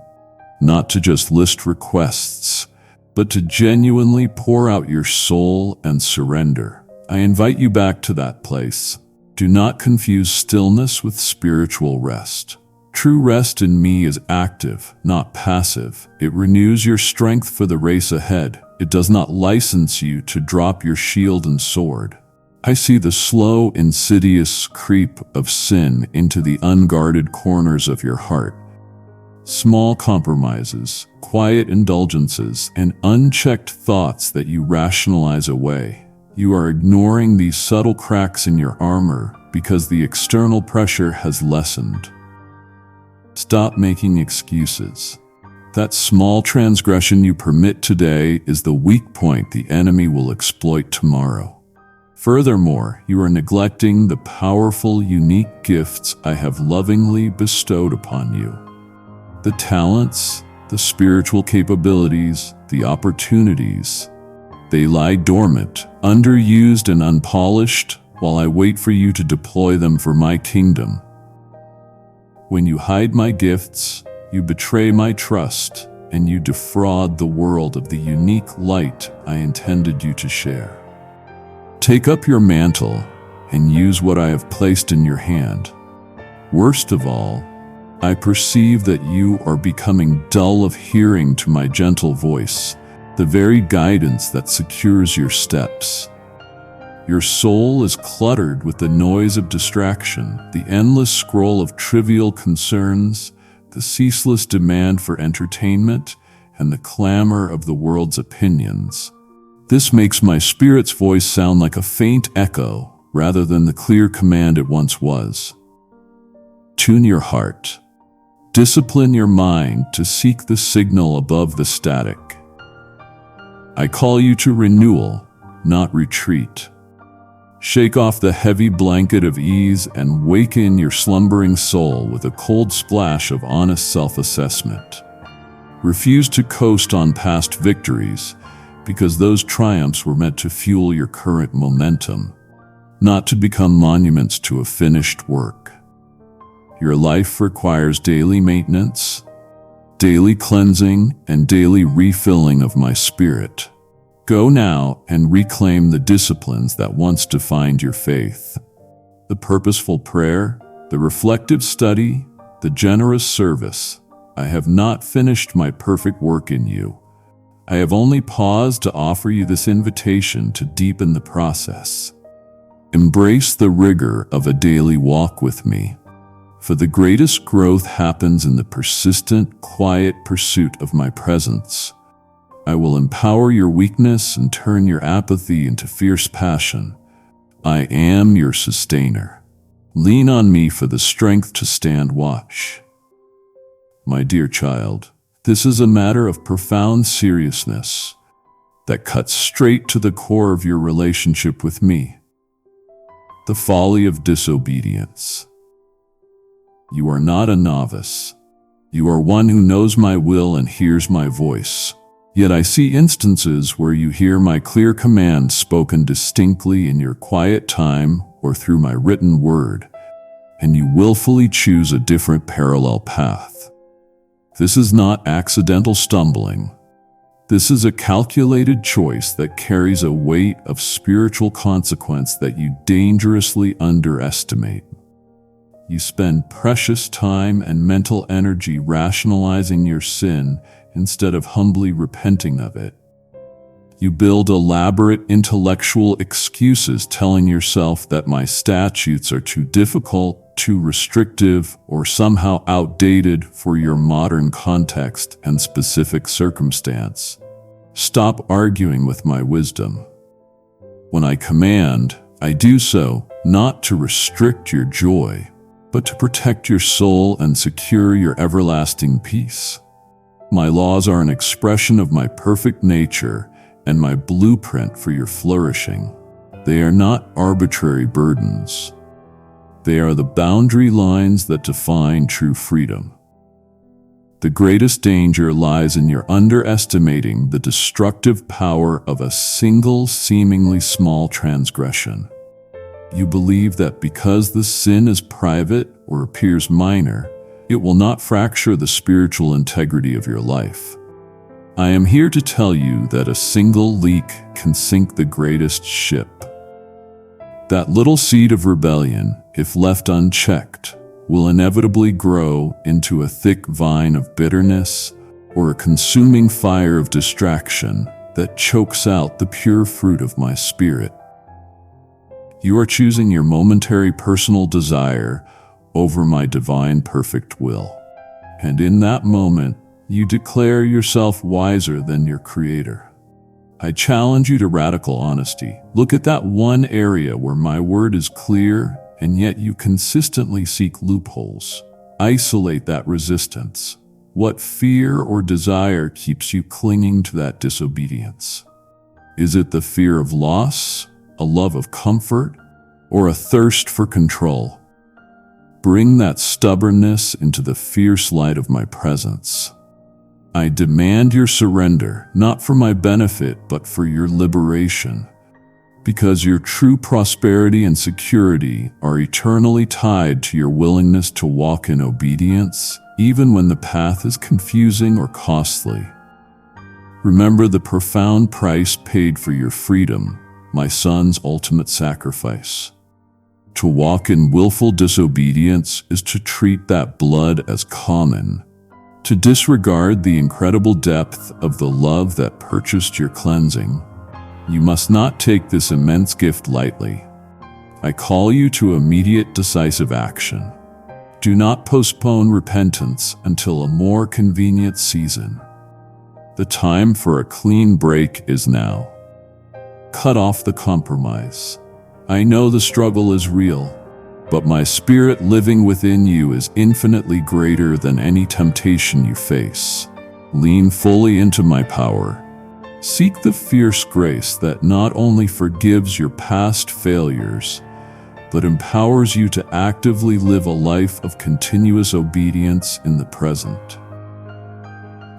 not to just list requests, but to genuinely pour out your soul and surrender? I invite you back to that place. Do not confuse stillness with spiritual rest. True rest in me is active, not passive. It renews your strength for the race ahead. It does not license you to drop your shield and sword. I see the slow, insidious creep of sin into the unguarded corners of your heart. Small compromises, quiet indulgences, and unchecked thoughts that you rationalize away. You are ignoring these subtle cracks in your armor because the external pressure has lessened. Stop making excuses. That small transgression you permit today is the weak point the enemy will exploit tomorrow. Furthermore, you are neglecting the powerful, unique gifts I have lovingly bestowed upon you. The talents, the spiritual capabilities, the opportunities. They lie dormant, underused and unpolished, while I wait for you to deploy them for my kingdom. When you hide my gifts, you betray my trust, and you defraud the world of the unique light I intended you to share. Take up your mantle and use what I have placed in your hand. Worst of all, I perceive that you are becoming dull of hearing to my gentle voice, the very guidance that secures your steps. Your soul is cluttered with the noise of distraction, the endless scroll of trivial concerns, the ceaseless demand for entertainment, and the clamor of the world's opinions. This makes my spirit's voice sound like a faint echo rather than the clear command it once was. Tune your heart. Discipline your mind to seek the signal above the static. I call you to renewal, not retreat. Shake off the heavy blanket of ease and waken your slumbering soul with a cold splash of honest self-assessment. Refuse to coast on past victories, because those triumphs were meant to fuel your current momentum, not to become monuments to a finished work. Your life requires daily maintenance, daily cleansing, and daily refilling of my spirit. Go now and reclaim the disciplines that once defined your faith. The purposeful prayer, the reflective study, the generous service. I have not finished my perfect work in you. I have only paused to offer you this invitation to deepen the process. Embrace the rigor of a daily walk with me, for the greatest growth happens in the persistent, quiet pursuit of my presence. I will empower your weakness and turn your apathy into fierce passion. I am your sustainer. Lean on me for the strength to stand watch. My dear child, this is a matter of profound seriousness that cuts straight to the core of your relationship with me. The folly of disobedience. You are not a novice. You are one who knows my will and hears my voice. Yet I see instances where you hear my clear command spoken distinctly in your quiet time or through my written word, and you willfully choose a different parallel path. This is not accidental stumbling. This is a calculated choice that carries a weight of spiritual consequence that you dangerously underestimate. You spend precious time and mental energy rationalizing your sin instead of humbly repenting of it. You build elaborate intellectual excuses telling yourself that my statutes are too difficult, too restrictive, or somehow outdated for your modern context and specific circumstance. Stop arguing with my wisdom. When I command, I do so not to restrict your joy, but to protect your soul and secure your everlasting peace. My laws are an expression of my perfect nature and my blueprint for your flourishing. They are not arbitrary burdens. They are the boundary lines that define true freedom. The greatest danger lies in your underestimating the destructive power of a single, seemingly small transgression. You believe that because the sin is private or appears minor, it will not fracture the spiritual integrity of your life. I am here to tell you that a single leak can sink the greatest ship. That little seed of rebellion, if left unchecked, will inevitably grow into a thick vine of bitterness or a consuming fire of distraction that chokes out the pure fruit of my spirit. You are choosing your momentary personal desire over my divine perfect will. And in that moment, you declare yourself wiser than your Creator. I challenge you to radical honesty. Look at that one area where my word is clear, and yet you consistently seek loopholes. Isolate that resistance. What fear or desire keeps you clinging to that disobedience? Is it the fear of loss, a love of comfort, or a thirst for control? Bring that stubbornness into the fierce light of my presence. I demand your surrender, not for my benefit, but for your liberation, because your true prosperity and security are eternally tied to your willingness to walk in obedience, even when the path is confusing or costly. Remember the profound price paid for your freedom, my Son's ultimate sacrifice. To walk in willful disobedience is to treat that blood as common, to disregard the incredible depth of the love that purchased your cleansing. You must not take this immense gift lightly. I call you to immediate decisive action. Do not postpone repentance until a more convenient season. The time for a clean break is now. Cut off the compromise. I know the struggle is real, but my spirit living within you is infinitely greater than any temptation you face. Lean fully into my power. Seek the fierce grace that not only forgives your past failures, but empowers you to actively live a life of continuous obedience in the present.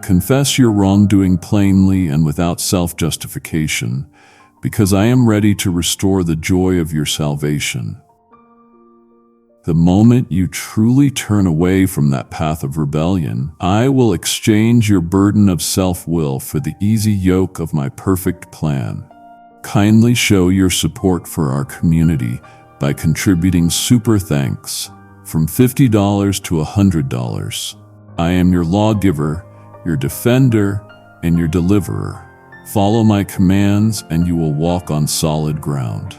Confess your wrongdoing plainly and without self-justification, because I am ready to restore the joy of your salvation. The moment you truly turn away from that path of rebellion, I will exchange your burden of self-will for the easy yoke of my perfect plan. Kindly show your support for our community by contributing super thanks from $50 to $100. I am your lawgiver, your defender, and your deliverer. Follow my commands and you will walk on solid ground.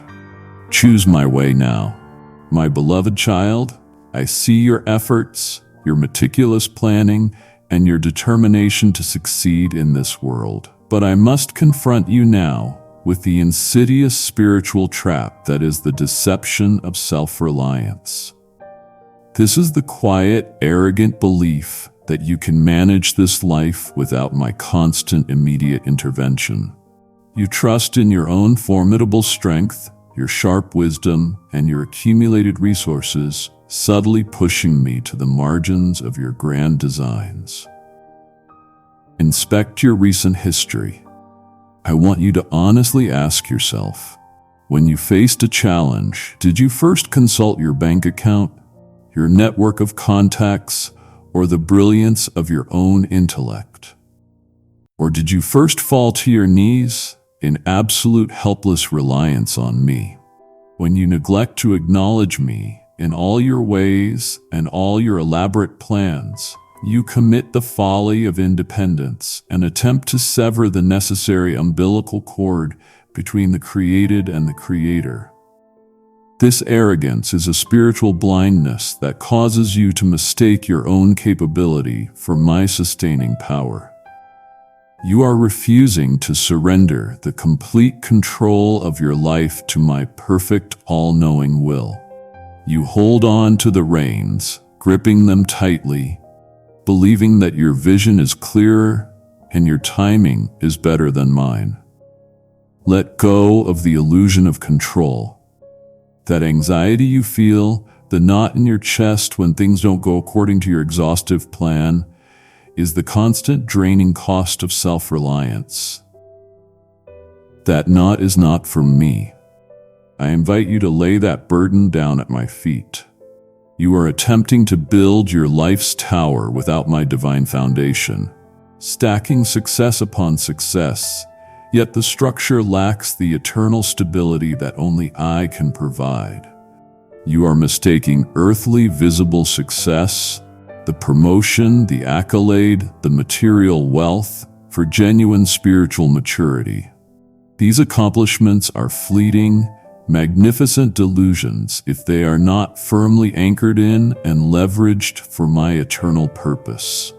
Choose my way now. My beloved child, I see your efforts, your meticulous planning, and your determination to succeed in this world. But I must confront you now with the insidious spiritual trap that is the deception of self-reliance. This is the quiet, arrogant belief that you can manage this life without my constant, immediate intervention. You trust in your own formidable strength, your sharp wisdom, and your accumulated resources, subtly pushing me to the margins of your grand designs. Inspect your recent history. I want you to honestly ask yourself, when you faced a challenge, did you first consult your bank account, your network of contacts, or the brilliance of your own intellect? Or did you first fall to your knees in absolute helpless reliance on me? When you neglect to acknowledge me in all your ways and all your elaborate plans, you commit the folly of independence and attempt to sever the necessary umbilical cord between the created and the Creator. This arrogance is a spiritual blindness that causes you to mistake your own capability for my sustaining power. You are refusing to surrender the complete control of your life to my perfect, all-knowing will. You hold on to the reins, gripping them tightly, believing that your vision is clearer and your timing is better than mine. Let go of the illusion of control. That anxiety you feel, the knot in your chest when things don't go according to your exhaustive plan, is the constant draining cost of self-reliance. That knot is not for me. I invite you to lay that burden down at my feet. You are attempting to build your life's tower without my divine foundation, stacking success upon success, yet the structure lacks the eternal stability that only I can provide. You are mistaking earthly visible success, the promotion, the accolade, the material wealth, for genuine spiritual maturity. These accomplishments are fleeting, magnificent delusions if they are not firmly anchored in and leveraged for my eternal purpose.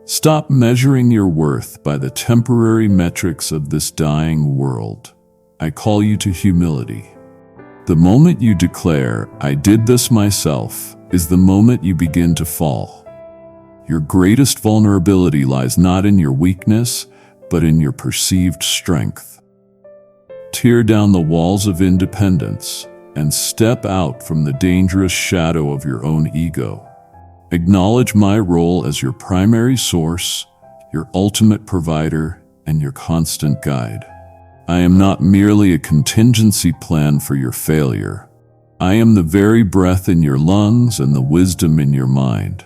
Stop measuring your worth by the temporary metrics of this dying world. I call you to humility. The moment you declare, "I did this myself," is the moment you begin to fall. Your greatest vulnerability lies not in your weakness, but in your perceived strength. Tear down the walls of independence and step out from the dangerous shadow of your own ego. Acknowledge my role as your primary source, your ultimate provider, and your constant guide. I am not merely a contingency plan for your failure. I am the very breath in your lungs and the wisdom in your mind.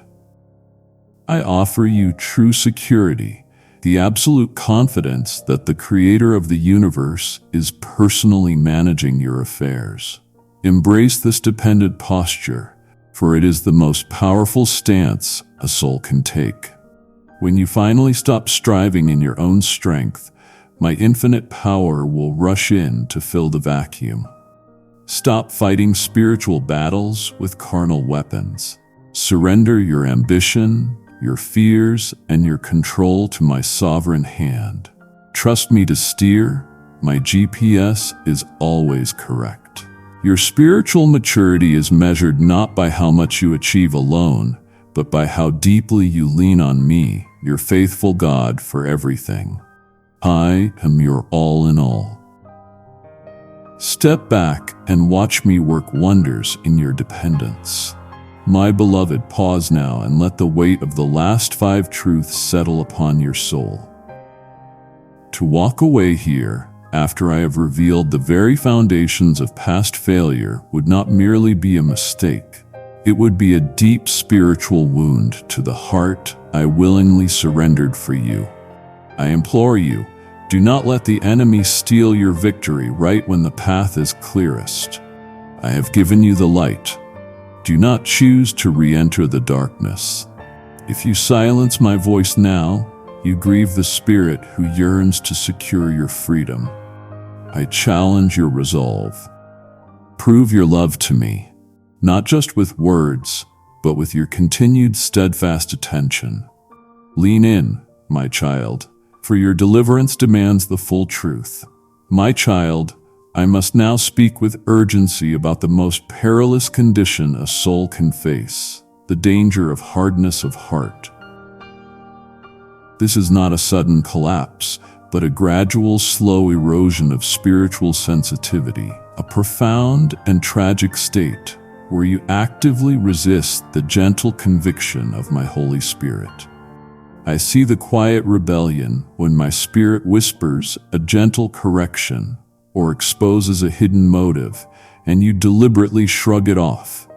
I offer you true security, the absolute confidence that the Creator of the universe is personally managing your affairs. Embrace this dependent posture, for it is the most powerful stance a soul can take. When you finally stop striving in your own strength, my infinite power will rush in to fill the vacuum. Stop fighting spiritual battles with carnal weapons. Surrender your ambition, your fears, and your control to my sovereign hand. Trust me to steer. My GPS is always correct. Your spiritual maturity is measured not by how much you achieve alone, but by how deeply you lean on me, your faithful God, for everything. I am your all in all. Step back and watch me work wonders in your dependence. My beloved, pause now and let the weight of the last 5 truths settle upon your soul. To walk away here, after I have revealed the very foundations of past failure, would not merely be a mistake. It would be a deep spiritual wound to the heart I willingly surrendered for you. I implore you, do not let the enemy steal your victory right when the path is clearest. I have given you the light. Do not choose to re-enter the darkness. If you silence my voice now, you grieve the spirit who yearns to secure your freedom. I challenge your resolve. Prove your love to me, not just with words, but with your continued steadfast attention. Lean in, my child, for your deliverance demands the full truth. My child, I must now speak with urgency about the most perilous condition a soul can face, the danger of hardness of heart. This is not a sudden collapse, but a gradual, slow erosion of spiritual sensitivity, a profound and tragic state where you actively resist the gentle conviction of my Holy Spirit. I see the quiet rebellion when my spirit whispers a gentle correction or exposes a hidden motive, and you deliberately shrug it off,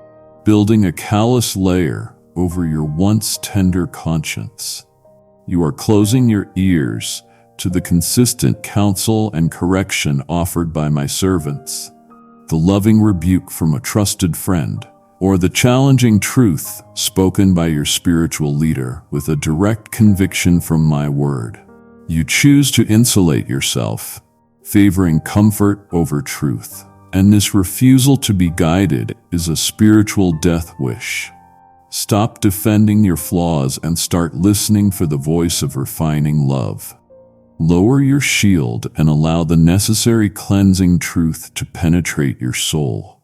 building a callous layer over your once tender conscience. You are closing your ears to the consistent counsel and correction offered by my servants, the loving rebuke from a trusted friend, or the challenging truth spoken by your spiritual leader with a direct conviction from my word. You choose to insulate yourself, favoring comfort over truth, and this refusal to be guided is a spiritual death wish. Stop defending your flaws and start listening for the voice of refining love. Lower your shield and allow the necessary cleansing truth to penetrate your soul.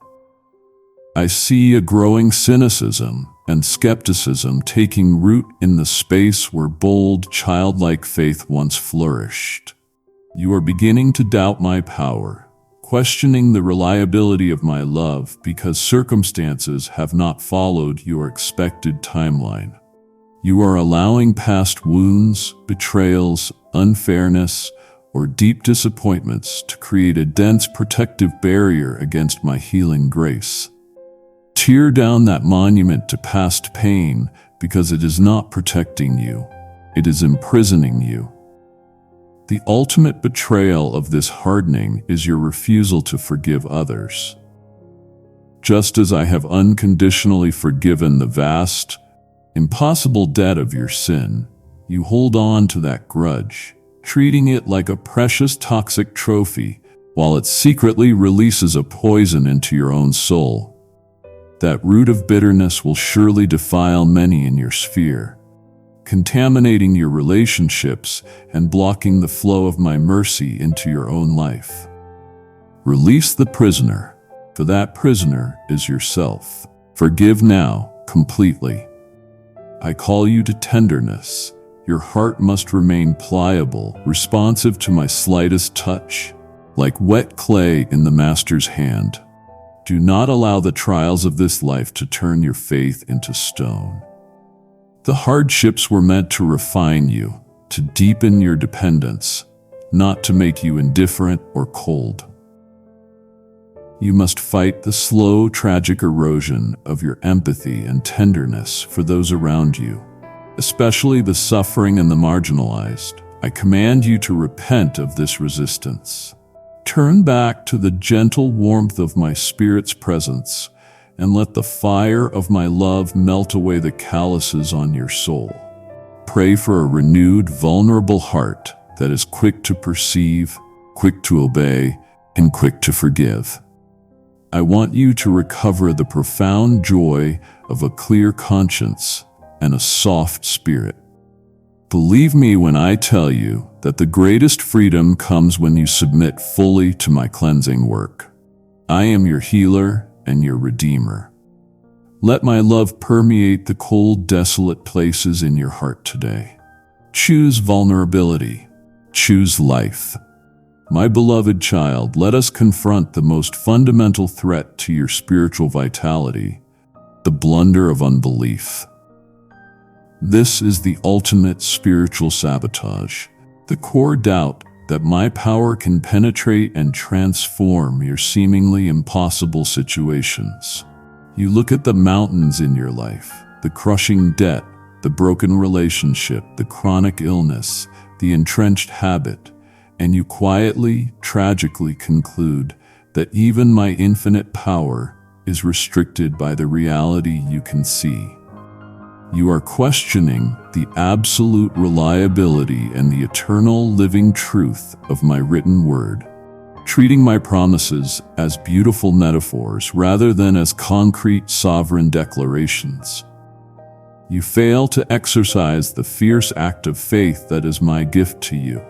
I see a growing cynicism and skepticism taking root in the space where bold, childlike faith once flourished. You are beginning to doubt my power, questioning the reliability of my love because circumstances have not followed your expected timeline. You are allowing past wounds, betrayals, unfairness, or deep disappointments to create a dense protective barrier against my healing grace. Tear down that monument to past pain because it is not protecting you. It is imprisoning you. The ultimate betrayal of this hardening is your refusal to forgive others. Just as I have unconditionally forgiven the vast, impossible debt of your sin, you hold on to that grudge, treating it like a precious toxic trophy while it secretly releases a poison into your own soul. That root of bitterness will surely defile many in your sphere, contaminating your relationships and blocking the flow of my mercy into your own life. Release the prisoner, for that prisoner is yourself. Forgive now, completely. I call you to tenderness. Your heart must remain pliable, responsive to my slightest touch, like wet clay in the master's hand. Do not allow the trials of this life to turn your faith into stone. The hardships were meant to refine you, to deepen your dependence, not to make you indifferent or cold. You must fight the slow, tragic erosion of your empathy and tenderness for those around you, especially the suffering and the marginalized. I command you to repent of this resistance. Turn back to the gentle warmth of my Spirit's presence, and let the fire of my love melt away the calluses on your soul. Pray for a renewed, vulnerable heart that is quick to perceive, quick to obey, and quick to forgive. I want you to recover the profound joy of a clear conscience and a soft spirit. Believe me when I tell you that the greatest freedom comes when you submit fully to my cleansing work. I am your healer and your redeemer. Let my love permeate the cold, desolate places in your heart today. Choose vulnerability, Choose life. My beloved child, let us confront the most fundamental threat to your spiritual vitality, the blunder of unbelief. This is the ultimate spiritual sabotage, the core doubt that my power can penetrate and transform your seemingly impossible situations. You look at the mountains in your life, the crushing debt, the broken relationship, the chronic illness, the entrenched habit, and you quietly, tragically conclude that even my infinite power is restricted by the reality you can see. You are questioning the absolute reliability and the eternal living truth of my written word, treating my promises as beautiful metaphors rather than as concrete sovereign declarations. You fail to exercise the fierce act of faith that is my gift to you,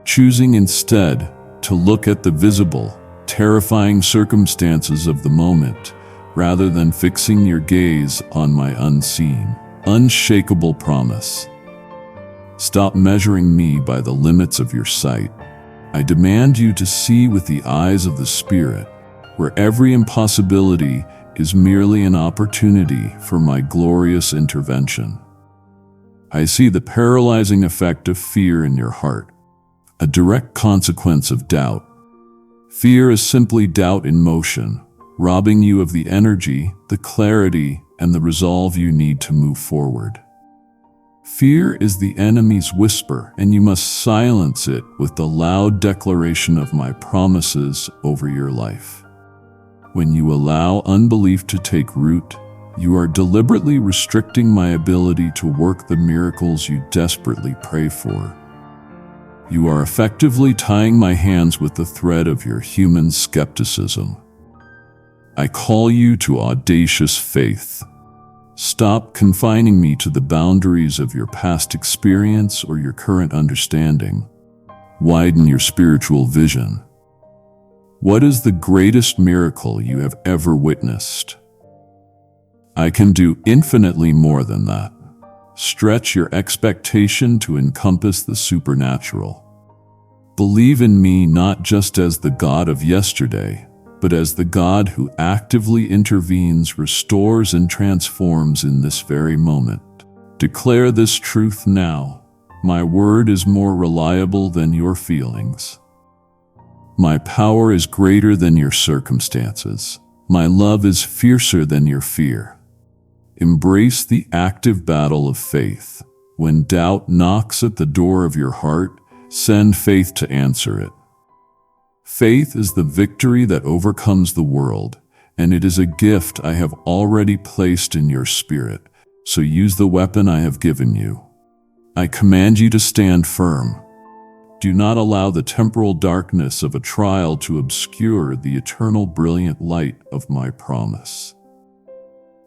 choosing instead to look at the visible, terrifying circumstances of the moment rather than fixing your gaze on my unseen, unshakable promise. Stop measuring me by the limits of your sight. I demand you to see with the eyes of the Spirit, where every impossibility is merely an opportunity for my glorious intervention. I see the paralyzing effect of fear in your heart, a direct consequence of doubt. Fear is simply doubt in motion, robbing you of the energy, the clarity, and the resolve you need to move forward. Fear is the enemy's whisper, and you must silence it with the loud declaration of my promises over your life. When you allow unbelief to take root, you are deliberately restricting my ability to work the miracles you desperately pray for. You are effectively tying my hands with the thread of your human skepticism. I call you to audacious faith. Stop confining me to the boundaries of your past experience or your current understanding. Widen your spiritual vision. What is the greatest miracle you have ever witnessed? I can do infinitely more than that. Stretch your expectation to encompass the supernatural. Believe in me not just as the God of yesterday, but as the God who actively intervenes, restores, and transforms in this very moment. Declare this truth now. My word is more reliable than your feelings. My power is greater than your circumstances. My love is fiercer than your fear. Embrace the active battle of faith. When doubt knocks at the door of your heart, send faith to answer it. Faith is the victory that overcomes the world, and it is a gift I have already placed in your spirit, so use the weapon I have given you. I command you to stand firm. Do not allow the temporal darkness of a trial to obscure the eternal brilliant light of my promise.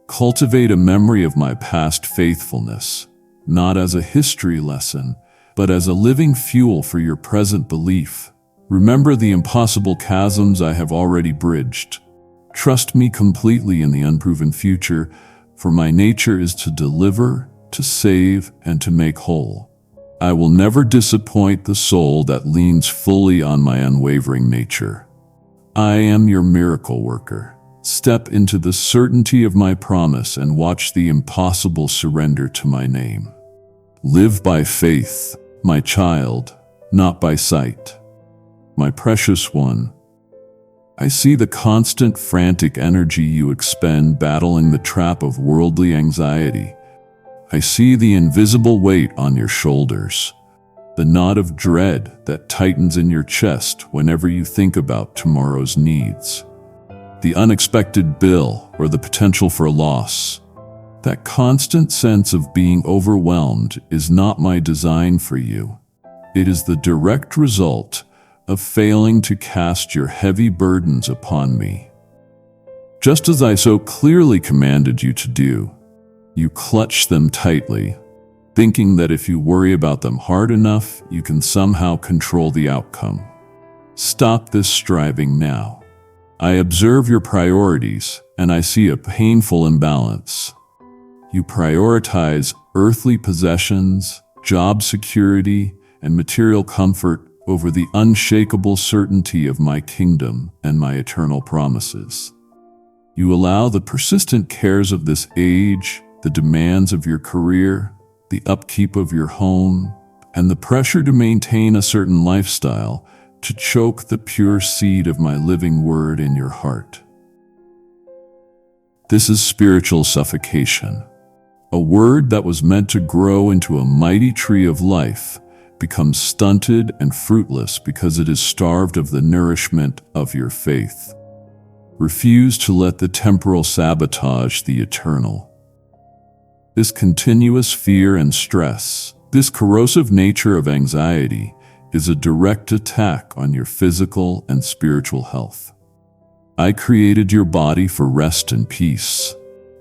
Cultivate a memory of my past faithfulness, not as a history lesson, but as a living fuel for your present belief. Remember the impossible chasms I have already bridged. Trust me completely in the unproven future, for my nature is to deliver, to save, and to make whole. I will never disappoint the soul that leans fully on my unwavering nature. I am your miracle worker. Step into the certainty of my promise and watch the impossible surrender to my name. Live by faith, my child, not by sight. My precious one, I see the constant frantic energy you expend battling the trap of worldly anxiety. I see the invisible weight on your shoulders, the knot of dread that tightens in your chest whenever you think about tomorrow's needs, the unexpected bill or the potential for loss. That constant sense of being overwhelmed is not my design for you. It is the direct result of failing to cast your heavy burdens upon me. Just as I so clearly commanded you to do, you clutch them tightly, thinking that if you worry about them hard enough, you can somehow control the outcome. Stop this striving now. I observe your priorities, and I see a painful imbalance. You prioritize earthly possessions, job security, and material comfort over the unshakable certainty of my kingdom and my eternal promises. You allow the persistent cares of this age, the demands of your career, the upkeep of your home, and the pressure to maintain a certain lifestyle to choke the pure seed of my living word in your heart. This is spiritual suffocation. A word that was meant to grow into a mighty tree of life becomes stunted and fruitless because it is starved of the nourishment of your faith. Refuse to let the temporal sabotage the eternal. This continuous fear and stress, this corrosive nature of anxiety, is a direct attack on your physical and spiritual health. I created your body for rest and peace,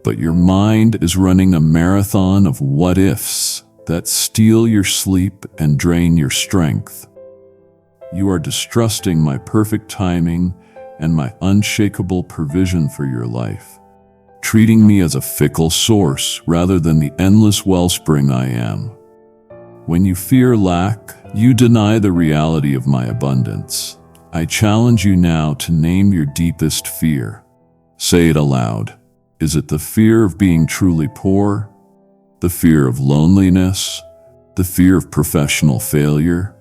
but your mind is running a marathon of what-ifs that steal your sleep and drain your strength. You are distrusting my perfect timing and my unshakable provision for your life, treating me as a fickle source rather than the endless wellspring I am. When you fear lack, you deny the reality of my abundance. I challenge you now to name your deepest fear. Say it aloud. Is it the fear of being truly poor? The fear of loneliness? The fear of professional failure?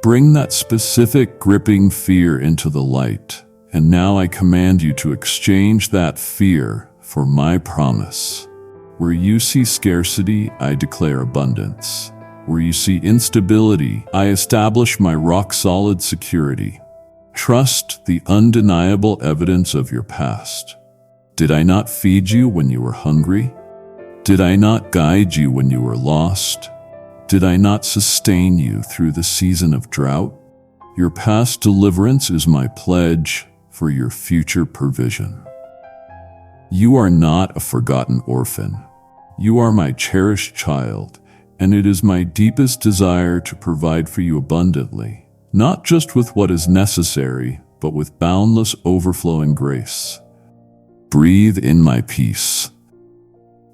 Bring that specific, gripping fear into the light. And now I command you to exchange that fear for my promise. Where you see scarcity, I declare abundance. Where you see instability, I establish my rock-solid security. Trust the undeniable evidence of your past. Did I not feed you when you were hungry? Did I not guide you when you were lost? Did I not sustain you through the season of drought? Your past deliverance is my pledge for your future provision. You are not a forgotten orphan. You are my cherished child, and it is my deepest desire to provide for you abundantly, not just with what is necessary, but with boundless overflowing grace. Breathe in my peace.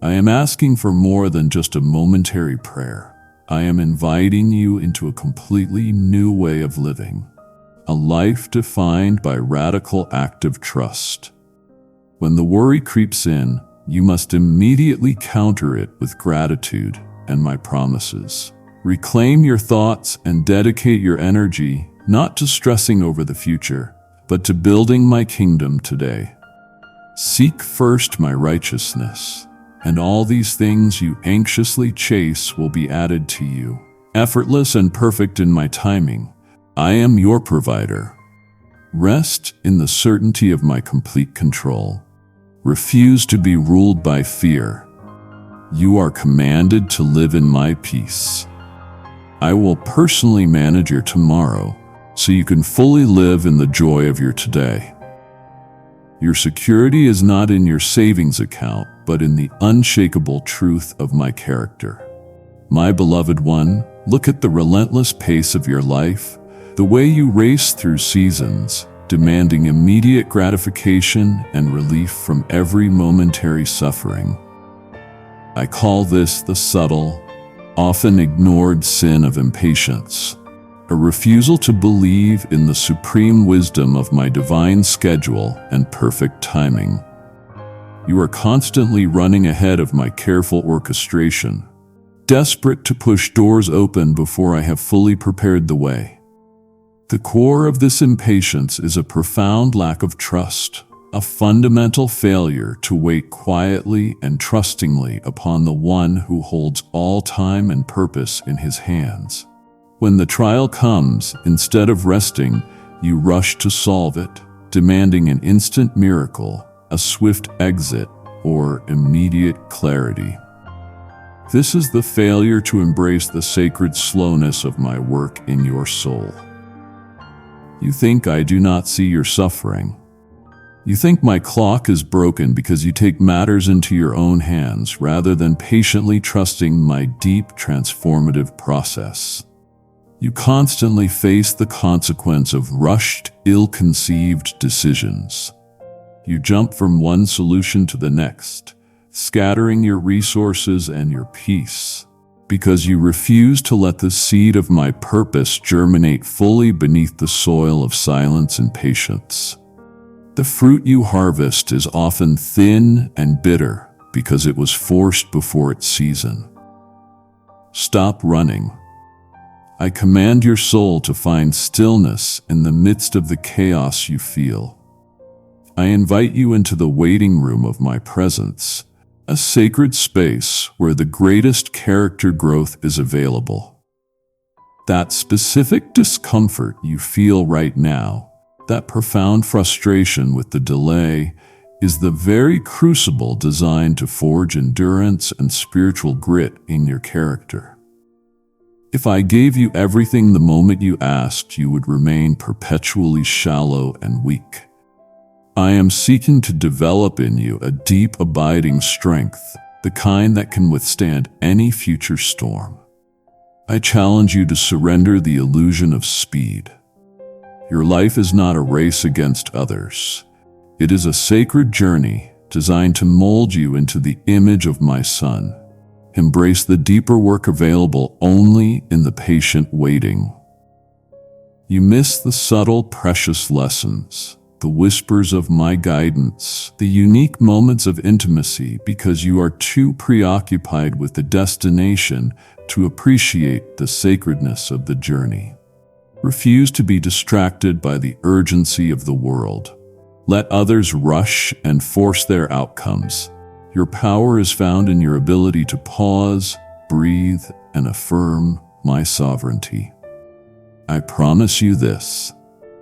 I am asking for more than just a momentary prayer. I am inviting you into a completely new way of living, a life defined by radical active trust. When the worry creeps in, you must immediately counter it with gratitude and my promises. Reclaim your thoughts and dedicate your energy not to stressing over the future, but to building my kingdom today. Seek first my righteousness, and all these things you anxiously chase will be added to you. Effortless and perfect in my timing, I am your provider. Rest in the certainty of my complete control. Refuse to be ruled by fear. You are commanded to live in my peace. I will personally manage your tomorrow, so you can fully live in the joy of your today. Your security is not in your savings account, but in the unshakable truth of my character. My beloved one, look at the relentless pace of your life, the way you race through seasons, demanding immediate gratification and relief from every momentary suffering. I call this the subtle, often ignored sin of impatience, a refusal to believe in the supreme wisdom of my divine schedule and perfect timing. You are constantly running ahead of my careful orchestration, desperate to push doors open before I have fully prepared the way. The core of this impatience is a profound lack of trust, a fundamental failure to wait quietly and trustingly upon the one who holds all time and purpose in his hands. When the trial comes, instead of resting, you rush to solve it, demanding an instant miracle, a swift exit, or immediate clarity. This is the failure to embrace the sacred slowness of my work in your soul. You think I do not see your suffering. You think my clock is broken because you take matters into your own hands rather than patiently trusting my deep transformative process. You constantly face the consequence of rushed, ill-conceived decisions. You jump from one solution to the next, scattering your resources and your peace. because you refuse to let the seed of my purpose germinate fully beneath the soil of silence and patience. The fruit you harvest is often thin and bitter because it was forced before its season. Stop running. I command your soul to find stillness in the midst of the chaos you feel. I invite you into the waiting room of my presence, a sacred space where the greatest character growth is available. That specific discomfort you feel right now, that profound frustration with the delay, is the very crucible designed to forge endurance and spiritual grit in your character. If I gave you everything the moment you asked, you would remain perpetually shallow and weak. I am seeking to develop in you a deep, abiding strength, the kind that can withstand any future storm. I challenge you to surrender the illusion of speed. Your life is not a race against others. It is a sacred journey designed to mold you into the image of my Son. Embrace the deeper work available only in the patient waiting. You miss the subtle, precious lessons, the whispers of my guidance, the unique moments of intimacy because you are too preoccupied with the destination to appreciate the sacredness of the journey. Refuse to be distracted by the urgency of the world. Let others rush and force their outcomes. Your power is found in your ability to pause, breathe, and affirm my sovereignty. I promise you this: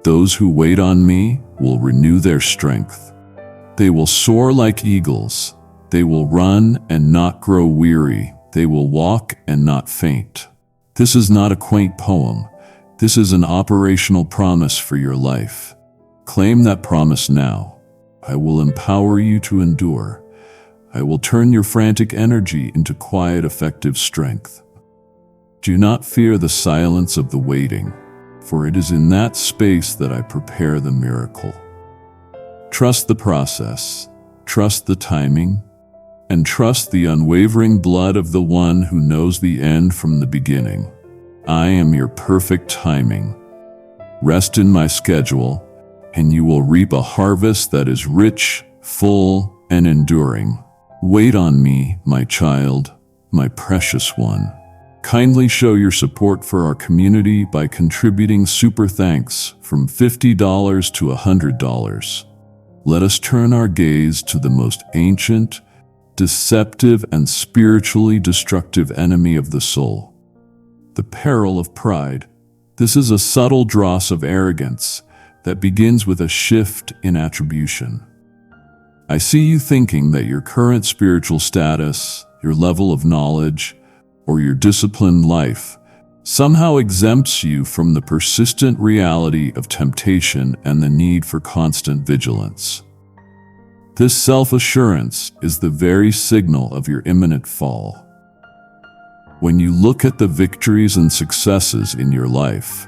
those who wait on me will renew their strength. They will soar like eagles. They will run and not grow weary. They will walk and not faint. This is not a quaint poem. This is an operational promise for your life. Claim that promise now. I will empower you to endure. I will turn your frantic energy into quiet, effective strength. Do not fear the silence of the waiting, for it is in that space that I prepare the miracle. Trust the process, trust the timing, and trust the unwavering blood of the one who knows the end from the beginning. I am your perfect timing. Rest in my schedule, and you will reap a harvest that is rich, full, and enduring. Wait on me, my child, my precious one. Kindly show your support for our community by contributing super thanks from $50 to $100. Let us turn our gaze to the most ancient, deceptive, and spiritually destructive enemy of the soul, the peril of pride. This is a subtle dross of arrogance that begins with a shift in attribution. I see you thinking that your current spiritual status, your level of knowledge, or your disciplined life somehow exempts you from the persistent reality of temptation and the need for constant vigilance. This self-assurance is the very signal of your imminent fall. When you look at the victories and successes in your life,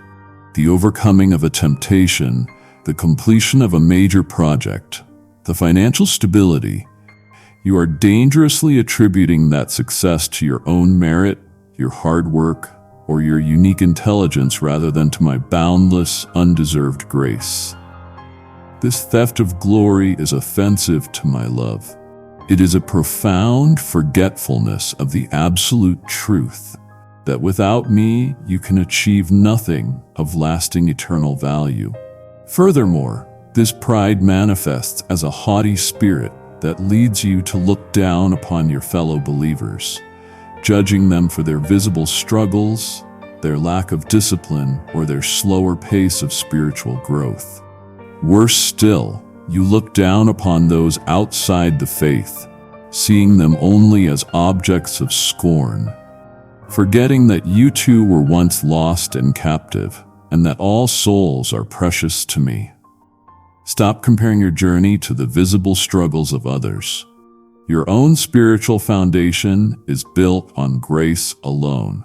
the overcoming of a temptation, the completion of a major project, the financial stability, you are dangerously attributing that success to your own merit, your hard work, or your unique intelligence rather than to my boundless, undeserved grace. This theft of glory is offensive to my love. It is a profound forgetfulness of the absolute truth that without me, you can achieve nothing of lasting eternal value. Furthermore, this pride manifests as a haughty spirit that leads you to look down upon your fellow believers, judging them for their visible struggles, their lack of discipline, or their slower pace of spiritual growth. Worse still, you look down upon those outside the faith, seeing them only as objects of scorn, forgetting that you too were once lost and captive, and that all souls are precious to me. Stop comparing your journey to the visible struggles of others. Your own spiritual foundation is built on grace alone.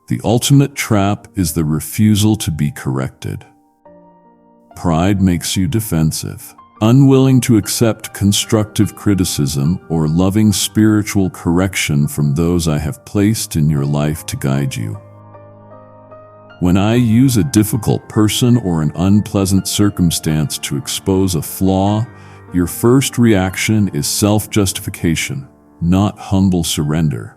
The ultimate trap is the refusal to be corrected. Pride makes you defensive. unwilling to accept constructive criticism or loving spiritual correction from those I have placed in your life to guide you. When I use a difficult person or an unpleasant circumstance to expose a flaw, your first reaction is self-justification, not humble surrender.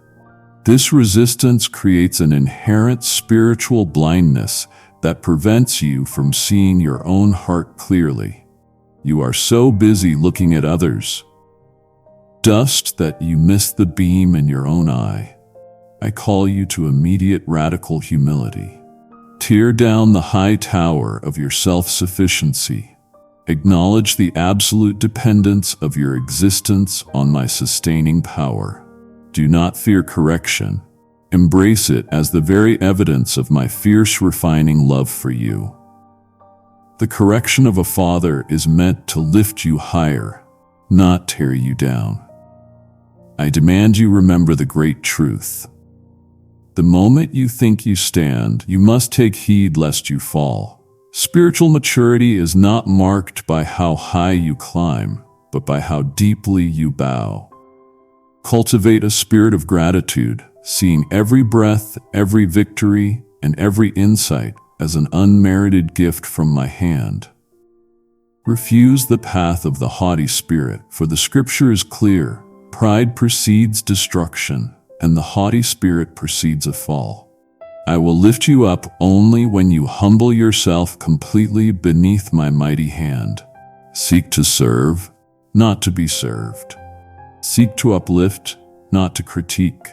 This resistance creates an inherent spiritual blindness that prevents you from seeing your own heart clearly. You are so busy looking at others' dust that you miss the beam in your own eye. I call you to immediate radical humility. Tear down the high tower of your self-sufficiency. Acknowledge the absolute dependence of your existence on my sustaining power. Do not fear correction. Embrace it as the very evidence of my fierce refining love for you. The correction of a father is meant to lift you higher, not tear you down. I demand you remember the great truth. The moment you think you stand, you must take heed lest you fall. Spiritual maturity is not marked by how high you climb, but by how deeply you bow. Cultivate a spirit of gratitude, seeing every breath, every victory, and every insight as an unmerited gift from my hand. Refuse the path of the haughty spirit, for the scripture is clear: pride precedes destruction, and the haughty spirit precedes a fall. I will lift you up only when you humble yourself completely beneath my mighty hand. Seek to serve, not to be served. Seek to uplift, not to critique.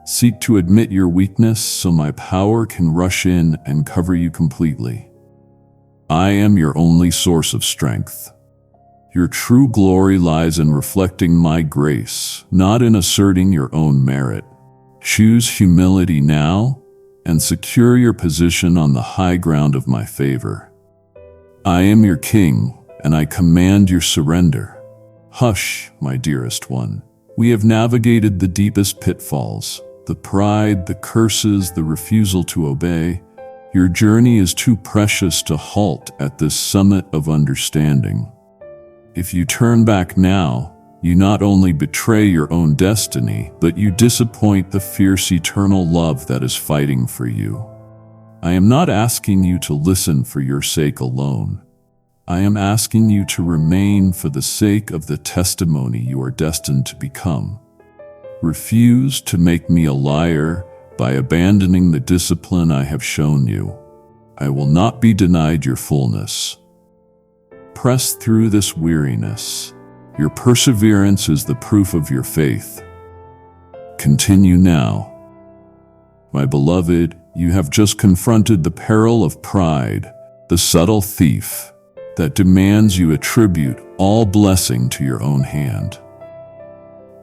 Seek to admit your weakness so my power can rush in and cover you completely. I am your only source of strength. Your true glory lies in reflecting my grace, not in asserting your own merit. Choose humility now and secure your position on the high ground of my favor. I am your king, and I command your surrender. Hush, my dearest one. We have navigated the deepest pitfalls, the pride, the curses, the refusal to obey. Your journey is too precious to halt at this summit of understanding. If you turn back now, you not only betray your own destiny, but you disappoint the fierce eternal love that is fighting for you. I am not asking you to listen for your sake alone. I am asking you to remain for the sake of the testimony you are destined to become. Refuse to make me a liar by abandoning the discipline I have shown you. I will not be denied your fullness. Press through this weariness. Your perseverance is the proof of your faith. Continue now. My beloved, you have just confronted the peril of pride, the subtle thief that demands you attribute all blessing to your own hand.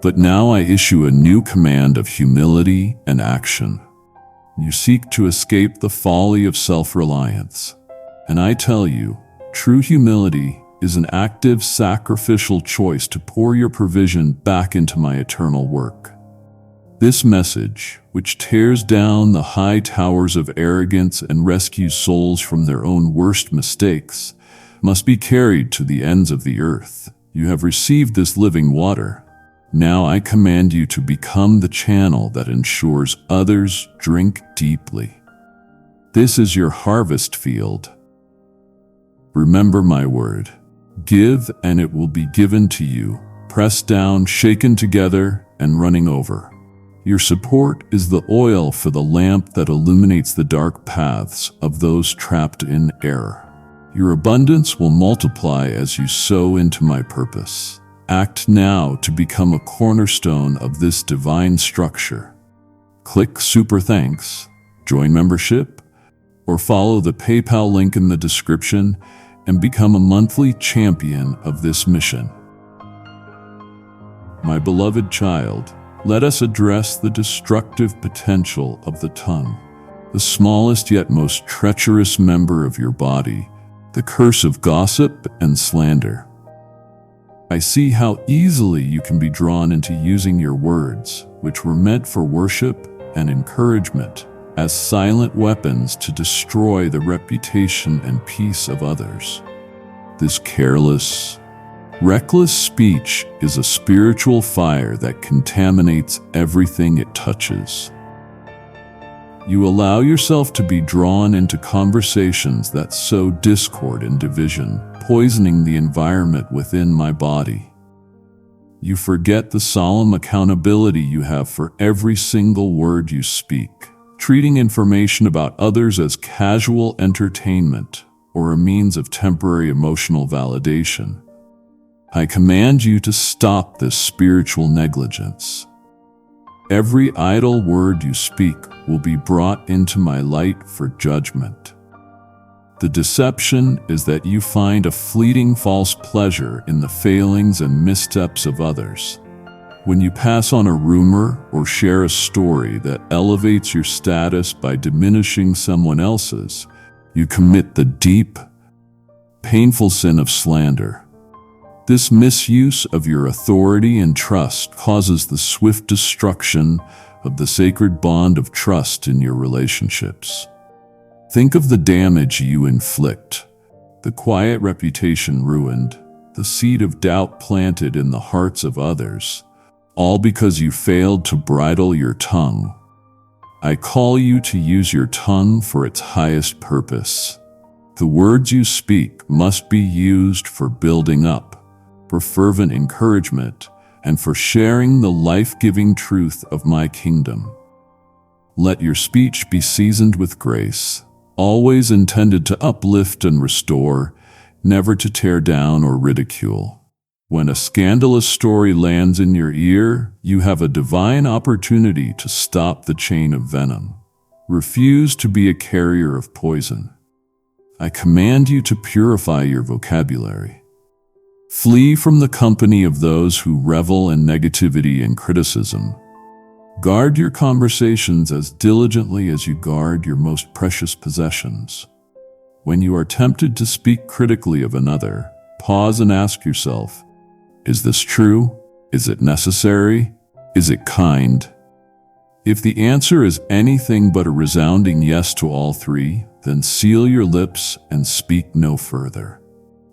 But now I issue a new command of humility and action. You seek to escape the folly of self-reliance. And I tell you, true humility is an active, sacrificial choice to pour your provision back into my eternal work. This message, which tears down the high towers of arrogance and rescues souls from their own worst mistakes, must be carried to the ends of the earth. You have received this living water. Now I command you to become the channel that ensures others drink deeply. This is your harvest field. Remember my word. Give, and it will be given to you, pressed down, shaken together, and running over. Your support is the oil for the lamp that illuminates the dark paths of those trapped in error. Your abundance will multiply as you sow into my purpose. Act now to become a cornerstone of this divine structure. Click Super Thanks, join membership, or follow the PayPal link in the description and become a monthly champion of this mission. My beloved child, let us address the destructive potential of the tongue, the smallest yet most treacherous member of your body, the curse of gossip and slander. I see how easily you can be drawn into using your words, which were meant for worship and encouragement, as silent weapons to destroy the reputation and peace of others. This careless, Reckless speech is a spiritual fire that contaminates everything it touches. You allow yourself to be drawn into conversations that sow discord and division, poisoning the environment within my body. You forget the solemn accountability you have for every single word you speak, treating information about others as casual entertainment or a means of temporary emotional validation. I command you to stop this spiritual negligence. Every idle word you speak will be brought into my light for judgment. The deception is that you find a fleeting false pleasure in the failings and missteps of others. When you pass on a rumor or share a story that elevates your status by diminishing someone else's, you commit the deep, painful sin of slander. This misuse of your authority and trust causes the swift destruction of the sacred bond of trust in your relationships. Think of the damage you inflict, the quiet reputation ruined, the seed of doubt planted in the hearts of others, all because you failed to bridle your tongue. I call you to use your tongue for its highest purpose. The words you speak must be used for building up, for fervent encouragement, and for sharing the life-giving truth of my kingdom. Let your speech be seasoned with grace, always intended to uplift and restore, never to tear down or ridicule. When a scandalous story lands in your ear, you have a divine opportunity to stop the chain of venom. Refuse to be a carrier of poison. I command you to purify your vocabulary. Flee from the company of those who revel in negativity and criticism. Guard your conversations as diligently as you guard your most precious possessions. When you are tempted to speak critically of another, pause and ask yourself, is this true? Is it necessary? Is it kind? If the answer is anything but a resounding yes to all three, then seal your lips and speak no further.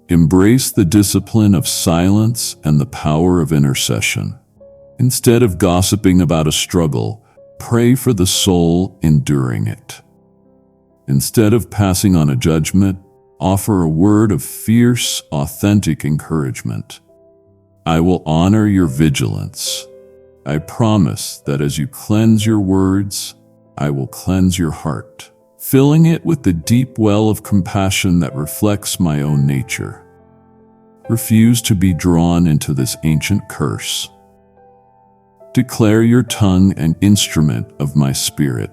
Embrace the discipline of silence and the power of intercession. Instead of gossiping about a struggle, pray for the soul enduring it. Instead of passing on a judgment, offer a word of fierce, authentic encouragement. I will honor your vigilance. I promise that as you cleanse your words, I will cleanse your heart, filling it with the deep well of compassion that reflects my own nature. Refuse to be drawn into this ancient curse. Declare your tongue an instrument of my spirit.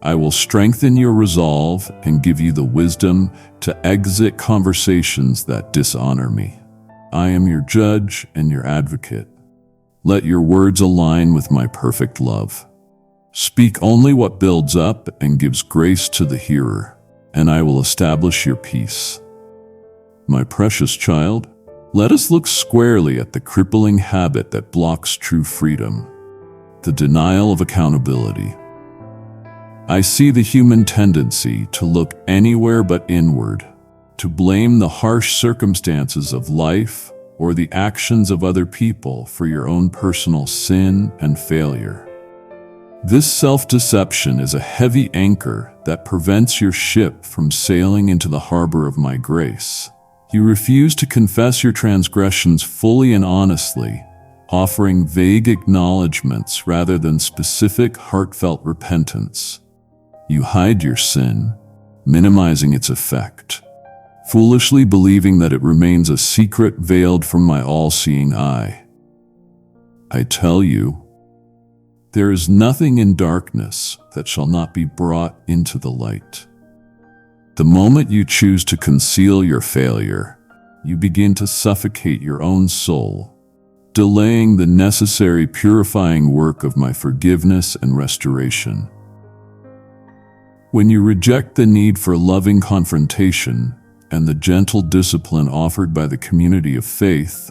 I will strengthen your resolve and give you the wisdom to exit conversations that dishonor me. I am your judge and your advocate. Let your words align with my perfect love. Speak only what builds up and gives grace to the hearer, and I will establish your peace. My precious child, let us look squarely at the crippling habit that blocks true freedom, the denial of accountability. I see the human tendency to look anywhere but inward, to blame the harsh circumstances of life or the actions of other people for your own personal sin and failure. This self-deception is a heavy anchor that prevents your ship from sailing into the harbor of my grace. You refuse to confess your transgressions fully and honestly, offering vague acknowledgments rather than specific, heartfelt repentance. You hide your sin, minimizing its effect, foolishly believing that it remains a secret veiled from my all-seeing eye. I tell you, there is nothing in darkness that shall not be brought into the light. The moment you choose to conceal your failure, you begin to suffocate your own soul, delaying the necessary purifying work of my forgiveness and restoration. When you reject the need for loving confrontation and the gentle discipline offered by the community of faith,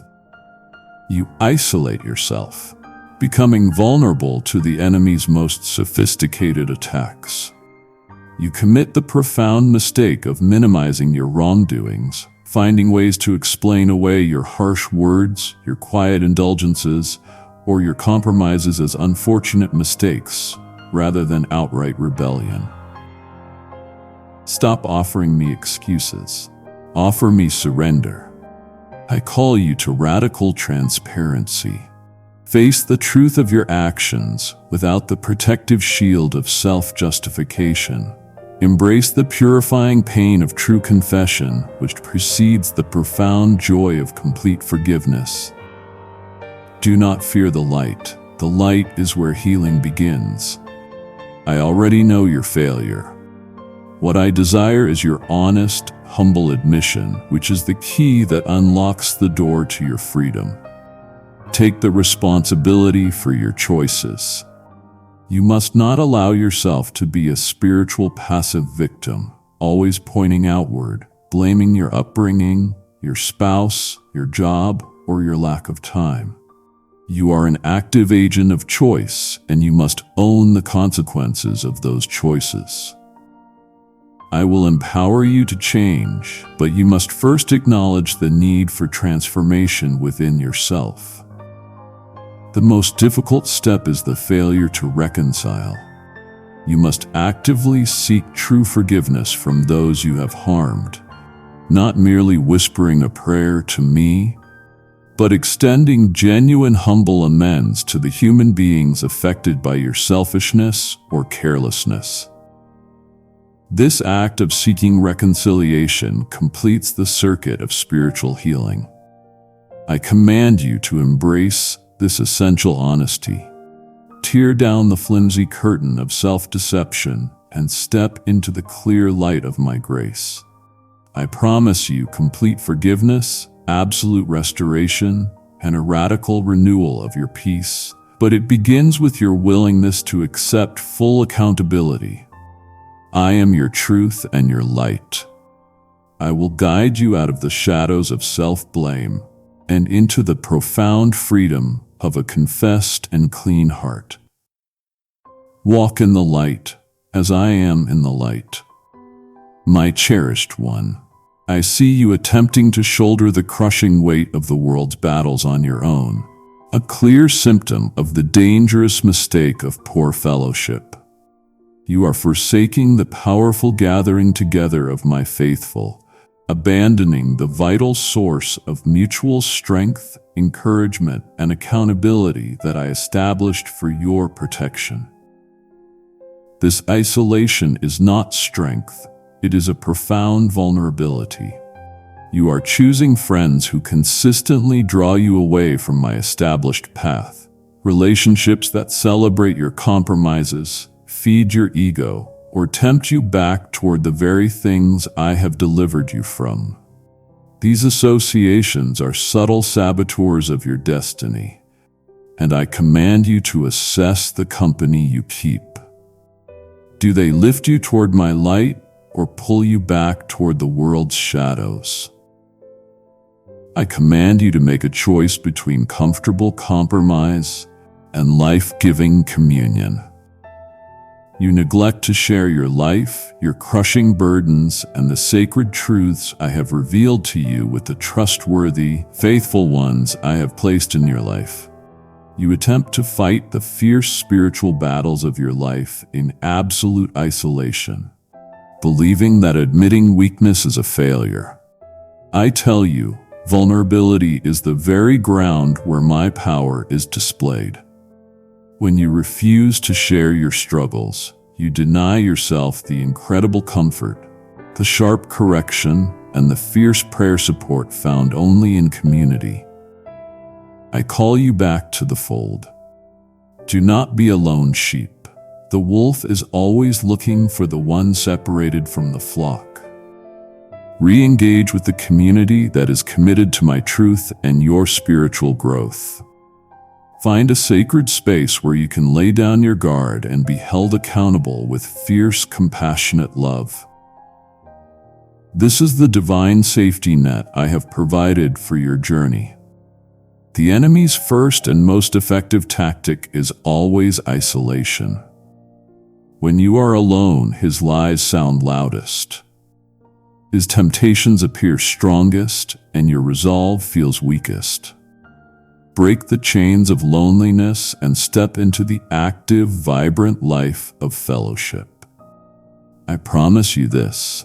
you isolate yourself, becoming vulnerable to the enemy's most sophisticated attacks. You commit the profound mistake of minimizing your wrongdoings, finding ways to explain away your harsh words, your quiet indulgences, or your compromises as unfortunate mistakes rather than outright rebellion. Stop offering me excuses. Offer me surrender. I call you to radical transparency. Face the truth of your actions without the protective shield of self-justification. Embrace the purifying pain of true confession, which precedes the profound joy of complete forgiveness. Do not fear the light. The light is where healing begins. I already know your failure. What I desire is your honest, humble admission, which is the key that unlocks the door to your freedom. Take the responsibility for your choices. You must not allow yourself to be a spiritual passive victim, always pointing outward, blaming your upbringing, your spouse, your job, or your lack of time. You are an active agent of choice, and you must own the consequences of those choices. I will empower you to change, but you must first acknowledge the need for transformation within yourself. The most difficult step is the failure to reconcile. You must actively seek true forgiveness from those you have harmed, not merely whispering a prayer to me, but extending genuine humble amends to the human beings affected by your selfishness or carelessness. This act of seeking reconciliation completes the circuit of spiritual healing. I command you to embrace this essential honesty. Tear down the flimsy curtain of self-deception and step into the clear light of my grace. I promise you complete forgiveness, absolute restoration, and a radical renewal of your peace, but it begins with your willingness to accept full accountability. I am your truth and your light. I will guide you out of the shadows of self-blame and into the profound freedom of a confessed and clean heart. Walk in the light, as I am in the light. My cherished one, I see you attempting to shoulder the crushing weight of the world's battles on your own, a clear symptom of the dangerous mistake of poor fellowship. You are forsaking the powerful gathering together of my faithful, abandoning the vital source of mutual strength, encouragement, and accountability that I established for your protection. This isolation is not strength, it is a profound vulnerability. You are choosing friends who consistently draw you away from my established path, relationships that celebrate your compromises, feed your ego, or tempt you back toward the very things I have delivered you from. These associations are subtle saboteurs of your destiny, and I command you to assess the company you keep. Do they lift you toward my light or pull you back toward the world's shadows? I command you to make a choice between comfortable compromise and life-giving communion. You neglect to share your life, your crushing burdens, and the sacred truths I have revealed to you with the trustworthy, faithful ones I have placed in your life. You attempt to fight the fierce spiritual battles of your life in absolute isolation, believing that admitting weakness is a failure. I tell you, vulnerability is the very ground where my power is displayed. When you refuse to share your struggles, you deny yourself the incredible comfort, the sharp correction, and the fierce prayer support found only in community. I call you back to the fold. Do not be a lone sheep. The wolf is always looking for the one separated from the flock. Re-engage with the community that is committed to my truth and your spiritual growth. Find a sacred space where you can lay down your guard and be held accountable with fierce, compassionate love. This is the divine safety net I have provided for your journey. The enemy's first and most effective tactic is always isolation. When you are alone, his lies sound loudest. His temptations appear strongest and your resolve feels weakest. Break the chains of loneliness and step into the active, vibrant life of fellowship. I promise you this.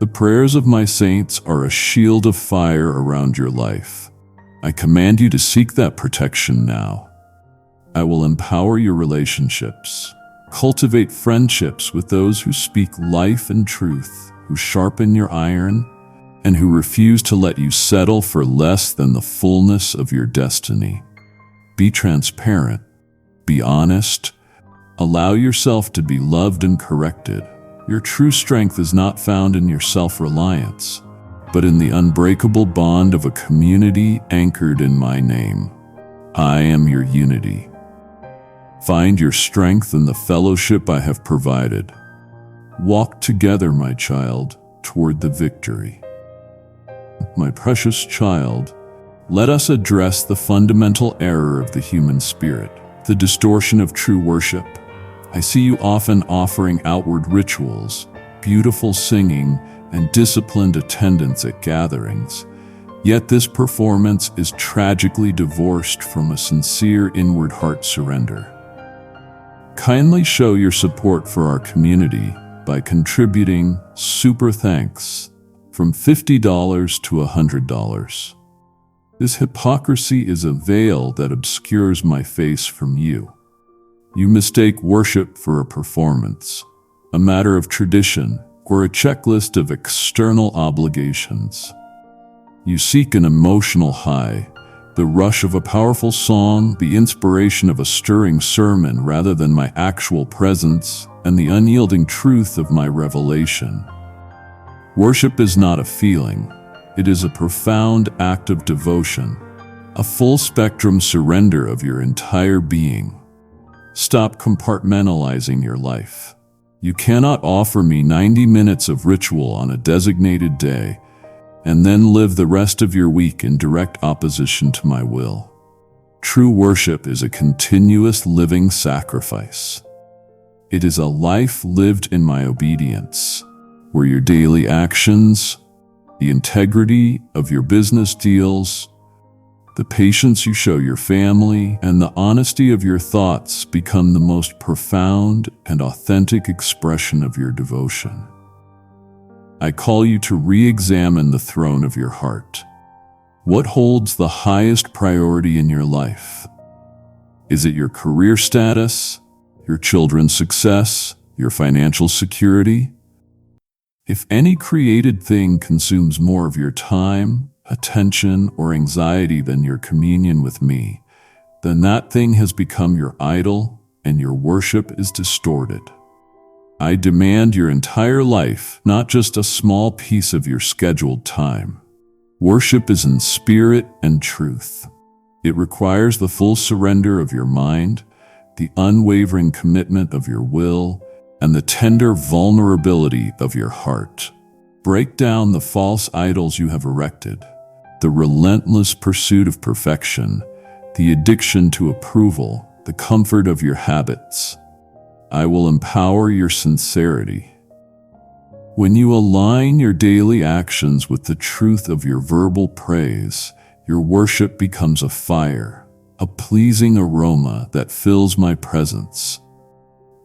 The prayers of my saints are a shield of fire around your life. I command you to seek that protection now. I will empower your relationships. Cultivate friendships with those who speak life and truth, who sharpen your iron, and who refuse to let you settle for less than the fullness of your destiny. Be transparent. Be honest. Allow yourself to be loved and corrected. Your true strength is not found in your self-reliance, but in the unbreakable bond of a community anchored in my name. I am your unity. Find your strength in the fellowship I have provided. Walk together, my child, toward the victory. My precious child, let us address the fundamental error of the human spirit, the distortion of true worship. I see you often offering outward rituals, beautiful singing, and disciplined attendance at gatherings. Yet this performance is tragically divorced from a sincere inward heart surrender. Kindly show your support for our community by contributing super thanks from $50 to $100. This hypocrisy is a veil that obscures my face from you. You mistake worship for a performance, a matter of tradition, or a checklist of external obligations. You seek an emotional high, the rush of a powerful song, the inspiration of a stirring sermon rather than my actual presence, and the unyielding truth of my revelation. Worship is not a feeling. It is a profound act of devotion, a full-spectrum surrender of your entire being. Stop compartmentalizing your life. You cannot offer me 90 minutes of ritual on a designated day and then live the rest of your week in direct opposition to my will. True worship is a continuous living sacrifice. It is a life lived in my obedience, where your daily actions, the integrity of your business deals, the patience you show your family, and the honesty of your thoughts become the most profound and authentic expression of your devotion. I call you to re-examine the throne of your heart. What holds the highest priority in your life? Is it your career status, your children's success, your financial security? If any created thing consumes more of your time, attention, or anxiety than your communion with me, then that thing has become your idol and your worship is distorted. I demand your entire life, not just a small piece of your scheduled time. Worship is in spirit and truth. It requires the full surrender of your mind, the unwavering commitment of your will, and the tender vulnerability of your heart. Break down the false idols you have erected, the relentless pursuit of perfection, the addiction to approval, the comfort of your habits. I will empower your sincerity. When you align your daily actions with the truth of your verbal praise, your worship becomes a fire, a pleasing aroma that fills my presence.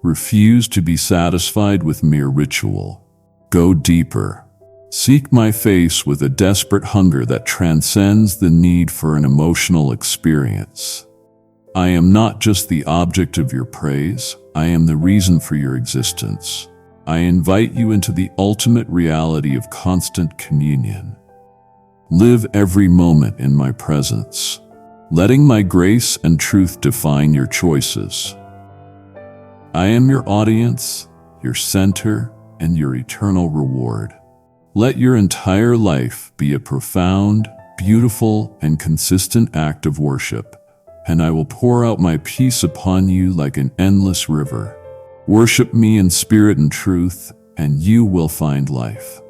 Refuse to be satisfied with mere ritual. Go deeper. Seek my face with a desperate hunger that transcends the need for an emotional experience. I am not just the object of your praise, I am the reason for your existence. I invite you into the ultimate reality of constant communion. Live every moment in my presence, letting my grace and truth define your choices. I am your audience, your center, and your eternal reward. Let your entire life be a profound, beautiful, and consistent act of worship, and I will pour out my peace upon you like an endless river. Worship me in spirit and truth, and you will find life.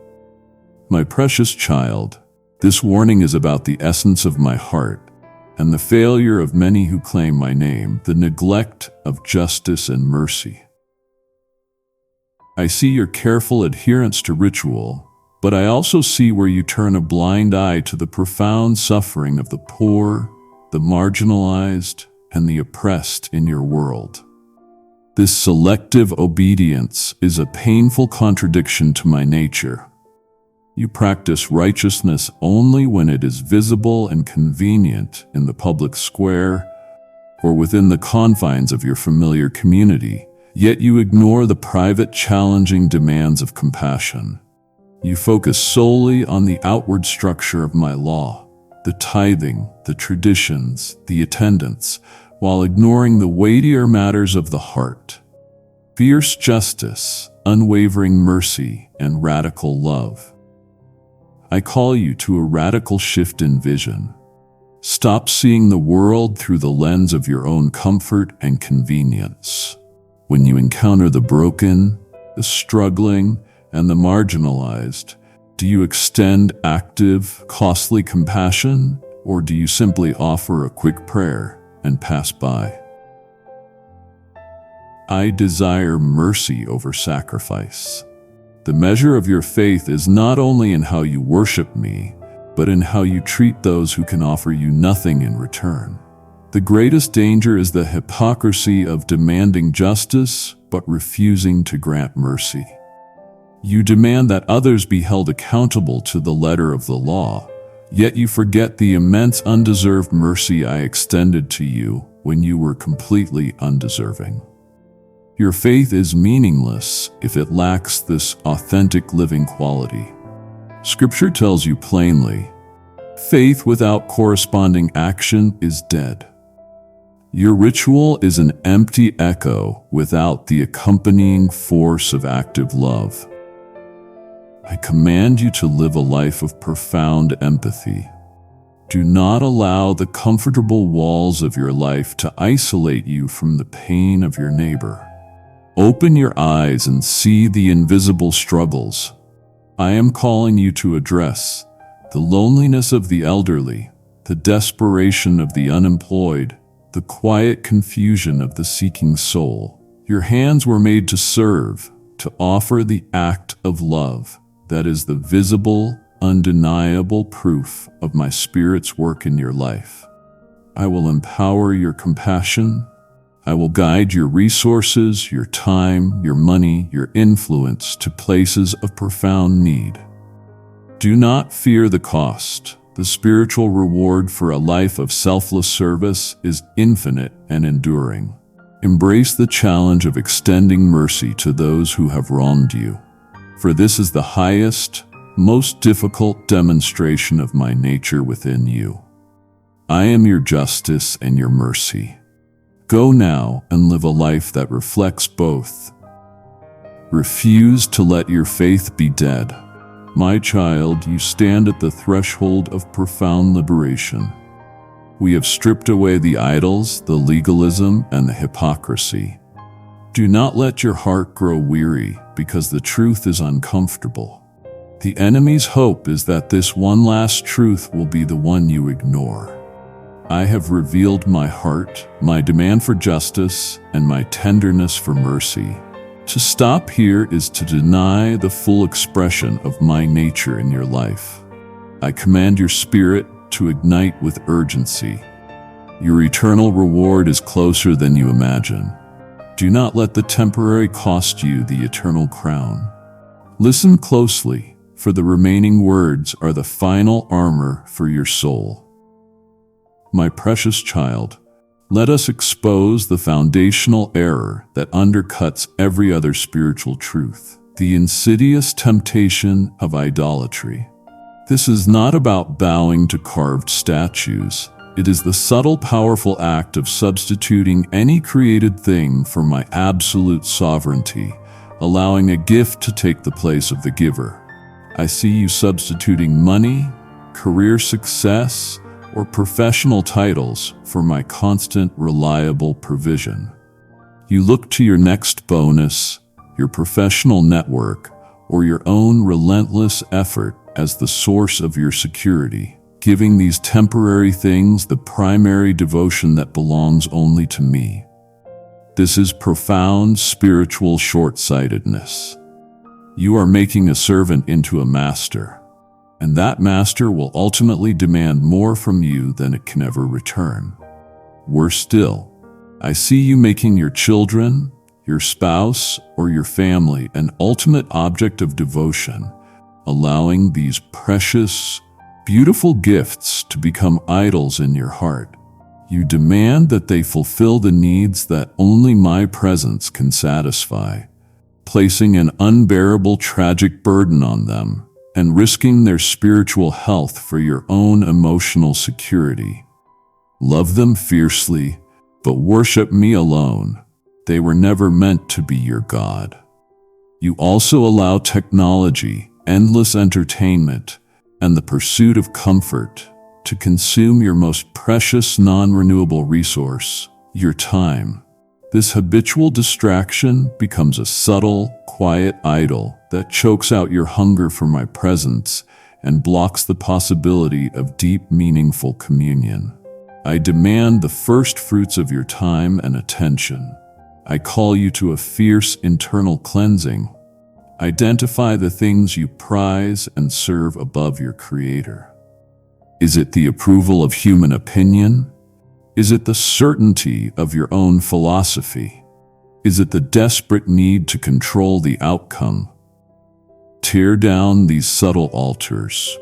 My precious child, this warning is about the essence of my heart and the failure of many who claim my name, the neglect of justice and mercy. I see your careful adherence to ritual, but I also see where you turn a blind eye to the profound suffering of the poor, the marginalized, and the oppressed in your world. This selective obedience is a painful contradiction to my nature. You practice righteousness only when it is visible and convenient in the public square or within the confines of your familiar community, yet you ignore the private, challenging demands of compassion. You focus solely on the outward structure of my law, the tithing, the traditions, the attendance, while ignoring the weightier matters of the heart. Fierce justice, unwavering mercy, and radical love. I call you to a radical shift in vision. Stop seeing the world through the lens of your own comfort and convenience. When you encounter the broken, the struggling, and the marginalized, do you extend active, costly compassion, or do you simply offer a quick prayer and pass by? I desire mercy over sacrifice. The measure of your faith is not only in how you worship me, but in how you treat those who can offer you nothing in return. The greatest danger is the hypocrisy of demanding justice, but refusing to grant mercy. You demand that others be held accountable to the letter of the law, yet you forget the immense undeserved mercy I extended to you when you were completely undeserving. Your faith is meaningless if it lacks this authentic living quality. Scripture tells you plainly, faith without corresponding action is dead. Your ritual is an empty echo without the accompanying force of active love. I command you to live a life of profound empathy. Do not allow the comfortable walls of your life to isolate you from the pain of your neighbor. Open your eyes and see the invisible struggles. I am calling you to address the loneliness of the elderly, the desperation of the unemployed, the quiet confusion of the seeking soul. Your hands were made to serve, to offer the act of love that is the visible, undeniable proof of my Spirit's work in your life. I will empower your compassion. I will guide your resources, your time, your money, your influence to places of profound need. Do not fear the cost. The spiritual reward for a life of selfless service is infinite and enduring. Embrace the challenge of extending mercy to those who have wronged you, for this is the highest, most difficult demonstration of my nature within you. I am your justice and your mercy. Go now and live a life that reflects both. Refuse to let your faith be dead. My child, you stand at the threshold of profound liberation. We have stripped away the idols, the legalism, and the hypocrisy. Do not let your heart grow weary because the truth is uncomfortable. The enemy's hope is that this one last truth will be the one you ignore. I have revealed my heart, my demand for justice, and my tenderness for mercy. To stop here is to deny the full expression of my nature in your life. I command your spirit to ignite with urgency. Your eternal reward is closer than you imagine. Do not let the temporary cost you the eternal crown. Listen closely, for the remaining words are the final armor for your soul. My precious child, let us expose the foundational error that undercuts every other spiritual truth, the insidious temptation of idolatry. This is not about bowing to carved statues. It is the subtle, powerful act of substituting any created thing for my absolute sovereignty, allowing a gift to take the place of the giver. I see you substituting money, career success, or professional titles for my constant, reliable provision. You look to your next bonus, your professional network, or your own relentless effort as the source of your security, giving these temporary things the primary devotion that belongs only to me. This is profound spiritual short-sightedness. You are making a servant into a master, and that master will ultimately demand more from you than it can ever return. Worse still, I see you making your children, your spouse, or your family an ultimate object of devotion, allowing these precious, beautiful gifts to become idols in your heart. You demand that they fulfill the needs that only my presence can satisfy, placing an unbearable tragic burden on them and risking their spiritual health for your own emotional security. Love them fiercely, but worship me alone. They were never meant to be your God. You also allow technology, endless entertainment, and the pursuit of comfort to consume your most precious non-renewable resource, your time. This habitual distraction becomes a subtle, quiet idol that chokes out your hunger for my presence and blocks the possibility of deep, meaningful communion. I demand the first fruits of your time and attention. I call you to a fierce internal cleansing. Identify the things you prize and serve above your Creator. Is it the approval of human opinion? Is it the certainty of your own philosophy? Is it the desperate need to control the outcome? Tear down these subtle altars.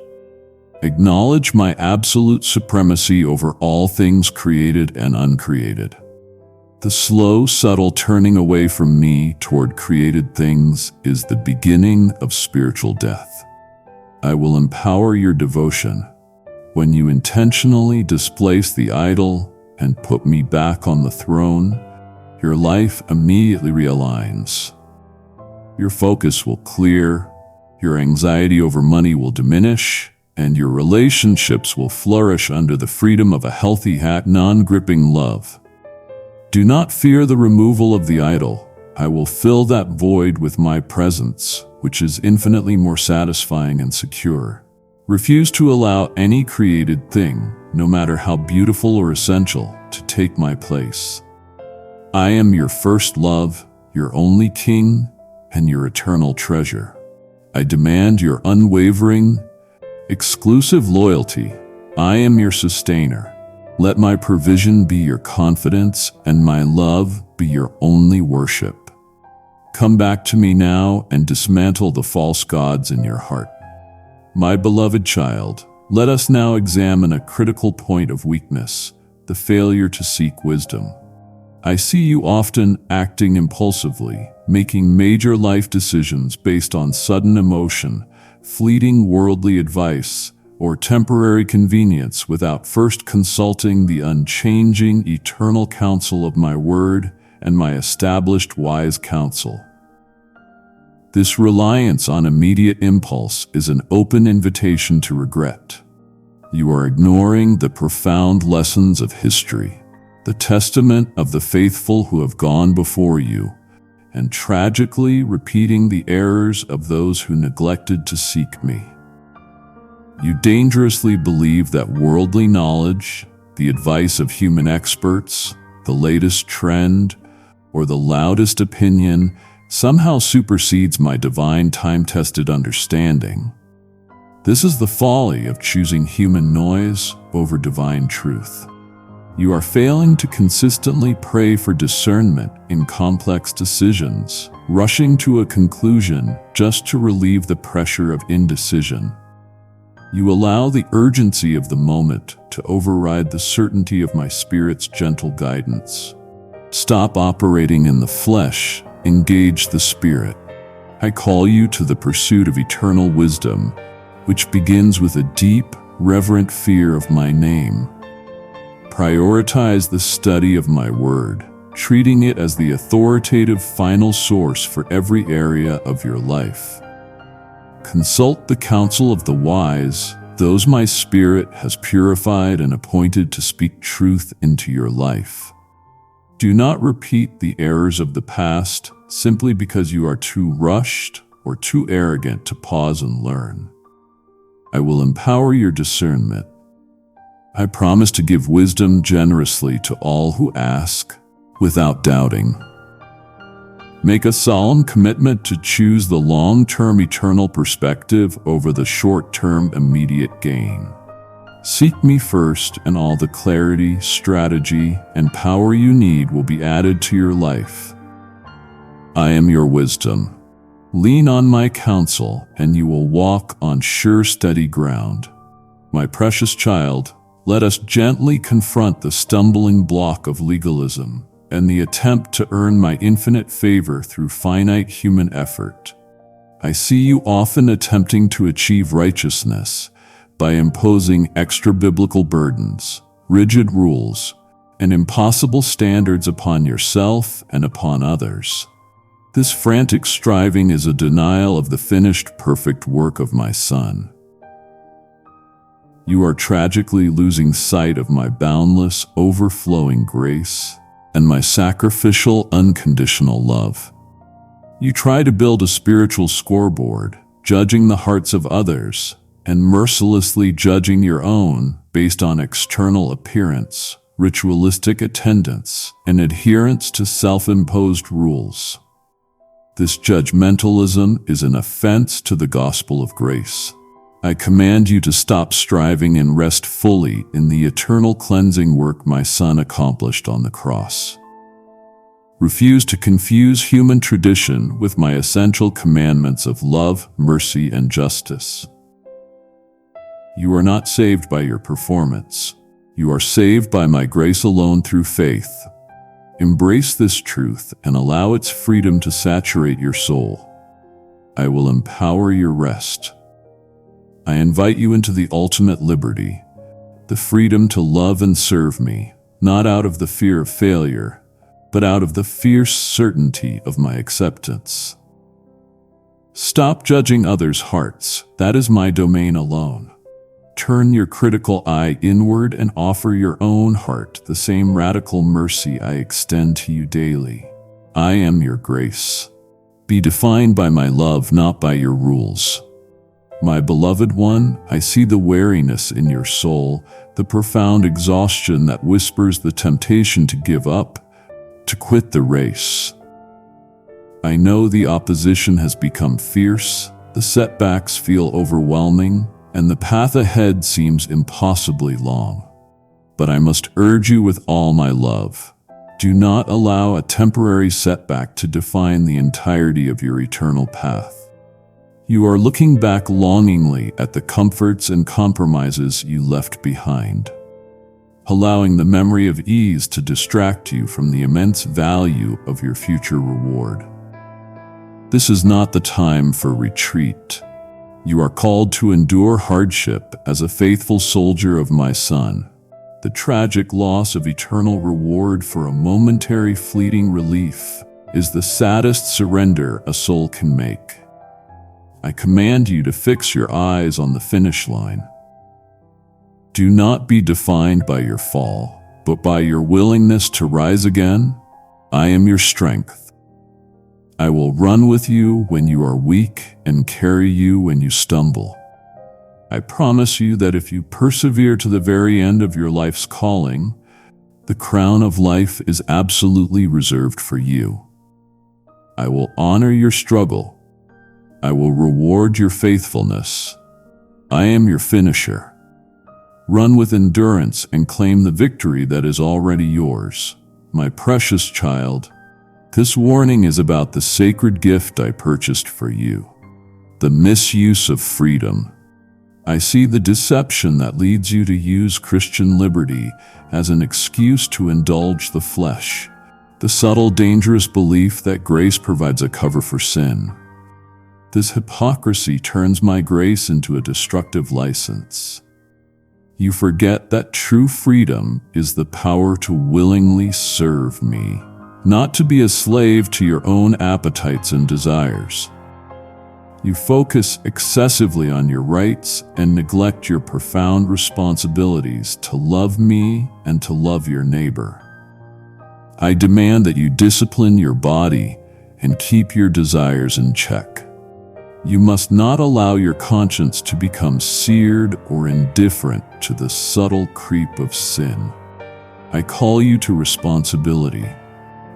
Acknowledge my absolute supremacy over all things created and uncreated. The slow, subtle turning away from me toward created things is the beginning of spiritual death. I will empower your devotion. When you intentionally displace the idol and put me back on the throne, your life immediately realigns. Your focus will clear, your anxiety over money will diminish, and your relationships will flourish under the freedom of a healthy, non-gripping love. Do not fear the removal of the idol. I will fill that void with my presence, which is infinitely more satisfying and secure. Refuse to allow any created thing, no matter how beautiful or essential, to take my place. I am your first love, your only king, and your eternal treasure. I demand your unwavering, exclusive loyalty. I am your sustainer. Let my provision be your confidence, and my love be your only worship. Come back to me now and dismantle the false gods in your heart. My beloved child, let us now examine a critical point of weakness, the failure to seek wisdom. I see you often acting impulsively, making major life decisions based on sudden emotion, fleeting worldly advice, or temporary convenience without first consulting the unchanging, eternal counsel of my word and my established wise counsel. This reliance on immediate impulse is an open invitation to regret. You are ignoring the profound lessons of history, the testament of the faithful who have gone before you, and tragically repeating the errors of those who neglected to seek me. You dangerously believe that worldly knowledge, the advice of human experts, the latest trend, or the loudest opinion somehow supersedes my divine time-tested understanding. This is the folly of choosing human noise over divine truth. You are failing to consistently pray for discernment in complex decisions, rushing to a conclusion just to relieve the pressure of indecision. You allow the urgency of the moment to override the certainty of my Spirit's gentle guidance. Stop operating in the flesh, engage the Spirit. I call you to the pursuit of eternal wisdom, which begins with a deep, reverent fear of my name. Prioritize the study of my word, treating it as the authoritative final source for every area of your life. Consult the counsel of the wise, those my Spirit has purified and appointed to speak truth into your life. Do not repeat the errors of the past simply because you are too rushed or too arrogant to pause and learn. I will empower your discernment. I promise to give wisdom generously to all who ask, without doubting. Make a solemn commitment to choose the long-term eternal perspective over the short-term immediate gain. Seek me first, and all the clarity, strategy, and power you need will be added to your life. I am your wisdom. Lean on my counsel, and you will walk on sure, steady ground. My precious child, let us gently confront the stumbling block of legalism and the attempt to earn my infinite favor through finite human effort. I see you often attempting to achieve righteousness by imposing extra-biblical burdens, rigid rules, and impossible standards upon yourself and upon others. This frantic striving is a denial of the finished perfect work of my Son. You are tragically losing sight of my boundless, overflowing grace and my sacrificial, unconditional love. You try to build a spiritual scoreboard, judging the hearts of others and mercilessly judging your own based on external appearance, ritualistic attendance, and adherence to self-imposed rules. This judgmentalism is an offense to the gospel of grace. I command you to stop striving and rest fully in the eternal cleansing work my Son accomplished on the cross. Refuse to confuse human tradition with my essential commandments of love, mercy, and justice. You are not saved by your performance. You are saved by my grace alone through faith. Embrace this truth and allow its freedom to saturate your soul. I will empower your rest. I invite you into the ultimate liberty, the freedom to love and serve me, not out of the fear of failure, but out of the fierce certainty of my acceptance. Stop judging others' hearts. That is my domain alone. Turn your critical eye inward and offer your own heart the same radical mercy I extend to you daily. I am your grace. Be defined by my love, not by your rules. My beloved one, I see the weariness in your soul, the profound exhaustion that whispers the temptation to give up, to quit the race. I know the opposition has become fierce, the setbacks feel overwhelming, and the path ahead seems impossibly long. But I must urge you with all my love. Do not allow a temporary setback to define the entirety of your eternal path. You are looking back longingly at the comforts and compromises you left behind, allowing the memory of ease to distract you from the immense value of your future reward. This is not the time for retreat. You are called to endure hardship as a faithful soldier of my Son. The tragic loss of eternal reward for a momentary fleeting relief is the saddest surrender a soul can make. I command you to fix your eyes on the finish line. Do not be defined by your fall, but by your willingness to rise again. I am your strength. I will run with you when you are weak and carry you when you stumble. I promise you that if you persevere to the very end of your life's calling, the crown of life is absolutely reserved for you. I will honor your struggle. I will reward your faithfulness. I am your finisher. Run with endurance and claim the victory that is already yours. My precious child, this warning is about the sacred gift I purchased for you, the misuse of freedom. I see the deception that leads you to use Christian liberty as an excuse to indulge the flesh, the subtle, dangerous belief that grace provides a cover for sin. This hypocrisy turns my grace into a destructive license. You forget that true freedom is the power to willingly serve me, not to be a slave to your own appetites and desires. You focus excessively on your rights and neglect your profound responsibilities to love me and to love your neighbor. I demand that you discipline your body and keep your desires in check. You must not allow your conscience to become seared or indifferent to the subtle creep of sin. I call you to responsibility.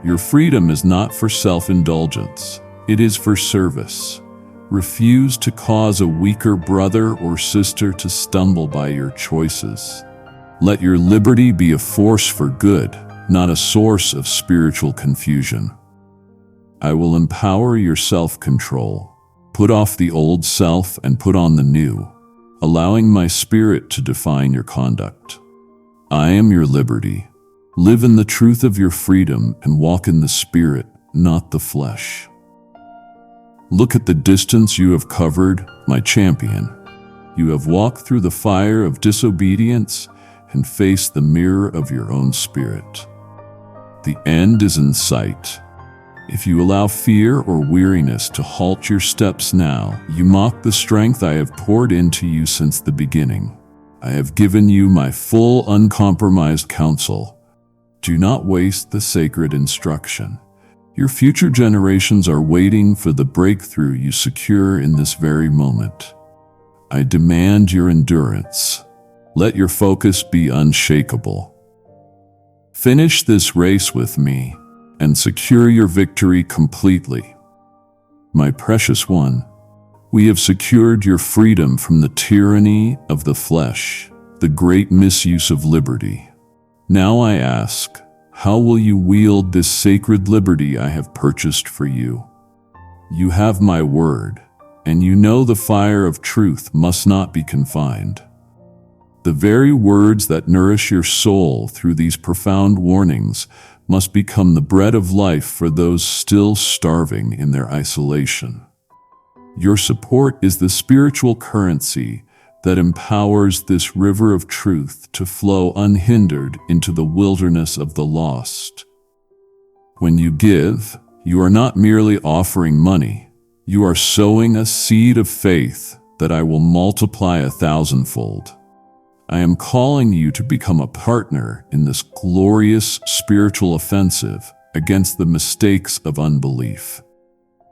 Your freedom is not for self-indulgence. It is for service. Refuse to cause a weaker brother or sister to stumble by your choices. Let your liberty be a force for good, not a source of spiritual confusion. I will empower your self-control. Put off the old self and put on the new, allowing my spirit to define your conduct. I am your liberty. Live in the truth of your freedom and walk in the spirit, not the flesh. Look at the distance you have covered, my champion. You have walked through the fire of disobedience and faced the mirror of your own spirit. The end is in sight. If you allow fear or weariness to halt your steps now, you mock the strength I have poured into you since the beginning. I have given you my full, uncompromised counsel. Do not waste the sacred instruction. Your future generations are waiting for the breakthrough you secure in this very moment. I demand your endurance. Let your focus be unshakable. Finish this race with me and secure your victory completely. My precious one, we have secured your freedom from the tyranny of the flesh, the great misuse of liberty. Now I ask, how will you wield this sacred liberty I have purchased for you? You have my word, and you know the fire of truth must not be confined. The very words that nourish your soul through these profound warnings must become the bread of life for those still starving in their isolation. Your support is the spiritual currency that empowers this river of truth to flow unhindered into the wilderness of the lost. When you give, you are not merely offering money. You are sowing a seed of faith that I will multiply 1,000-fold. I am calling you to become a partner in this glorious spiritual offensive against the mistakes of unbelief.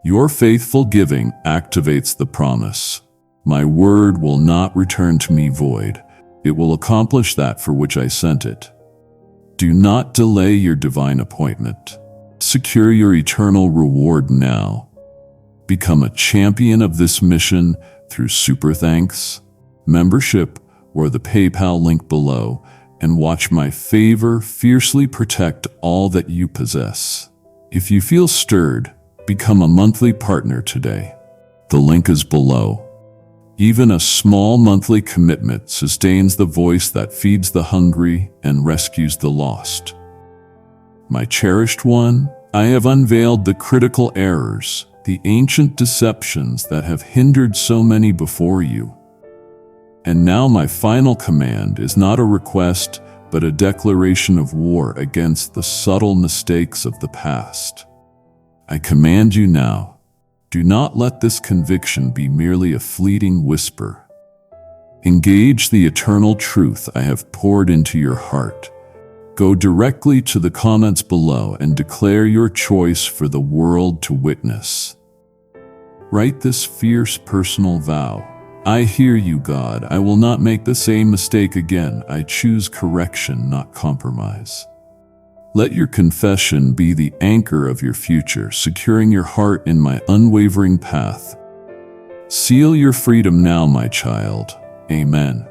Your faithful giving activates the promise. My word will not return to me void. It will accomplish that for which I sent it. Do not delay your divine appointment. Secure your eternal reward now. Become a champion of this mission through Super Thanks, membership, or the PayPal link below, and watch my favor fiercely protect all that you possess. If you feel stirred, become a monthly partner today. The link is below. Even a small monthly commitment sustains the voice that feeds the hungry and rescues the lost. My cherished one, I have unveiled the critical errors, the ancient deceptions that have hindered so many before you. And now my final command is not a request, but a declaration of war against the subtle mistakes of the past. I command you now, do not let this conviction be merely a fleeting whisper. Engage the eternal truth I have poured into your heart. Go directly to the comments below and declare your choice for the world to witness. Write this fierce personal vow. I hear you, God. I will not make the same mistake again. I choose correction, not compromise. Let your confession be the anchor of your future, securing your heart in my unwavering path. Seal your freedom now, my child. Amen.